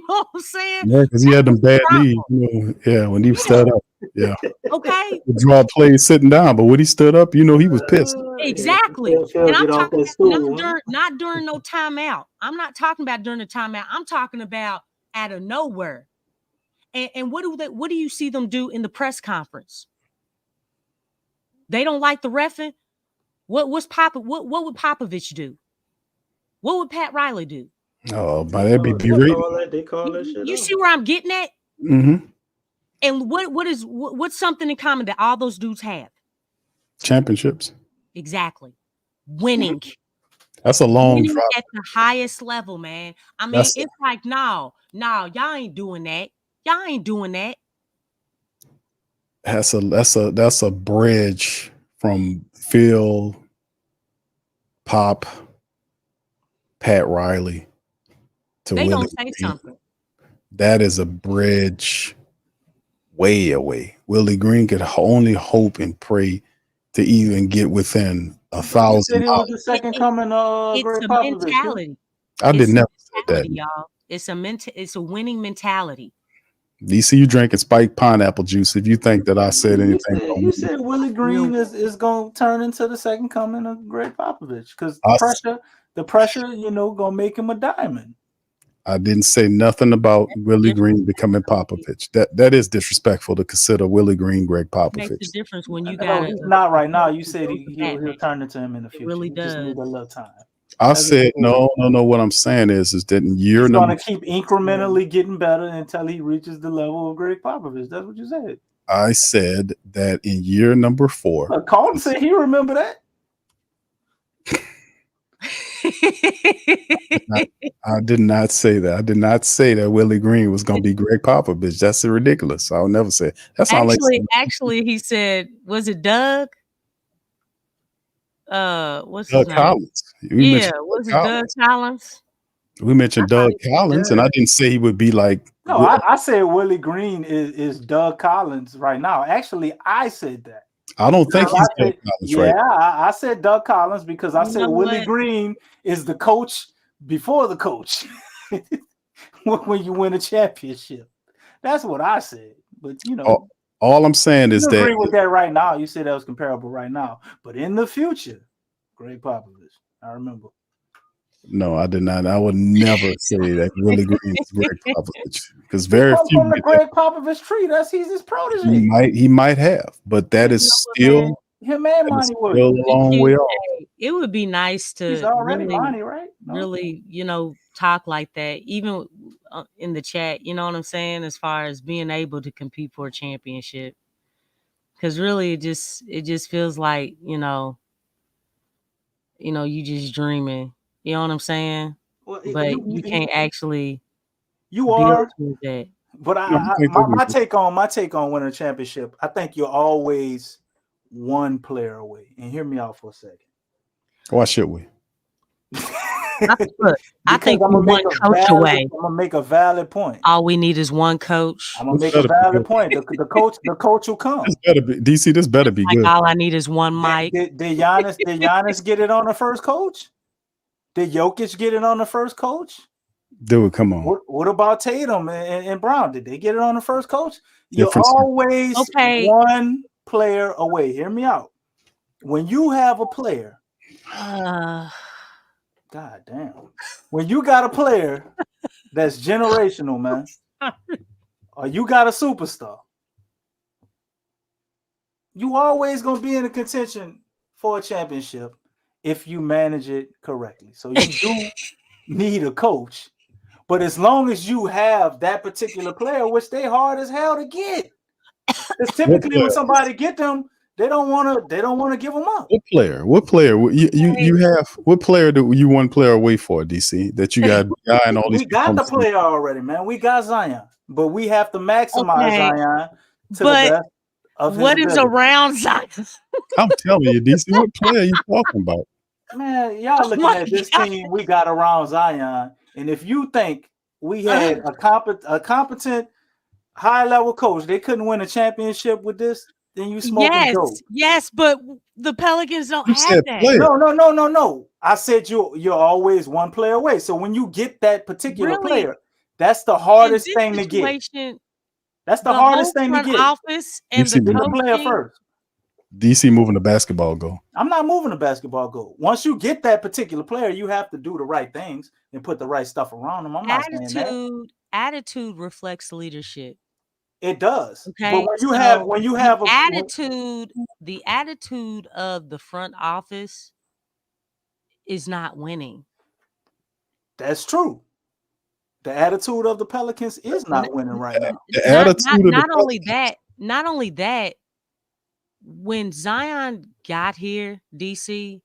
[SPEAKER 4] know what I'm saying?
[SPEAKER 2] Yeah, because he had them bad knees. You know, yeah, when he stood up. Yeah.
[SPEAKER 4] Okay.
[SPEAKER 2] He draw plays sitting down, but when he stood up, you know, he was pissed.
[SPEAKER 4] Exactly. And I'm talking about not during no timeout. I'm not talking about during the timeout. I'm talking about out of nowhere. And what do you see them do in the press conference? They don't like the reffing. What would Popovich do? What would Pat Riley do?
[SPEAKER 2] Oh, but that'd be berating.
[SPEAKER 6] They call that shit.
[SPEAKER 4] You see where I'm getting at?
[SPEAKER 2] Mm-hmm.
[SPEAKER 4] And what's something in common that all those dudes have?
[SPEAKER 2] Championships.
[SPEAKER 4] Exactly. Winning.
[SPEAKER 2] That's a long
[SPEAKER 4] winning
[SPEAKER 2] drop.
[SPEAKER 4] at the highest level, man. I mean, it's like, no, y'all ain't doing that. Y'all ain't doing that.
[SPEAKER 2] That's a bridge from Phil, Pop, Pat Riley to
[SPEAKER 4] they
[SPEAKER 2] Willie
[SPEAKER 4] don't say
[SPEAKER 2] Green.
[SPEAKER 4] something.
[SPEAKER 2] That is a bridge way away. Willie Green could only hope and pray to even get within 1,000 miles.
[SPEAKER 3] The second coming of
[SPEAKER 4] it's
[SPEAKER 3] Greg
[SPEAKER 4] a
[SPEAKER 3] Popovich.
[SPEAKER 4] mentality.
[SPEAKER 2] I did never say that.
[SPEAKER 4] Y'all. It's a winning mentality.
[SPEAKER 2] DC, you drinking spiked pineapple juice if you think that I said anything.
[SPEAKER 3] You said Willie Green is going to turn into the second coming of Greg Popovich because the pressure, you know, going to make him a diamond.
[SPEAKER 2] I didn't say nothing about Willie Green becoming Popovich. That is disrespectful to consider Willie Green Greg Popovich.
[SPEAKER 4] Makes a difference when you got
[SPEAKER 3] he's not right now. You said he'll turn into him in the future.
[SPEAKER 4] It really
[SPEAKER 3] does. Just need a little time.
[SPEAKER 2] I said no. What I'm saying is that in year
[SPEAKER 3] he's
[SPEAKER 2] number,
[SPEAKER 3] going to keep incrementally getting better until he reaches the level of Greg Popovich. That's what you said.
[SPEAKER 2] I said that in year number 4.
[SPEAKER 3] Colton said he remember that.
[SPEAKER 2] I did not say that. I did not say that Willie Green was going to be Greg Popovich. That's ridiculous. I'll never say it. That's
[SPEAKER 4] actually, he said, was it Doug? What's
[SPEAKER 2] Doug
[SPEAKER 4] his name?
[SPEAKER 2] Collins.
[SPEAKER 4] Doug Collins?
[SPEAKER 2] We mentioned Doug Collins, and I didn't say he would be like.
[SPEAKER 3] No, I said Willie Green is Doug Collins right now. Actually, I said that.
[SPEAKER 2] I don't think he's Doug Collins right now.
[SPEAKER 3] I said Doug Collins because I said Willie Green is the coach before the coach when you win a championship. That's what I said. But, you know.
[SPEAKER 2] All I'm saying is that.
[SPEAKER 3] I agree with that right now. You said that was comparable right now. But in the future, Greg Popovich, I remember.
[SPEAKER 2] No, I did not. I would never say that Willie Green is Greg Popovich because
[SPEAKER 3] He
[SPEAKER 2] very
[SPEAKER 3] come
[SPEAKER 2] few
[SPEAKER 3] from the
[SPEAKER 2] get that.
[SPEAKER 3] Greg Popovich tree. He's his protege.
[SPEAKER 2] He might have, but that
[SPEAKER 4] You
[SPEAKER 2] is
[SPEAKER 4] know what, man?
[SPEAKER 2] still
[SPEAKER 3] Him and
[SPEAKER 2] that is
[SPEAKER 3] Monty
[SPEAKER 2] still
[SPEAKER 3] Williams.
[SPEAKER 2] a long way off.
[SPEAKER 4] Hey, it would be nice
[SPEAKER 3] He's
[SPEAKER 4] to
[SPEAKER 3] already Monty, right? No.
[SPEAKER 4] really, talk like that, even in the chat. You know what I'm saying? As far as being able to compete for a championship, because really, it just feels like you just dreaming. You know what I'm saying?
[SPEAKER 3] Well,
[SPEAKER 4] But you can't actually
[SPEAKER 3] you
[SPEAKER 4] build
[SPEAKER 3] are.
[SPEAKER 4] to that.
[SPEAKER 3] But
[SPEAKER 2] No, I think they'll
[SPEAKER 3] my
[SPEAKER 2] be-
[SPEAKER 3] take on winning a championship, I think you're always one player away. And hear me out for a second.
[SPEAKER 2] Why should we?
[SPEAKER 4] Look, I think
[SPEAKER 3] I'm
[SPEAKER 4] we're one coach away.
[SPEAKER 3] I'm gonna make a valid point.
[SPEAKER 4] All we need is one coach.
[SPEAKER 3] I'm gonna
[SPEAKER 2] This
[SPEAKER 3] make a
[SPEAKER 2] better be
[SPEAKER 3] valid
[SPEAKER 2] good.
[SPEAKER 3] point. The coach will come.
[SPEAKER 2] This better be DC. This better be
[SPEAKER 4] Like
[SPEAKER 2] good.
[SPEAKER 4] all I need is one mic.
[SPEAKER 3] Did Giannis get it on the first coach? Did Jokic get it on the first coach?
[SPEAKER 2] Dude, come on.
[SPEAKER 3] What about Tatum and Brown? Did they get it on the first coach? You're
[SPEAKER 2] Different-
[SPEAKER 3] always
[SPEAKER 4] Okay.
[SPEAKER 3] one player away. Hear me out. When you have a player, God damn. When you got a player that's generational, man, or you got a superstar, you always gonna be in a contention for a championship if you manage it correctly. So you do need a coach, but as long as you have that particular player, which they hard as hell to get, because typically when somebody get them, they don't want to give them up.
[SPEAKER 2] What player? What player? You have what player do you one player away for, DC? That you got guy and all these.
[SPEAKER 3] We got the player already, man. We got Zion, but we have to maximize Zion to the best of his
[SPEAKER 4] what is
[SPEAKER 3] ability.
[SPEAKER 4] around Zion?
[SPEAKER 2] I'm telling you, DC. What player are you talking about?
[SPEAKER 3] Man, y'all looking at this team we got around Zion, and if you think we had a competent high-level coach, they couldn't win a championship with this, then you smoking dope.
[SPEAKER 4] Yes, but the Pelicans don't
[SPEAKER 2] You
[SPEAKER 4] have
[SPEAKER 2] said
[SPEAKER 4] that.
[SPEAKER 2] player.
[SPEAKER 3] No. I said you're always one player away. So when you get that particular player, that's the hardest thing to get. That's the hardest thing to get.
[SPEAKER 4] Office and
[SPEAKER 2] DC
[SPEAKER 4] the
[SPEAKER 3] player first.
[SPEAKER 2] DC moving the basketball goal.
[SPEAKER 3] I'm not moving the basketball goal. Once you get that particular player, you have to do the right things and put the right stuff around them. I'm not saying that.
[SPEAKER 4] Attitude reflects leadership.
[SPEAKER 3] It does.
[SPEAKER 4] Okay.
[SPEAKER 3] But when you have
[SPEAKER 4] the attitude of the front office is not winning.
[SPEAKER 3] That's true. The attitude of the Pelicans is not winning right now.
[SPEAKER 4] Not only that, when Zion got here, DC,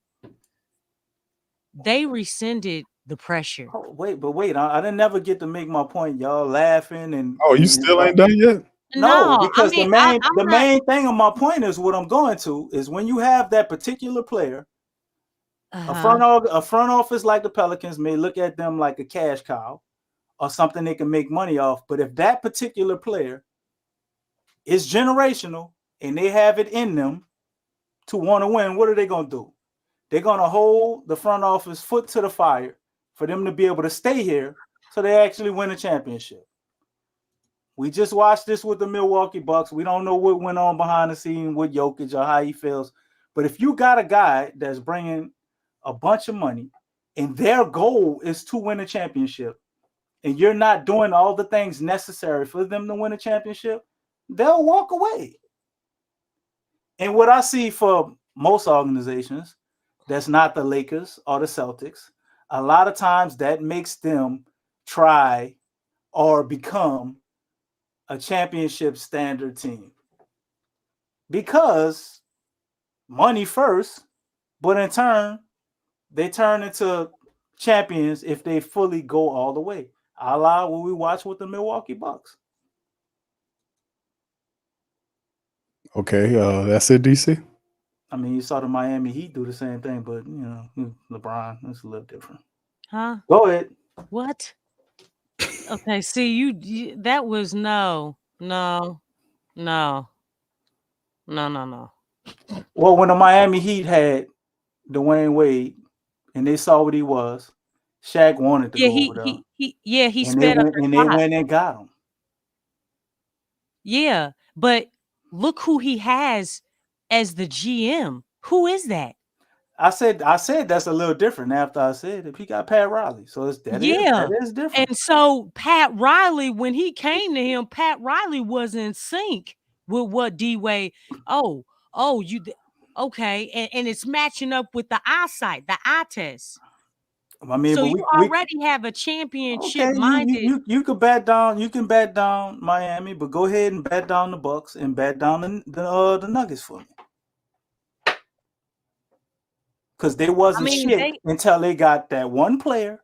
[SPEAKER 4] they rescinded the pressure.
[SPEAKER 3] Oh, wait, I didn't never get to make my point. Y'all laughing and
[SPEAKER 2] you still ain't done yet?
[SPEAKER 3] No, because the main thing on my point is what I'm going to is when you have that particular player, a front office like the Pelicans may look at them like a cash cow or something they can make money off. But if that particular player is generational and they have it in them to want to win, what are they going to do? They're going to hold the front office foot to the fire for them to be able to stay here so they actually win a championship. We just watched this with the Milwaukee Bucks. We don't know what went on behind the scene with Jokic or how he feels. But if you got a guy that's bringing a bunch of money and their goal is to win a championship and you're not doing all the things necessary for them to win a championship, they'll walk away. And what I see for most organizations, that's not the Lakers or the Celtics, a lot of times that makes them try or become a championship standard team. Because money first, but in turn, they turn into champions if they fully go all the way. A la what we watch with the Milwaukee Bucks.
[SPEAKER 2] Okay, that's it, DC.
[SPEAKER 3] I mean, you saw the Miami Heat do the same thing, but LeBron, it's a little different.
[SPEAKER 4] Huh?
[SPEAKER 3] Go ahead.
[SPEAKER 4] What? Okay, see, you that was no. Well,
[SPEAKER 3] when the Miami Heat had Dwayne Wade and they saw what he was, Shaq wanted to go over there.
[SPEAKER 4] He sped up
[SPEAKER 3] and they went and got him.
[SPEAKER 4] Yeah, but look who he has as the GM. Who is that?
[SPEAKER 3] I said that's a little different after I said if he got Pat Riley. So that is different.
[SPEAKER 4] And so Pat Riley, when he came to him, Pat Riley was in sync with what D-Wade. Okay, and it's matching up with the eyesight, the eye test.
[SPEAKER 3] I mean,
[SPEAKER 4] So
[SPEAKER 3] but
[SPEAKER 4] you
[SPEAKER 3] we
[SPEAKER 4] already have a championship
[SPEAKER 3] okay.
[SPEAKER 4] minded.
[SPEAKER 3] You could bet down. You can bet down Miami, but go ahead and bet down the Bucks and bet down the Nuggets for me. Because they wasn't shit until they got that one player.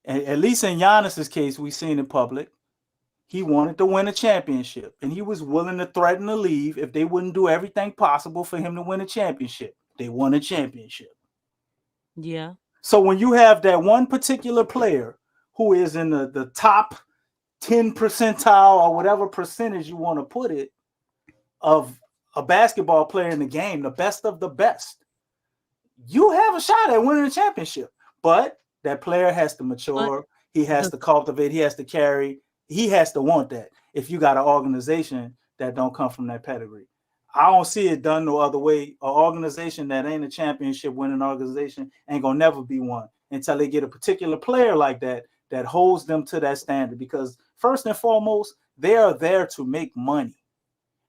[SPEAKER 3] And at least in Giannis's case, we seen in public, he wanted to win a championship, and he was willing to threaten to leave if they wouldn't do everything possible for him to win a championship. They won a championship.
[SPEAKER 4] Yeah.
[SPEAKER 3] So when you have that one particular player who is in the top 10 percentile or whatever percentage you want to put it of a basketball player in the game, the best of the best, you have a shot at winning a championship. But that player has to mature. He has to cultivate. He has to carry. He has to want that. If you got an organization that don't come from that pedigree, I don't see it done no other way. An organization that ain't a championship winning organization ain't gonna never be one until they get a particular player like that holds them to that standard. Because first and foremost, they are there to make money.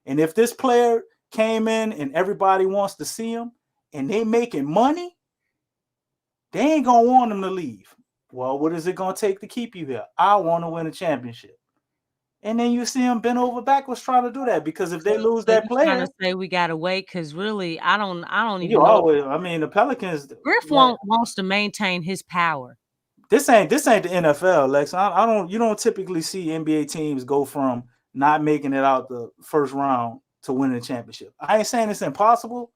[SPEAKER 3] And if this player came in and everybody wants to see him and they making money, they ain't gonna want him to leave. Well, what is it gonna take to keep you here? I want to win a championship. And then you see them bend over backwards trying to do that, because if they lose that player,
[SPEAKER 4] trying to say we gotta wait, because really, I don't even
[SPEAKER 3] you
[SPEAKER 4] know.
[SPEAKER 3] always, I mean, the Pelicans.
[SPEAKER 4] Griff wants to maintain his power.
[SPEAKER 3] This ain't the NFL, Lex. You don't typically see NBA teams go from not making it out the first round to winning a championship. I ain't saying it's impossible,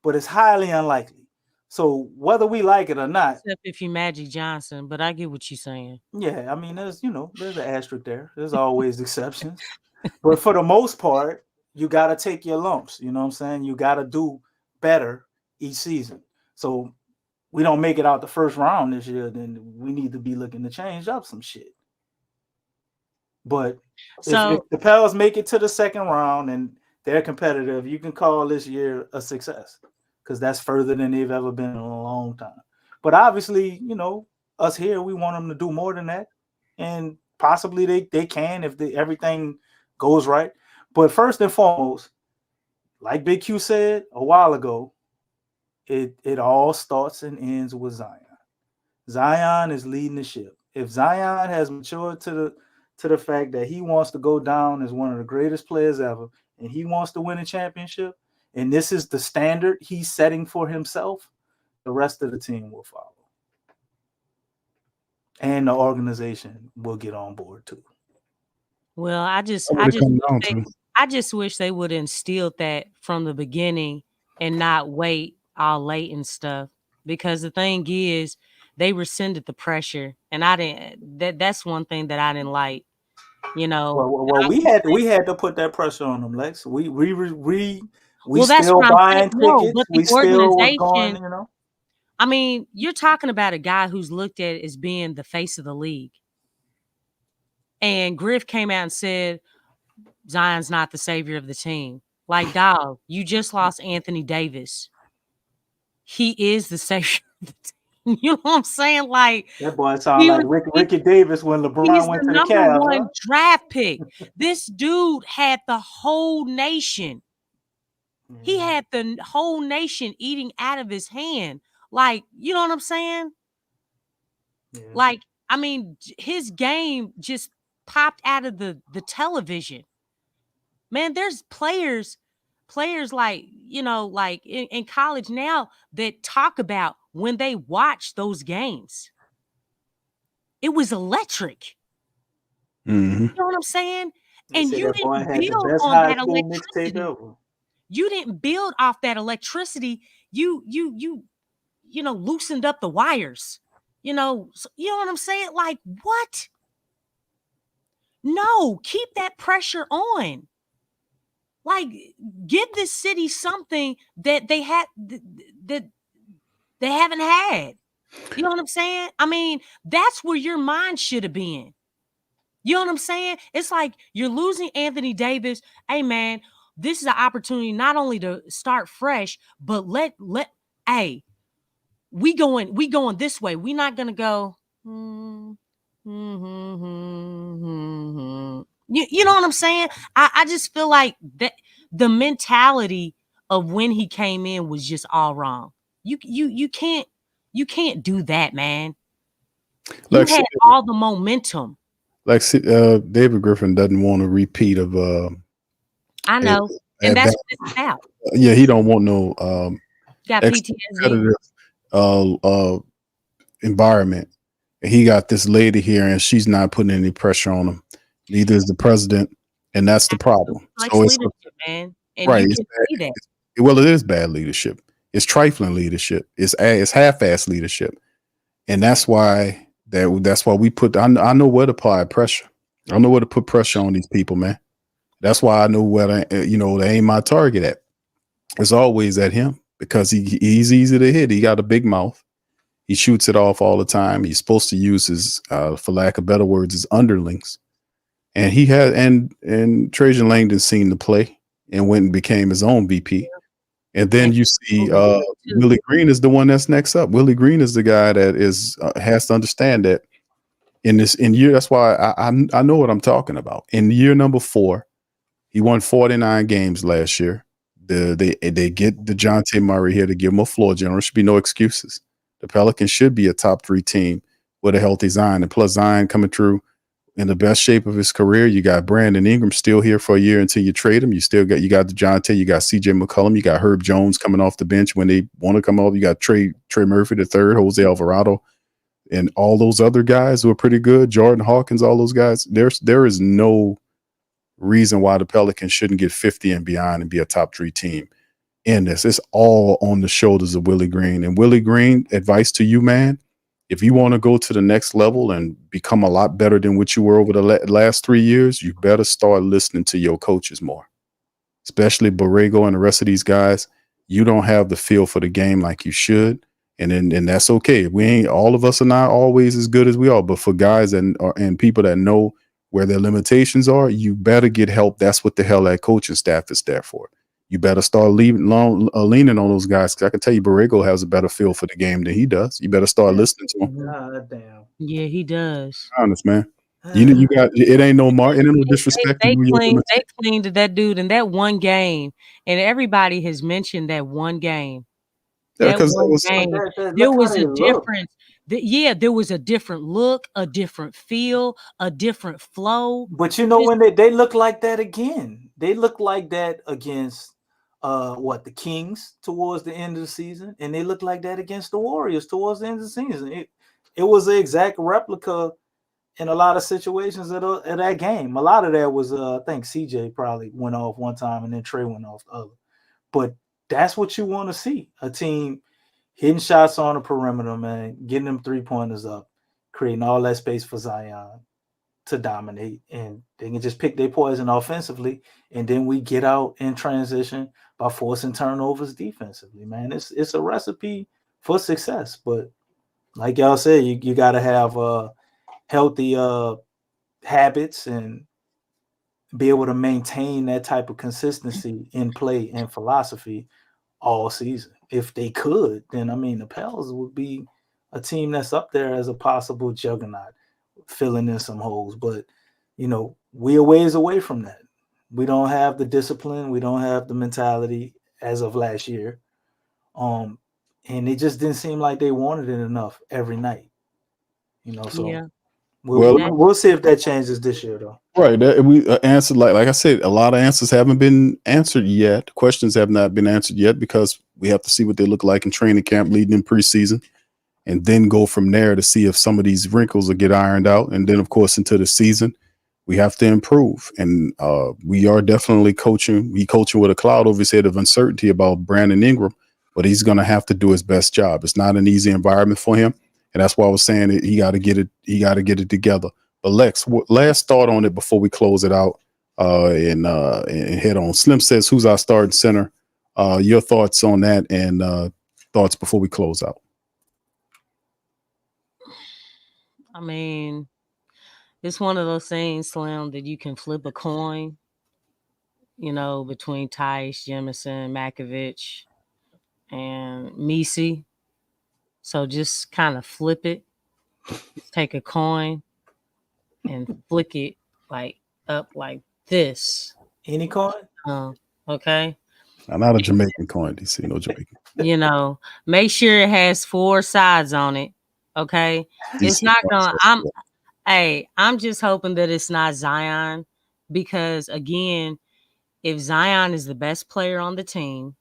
[SPEAKER 3] but it's highly unlikely. So whether we like it or not,
[SPEAKER 4] except if you Magic Johnson, but I get what you're saying.
[SPEAKER 3] Yeah, I mean, there's an asterisk there. There's always exceptions, but for the most part, you got to take your lumps. You know what I'm saying? You got to do better each season. So we don't make it out the first round this year, then we need to be looking to change up some shit. But if the Pels make it to the second round and they're competitive, you can call this year a success, because that's further than they've ever been in a long time. But obviously, us here, we want them to do more than that, and possibly they can if everything goes right. But first and foremost, like Big Q said a while ago, it all starts and ends with Zion. Zion is leading the ship. If Zion has matured to the fact that he wants to go down as one of the greatest players ever, and he wants to win a championship, and this is the standard he's setting for himself, the rest of the team will follow. And the organization will get on board too.
[SPEAKER 4] Well, I just wish they would instill that from the beginning and not wait all late and stuff. Because the thing is, they rescinded the pressure, and I didn't. That's one thing that I didn't like.
[SPEAKER 3] Well, we had to put that pressure on them, Lex. We
[SPEAKER 4] that's
[SPEAKER 3] still buying tickets.
[SPEAKER 4] No, but
[SPEAKER 3] we still was going,
[SPEAKER 4] I mean, you're talking about a guy who's looked at as being the face of the league. And Griff came out and said, Zion's not the savior of the team. Like, dog, you just lost Anthony Davis. He is the savior of the team. You know what I'm saying? Like,
[SPEAKER 3] that boy sounded like Ricky Davis when LeBron went to the Cavs.
[SPEAKER 4] Number one draft pick. This dude had the whole nation. He had the whole nation eating out of his hand. Like, you know what I'm saying? Yeah. Like, I mean, his game just popped out of the television. Man, there's players like, like in college now that talk about when they watch those games. It was electric.
[SPEAKER 2] Mm-hmm.
[SPEAKER 4] You know what I'm saying? And you didn't build on that electricity. You didn't build off that electricity. You loosened up the wires. You know what I'm saying? Like, what? No, keep that pressure on. Like, give this city something that they had that they haven't had. You know what I'm saying? I mean, that's where your mind should have been. You know what I'm saying? It's like you're losing Anthony Davis. Hey, man, this is an opportunity not only to start fresh, but let hey, we going this way. We're not gonna go. You know what I'm saying? I just feel like that the mentality of when he came in was just all wrong. You can't do that, man. You
[SPEAKER 2] Lexi,
[SPEAKER 4] had all the momentum.
[SPEAKER 2] David Griffin doesn't want a repeat of
[SPEAKER 4] I know, and that's what this is about.
[SPEAKER 2] yeah, he don't want no
[SPEAKER 4] Got
[SPEAKER 2] extra
[SPEAKER 4] PTSD.
[SPEAKER 2] competitive environment. He got this lady here, and she's not putting any pressure on him. Neither is the president, and that's the problem.
[SPEAKER 4] Like
[SPEAKER 2] So it's
[SPEAKER 4] leadership, man, and
[SPEAKER 2] right.
[SPEAKER 4] you
[SPEAKER 2] It's
[SPEAKER 4] can see that.
[SPEAKER 2] well, it is bad leadership. It's trifling leadership. It's half-ass leadership, and that's why we put. I know where to apply pressure. I know where to put pressure on these people, man. That's why I know where to, to aim my target at. It's always at him because he's easy to hit. He got a big mouth. He shoots it off all the time. He's supposed to use his, for lack of better words, his underlings. And he had and Trajan Langdon seen the play and went and became his own VP. And then you see Willie Green is the one that's next up. Willie Green is the guy that is has to understand that in year. That's why I know what I'm talking about. In year number 4, he won 49 games last year. They get DeJounte Murray here to give him a floor general. There should be no excuses. The Pelicans should be a top 3 team with a healthy Zion. And plus Zion coming through in the best shape of his career. You got Brandon Ingram still here for a year until you trade him. You got DeJounte, you got CJ McCollum, you got Herb Jones coming off the bench when they want to come off. You got Trey Murphy the third, Jose Alvarado, and all those other guys who are pretty good. Jordan Hawkins, all those guys. There is no reason why the Pelicans shouldn't get 50 and beyond and be a top 3 team in this. It's all on the shoulders of Willie Green. And Willie Green, advice to you, man, if you want to go to the next level and become a lot better than what you were over the last 3 years, you better start listening to your coaches more, especially Borrego and the rest of these guys. You don't have the feel for the game like you should. And that's okay. All of us are not always as good as we are, but for guys and people that know where their limitations are, you better get help. That's what the hell that coaching staff is there for. You better start leaning on those guys. Because I can tell you, Borrego has a better feel for the game than he does. You better start listening to him.
[SPEAKER 3] God damn.
[SPEAKER 4] Yeah, he does.
[SPEAKER 2] Honest, man. You got it. Ain't no mark. It ain't no disrespect.
[SPEAKER 4] They cleaned that dude in that one game, and everybody has mentioned that one game.
[SPEAKER 2] Yeah,
[SPEAKER 4] that one game, there was a difference. There was a different look, a different feel, a different flow.
[SPEAKER 3] But you know, when they look like that again, they look like that against the Kings towards the end of the season, and they look like that against the Warriors towards the end of the season. It was an exact replica in a lot of situations of that game. A lot of that was I think CJ probably went off one time and then Trey went off the other. But that's what you want to see. A team hitting shots on the perimeter, man, getting them 3-pointers up, creating all that space for Zion to dominate, and they can just pick their poison offensively, and then we get out in transition by forcing turnovers defensively, man. It's a recipe for success. But like y'all said, you got to have healthy habits and be able to maintain that type of consistency in play and philosophy all season. If they could, then the Pels would be a team that's up there as a possible juggernaut, filling in some holes. But we're ways away from that. We don't have the discipline, we don't have the mentality as of last year. And it just didn't seem like they wanted it enough every night. So
[SPEAKER 4] Yeah.
[SPEAKER 3] We'll see if that changes this year, though.
[SPEAKER 2] Right. We answered, like I said, a lot of answers haven't been answered yet. Questions have not been answered yet because we have to see what they look like in training camp leading in preseason, and then go from there to see if some of these wrinkles will get ironed out. And then, of course, into the season, we have to improve. And we are definitely coaching. We coaching with a cloud over his head of uncertainty about Brandon Ingram, but he's going to have to do his best job. It's not an easy environment for him. And that's why I was saying that he got to get it together. But Lex, last thought on it before we close it out and head on. Slim says, who's our starting center? Your thoughts on that and thoughts before we close out.
[SPEAKER 4] It's one of those things, Slim, that you can flip a coin, between Tice, Jemison, Makovich. And Messi. So just kind of flip it. Just take a coin and flick it like up like this.
[SPEAKER 3] Any coin?
[SPEAKER 4] Okay.
[SPEAKER 2] I'm not a Jamaican coin, DC. No Jamaican.
[SPEAKER 4] You know, make sure it has 4 sides on it. Okay. It's
[SPEAKER 2] DC
[SPEAKER 4] not
[SPEAKER 2] coins,
[SPEAKER 4] gonna. I'm just hoping that it's not Zion, because again, if Zion is the best player on the team,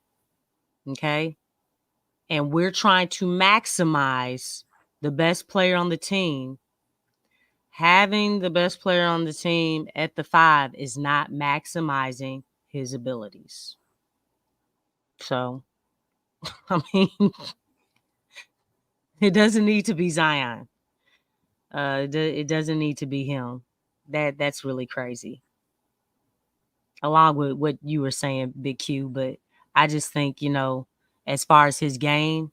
[SPEAKER 4] okay, and we're trying to maximize the best player on the team, having the best player on the team at the 5 is not maximizing his abilities. So, I mean, it doesn't need to be Zion. It doesn't need to be him. That's really crazy. Along with what you were saying, Big Q, but I just think, as far as his game,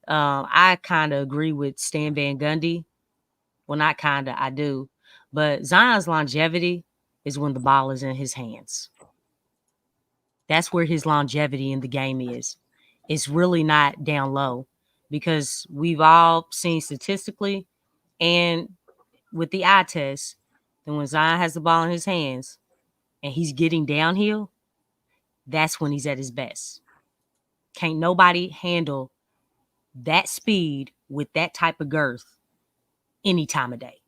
[SPEAKER 4] I kind of agree with Stan Van Gundy. Well, not kind of, I do. But Zion's longevity is when the ball is in his hands. That's where his longevity in the game is. It's really not down low, because we've all seen statistically and with the eye test that when Zion has the ball in his hands and he's getting downhill, that's when he's at his best. Can't nobody handle that speed with that type of girth any time of day.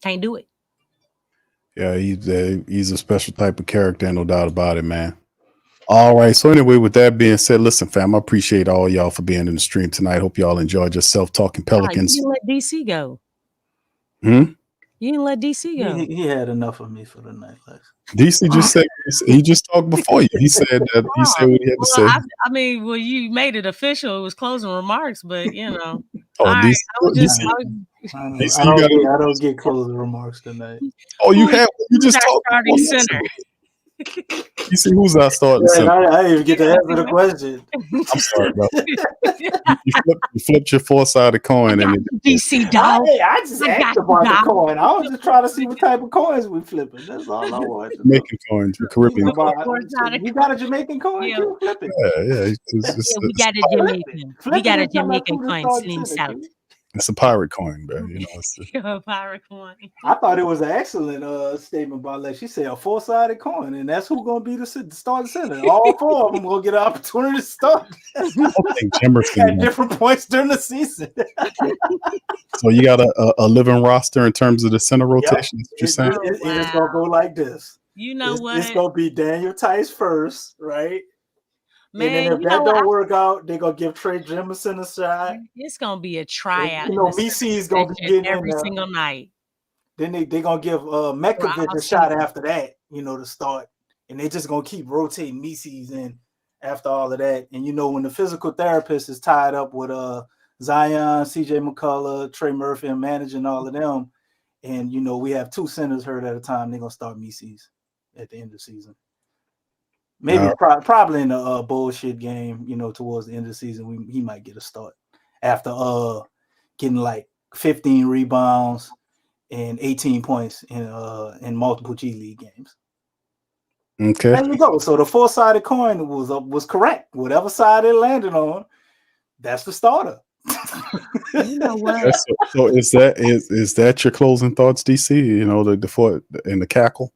[SPEAKER 4] Can't do it.
[SPEAKER 2] Yeah, he's a special type of character, no doubt about it, man. All right. So anyway, with that being said, listen, fam, I appreciate all y'all for being in the stream tonight. Hope y'all enjoyed yourself talking Pelicans.
[SPEAKER 4] You didn't let DC go.
[SPEAKER 2] You
[SPEAKER 4] didn't let DC go.
[SPEAKER 3] He had enough of me for the night, Lex.
[SPEAKER 2] DC just said he just talked before you. He said that he said what he had to say.
[SPEAKER 4] I mean, well, you made it official. It was closing remarks, but
[SPEAKER 2] Oh,
[SPEAKER 3] I don't get closing remarks tonight.
[SPEAKER 2] Oh, you just talked
[SPEAKER 4] starting center.
[SPEAKER 2] You see who's our starting center?
[SPEAKER 3] I didn't even get to answer the question.
[SPEAKER 2] I'm sorry, bro. You flipped your 4-sided coin and
[SPEAKER 4] DC dog.
[SPEAKER 3] I just asked about the coin. I was just trying to see what type of coins we flipping. That's all I wanted.
[SPEAKER 2] Jamaican coins, Caribbean.
[SPEAKER 3] You got a Jamaican coin?
[SPEAKER 4] Yeah.
[SPEAKER 3] You flip it.
[SPEAKER 2] Yeah.
[SPEAKER 4] We got a Jamaican. We got a Jamaican coin slim south.
[SPEAKER 2] It's a pirate coin, bro. It's
[SPEAKER 4] a pirate coin.
[SPEAKER 3] I thought it was an excellent statement by Lex. She said a 4-sided coin, and that's who's going to be the starting center. All 4 of them will get an opportunity to start at different points during the season.
[SPEAKER 2] So you got a living roster in terms of the center rotation. Yep. You're saying
[SPEAKER 3] it's going to go like this.
[SPEAKER 4] You know what?
[SPEAKER 3] It's going to be Daniel Tice first, right?
[SPEAKER 4] Man,
[SPEAKER 3] and then if that don't work out, they're gonna give Trey Jemison a shot.
[SPEAKER 4] It's gonna be a tryout.
[SPEAKER 3] Misi's gonna be getting
[SPEAKER 4] every single night.
[SPEAKER 3] Then they're gonna give Mekovic a shot after that, to start. And they're just gonna keep rotating Misi's in after all of that. And when the physical therapist is tied up with Zion, CJ McCullough, Trey Murphy, and managing all of them, and we have 2 centers hurt at a time, they're gonna start Misi's at the end of the season. Maybe probably in a bullshit game, towards the end of the season, he might get a start after getting like 15 rebounds and 18 points in multiple G League games.
[SPEAKER 2] Okay,
[SPEAKER 3] there you go. So the 4-sided coin was correct. Whatever side it landed on, that's the starter.
[SPEAKER 4] You know what?
[SPEAKER 2] So is that your closing thoughts, DC? The 4 and the cackle.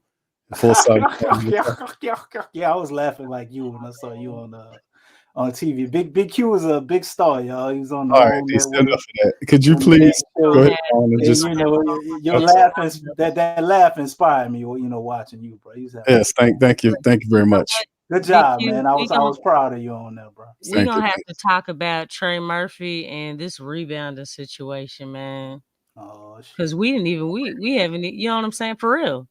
[SPEAKER 3] Yeah, I was laughing like you when I saw you on TV. Big Q was a big star, y'all. He was on the
[SPEAKER 2] all right. Enough of that. Could you please go ahead and just
[SPEAKER 3] your laugh that laugh inspired me. Watching you, bro.
[SPEAKER 2] Yes, thank you very much.
[SPEAKER 3] Good job, man. I was proud of you on that, bro.
[SPEAKER 4] We're gonna have to talk about Trey Murphy and this rebounding situation, man.
[SPEAKER 3] Oh,
[SPEAKER 4] because we haven't, you know what I'm saying, for real.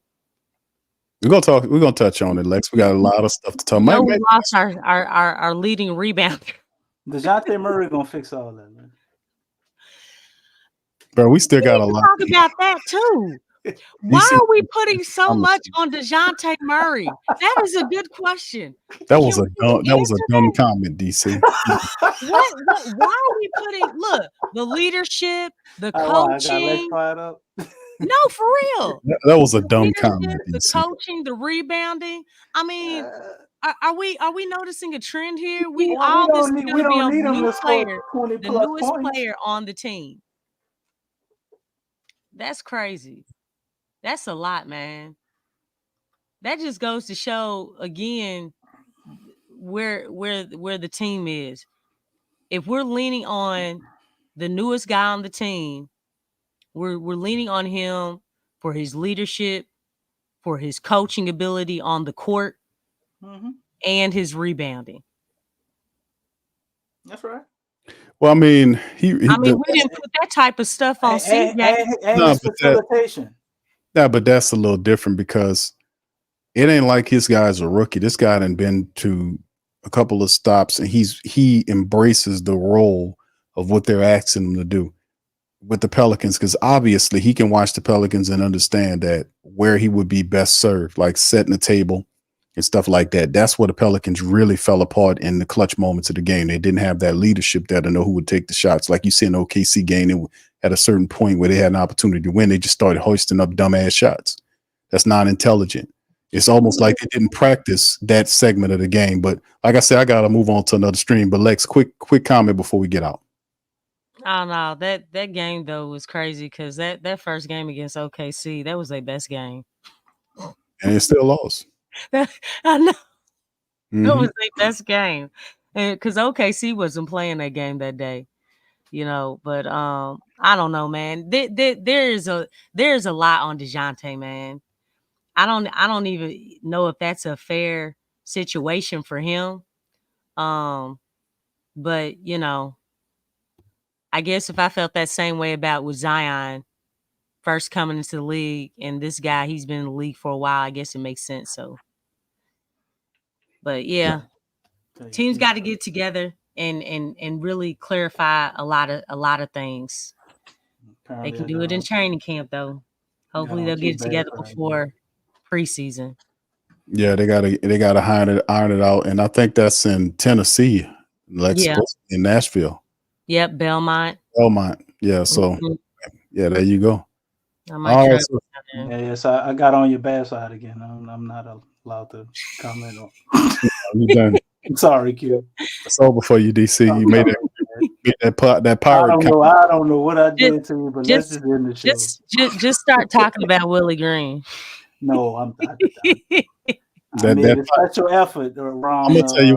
[SPEAKER 2] We're gonna touch on it, Lex. We got a lot of stuff to talk about.
[SPEAKER 4] We lost our leading rebounder.
[SPEAKER 3] DeJounte Murray gonna fix all that, man.
[SPEAKER 2] Bro, we still got a lot.
[SPEAKER 4] Talk about that too. Why are we putting so much on DeJounte Murray? That is a good question.
[SPEAKER 2] That was a dumb comment, DC.
[SPEAKER 4] Why are we putting the leadership, the coaching? No, for real.
[SPEAKER 2] That was a dumb comment.
[SPEAKER 4] The coaching, the rebounding. I mean, Are we noticing a trend here?
[SPEAKER 3] We
[SPEAKER 4] All this
[SPEAKER 3] don't
[SPEAKER 4] is
[SPEAKER 3] need,
[SPEAKER 4] going
[SPEAKER 3] we
[SPEAKER 4] to be
[SPEAKER 3] don't
[SPEAKER 4] on
[SPEAKER 3] need
[SPEAKER 4] the
[SPEAKER 3] him to
[SPEAKER 4] newest
[SPEAKER 3] score
[SPEAKER 4] player,
[SPEAKER 3] 20
[SPEAKER 4] the
[SPEAKER 3] plus
[SPEAKER 4] newest
[SPEAKER 3] points.
[SPEAKER 4] player on the team. That's crazy. That's a lot, man. That just goes to show again where the team is. If we're leaning on the newest guy on the team, we're leaning on him for his leadership, for his coaching ability on the court, and his rebounding.
[SPEAKER 3] That's right.
[SPEAKER 2] Well, I mean, we
[SPEAKER 4] didn't put that type of stuff on CJ.
[SPEAKER 3] And his facilitation.
[SPEAKER 2] But that's a little different because it ain't like his guy's a rookie. This guy done been to a couple of stops, and he embraces the role of what they're asking him to do with the Pelicans, because obviously he can watch the Pelicans and understand that where he would be best served, like setting the table and stuff like that. That's where the Pelicans really fell apart in the clutch moments of the game. They didn't have that leadership there to know who would take the shots. Like you see in the OKC game, at a certain point where they had an opportunity to win, they just started hoisting up dumbass shots. That's not intelligent. It's almost like they didn't practice that segment of the game. But like I said, I got to move on to another stream. But Lex, quick comment before we get out.
[SPEAKER 4] I don't know. That game though was crazy because that first game against OKC, that was their best game.
[SPEAKER 2] And it still lost.
[SPEAKER 4] I know. That was their best game. Because OKC wasn't playing that game that day. But I don't know, man. There's a lot on DeJounte, man. I don't even know if that's a fair situation for him. But I guess if I felt that same way about with Zion first coming into the league, and this guy, he's been in the league for a while, I guess it makes sense. So, but yeah, teams got to get together and really clarify a lot of things. Apparently they can do it in training camp, though. Hopefully they'll get it together before preseason.
[SPEAKER 2] Yeah, they gotta iron it out, and I think that's in Tennessee. In Nashville.
[SPEAKER 4] Yep, Belmont.
[SPEAKER 2] Yeah. So, yeah, there you go.
[SPEAKER 3] All right, so I got on your bad side again. I'm not allowed to comment on.
[SPEAKER 2] You done?
[SPEAKER 3] I'm sorry, Q.
[SPEAKER 2] It's over for you, DC. You made that pirate.
[SPEAKER 3] I don't know what I did to you, but let's just end the show.
[SPEAKER 4] Just start talking about Willie Green.
[SPEAKER 3] No, I'm not. I made a special effort around.
[SPEAKER 2] I'm gonna tell you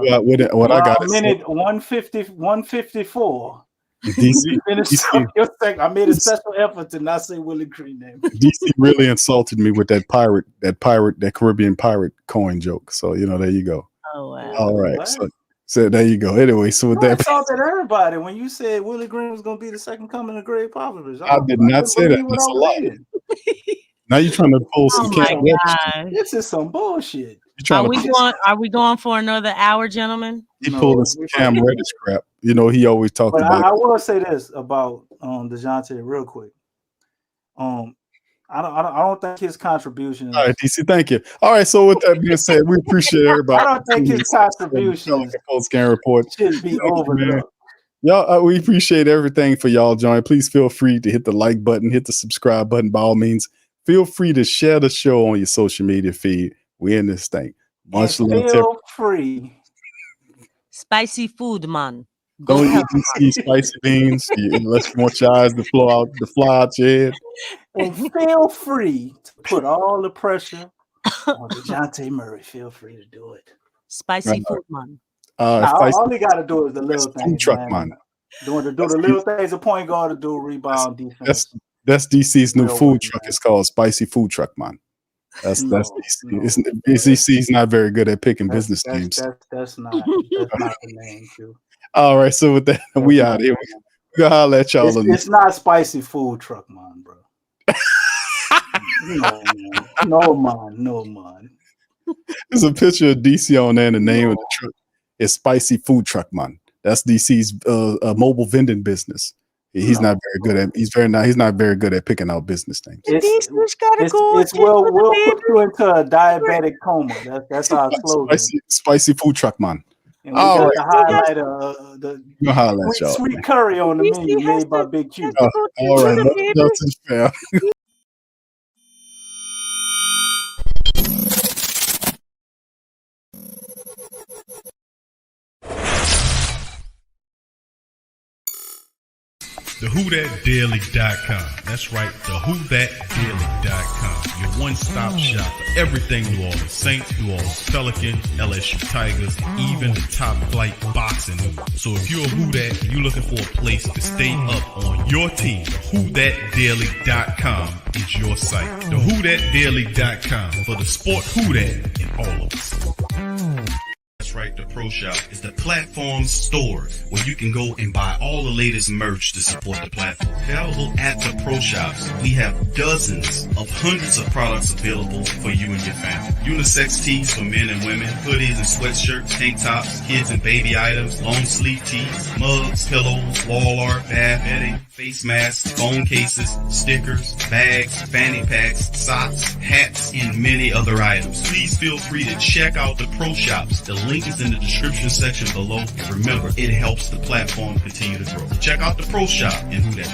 [SPEAKER 2] what I got.
[SPEAKER 3] Minute 154.
[SPEAKER 2] DC,
[SPEAKER 3] I made a special effort to not say Willie Green name.
[SPEAKER 2] DC really insulted me with that Caribbean pirate coin joke. So there you go.
[SPEAKER 4] Oh wow!
[SPEAKER 2] All right, so there you go. Anyway, so with that,
[SPEAKER 3] I thought that everybody when you said Willie Green was gonna be the second coming of Greg Popovich,
[SPEAKER 2] I did not say that. That's a lie. Now you're trying to pull some
[SPEAKER 3] This is some bullshit.
[SPEAKER 4] Are we going for another hour, gentlemen?
[SPEAKER 2] He pulled some Cam Reddish crap. He always talked about.
[SPEAKER 3] I will say this about DeJounte real quick. I don't think his contribution.
[SPEAKER 2] All right, DC, thank you. All right, so with that being said, we appreciate everybody.
[SPEAKER 3] I don't think his contribution
[SPEAKER 2] post-game report
[SPEAKER 3] should be overlooked.
[SPEAKER 2] Y'all, we appreciate everything for y'all joining. Please feel free to hit the like button, hit the subscribe button by all means. Feel free to share the show on your social media feed. We in this thing.
[SPEAKER 3] Much love. Feel free.
[SPEAKER 4] Spicy food, man.
[SPEAKER 2] Don't eat spicy beans unless you want your eyes to fly out your head.
[SPEAKER 3] And feel free to put all the pressure on DeJounte Murray. Feel free to do it.
[SPEAKER 4] Spicy food, man.
[SPEAKER 3] All they got to do is the little things.
[SPEAKER 2] Food truck, man.
[SPEAKER 3] Do the little things a point guard to do, rebound, defense.
[SPEAKER 2] That's DC's new food truck. It's called Spicy Food Truck, man. That's DC. DC's not very good at picking business names.
[SPEAKER 3] That's not the name, too.
[SPEAKER 2] All right, so with that, we out here. We gonna holler at y'all.
[SPEAKER 3] It's not Spicy Food Truck, man, bro. No, man.
[SPEAKER 2] There's a picture of DC on there, and the name of the truck is Spicy Food Truck, man. That's DC's mobile vending business. He's not very good at. He's not very good at picking out business names.
[SPEAKER 3] We'll put you into a diabetic coma. That's our slogan.
[SPEAKER 2] Spicy Food Truck, man.
[SPEAKER 3] And we got the highlight the sweet curry on the menu made by Big Q.
[SPEAKER 2] All right, that's fair.
[SPEAKER 6] TheWhoThatDaily.com. That's right, TheWhoThatDaily.com. Your one-stop shop for everything New Orleans Saints, New Orleans Pelicans, LSU Tigers, even the top flight boxing news. So if you're a Who Dat and you're looking for a place to stay up on your team, WhoThatDaily.com is your site. TheWhoThatDaily.com for the sport Who Dat in all of us. That's right, the Pro Shop is the platform store where you can go and buy all the latest merch to support the platform. Available at the Pro Shops, we have dozens of hundreds of products available for you and your family. Unisex tees for men and women, hoodies and sweatshirts, tank tops, kids and baby items, long sleeve tees, mugs, pillows, wall art, bath bedding, face masks, phone cases, stickers, bags, fanny packs, socks, hats, and many other items. Please feel free to check out the Pro Shops. The link is in the description section below. And remember, it helps the platform continue to grow. Check out the Pro Shop and Who Dat too.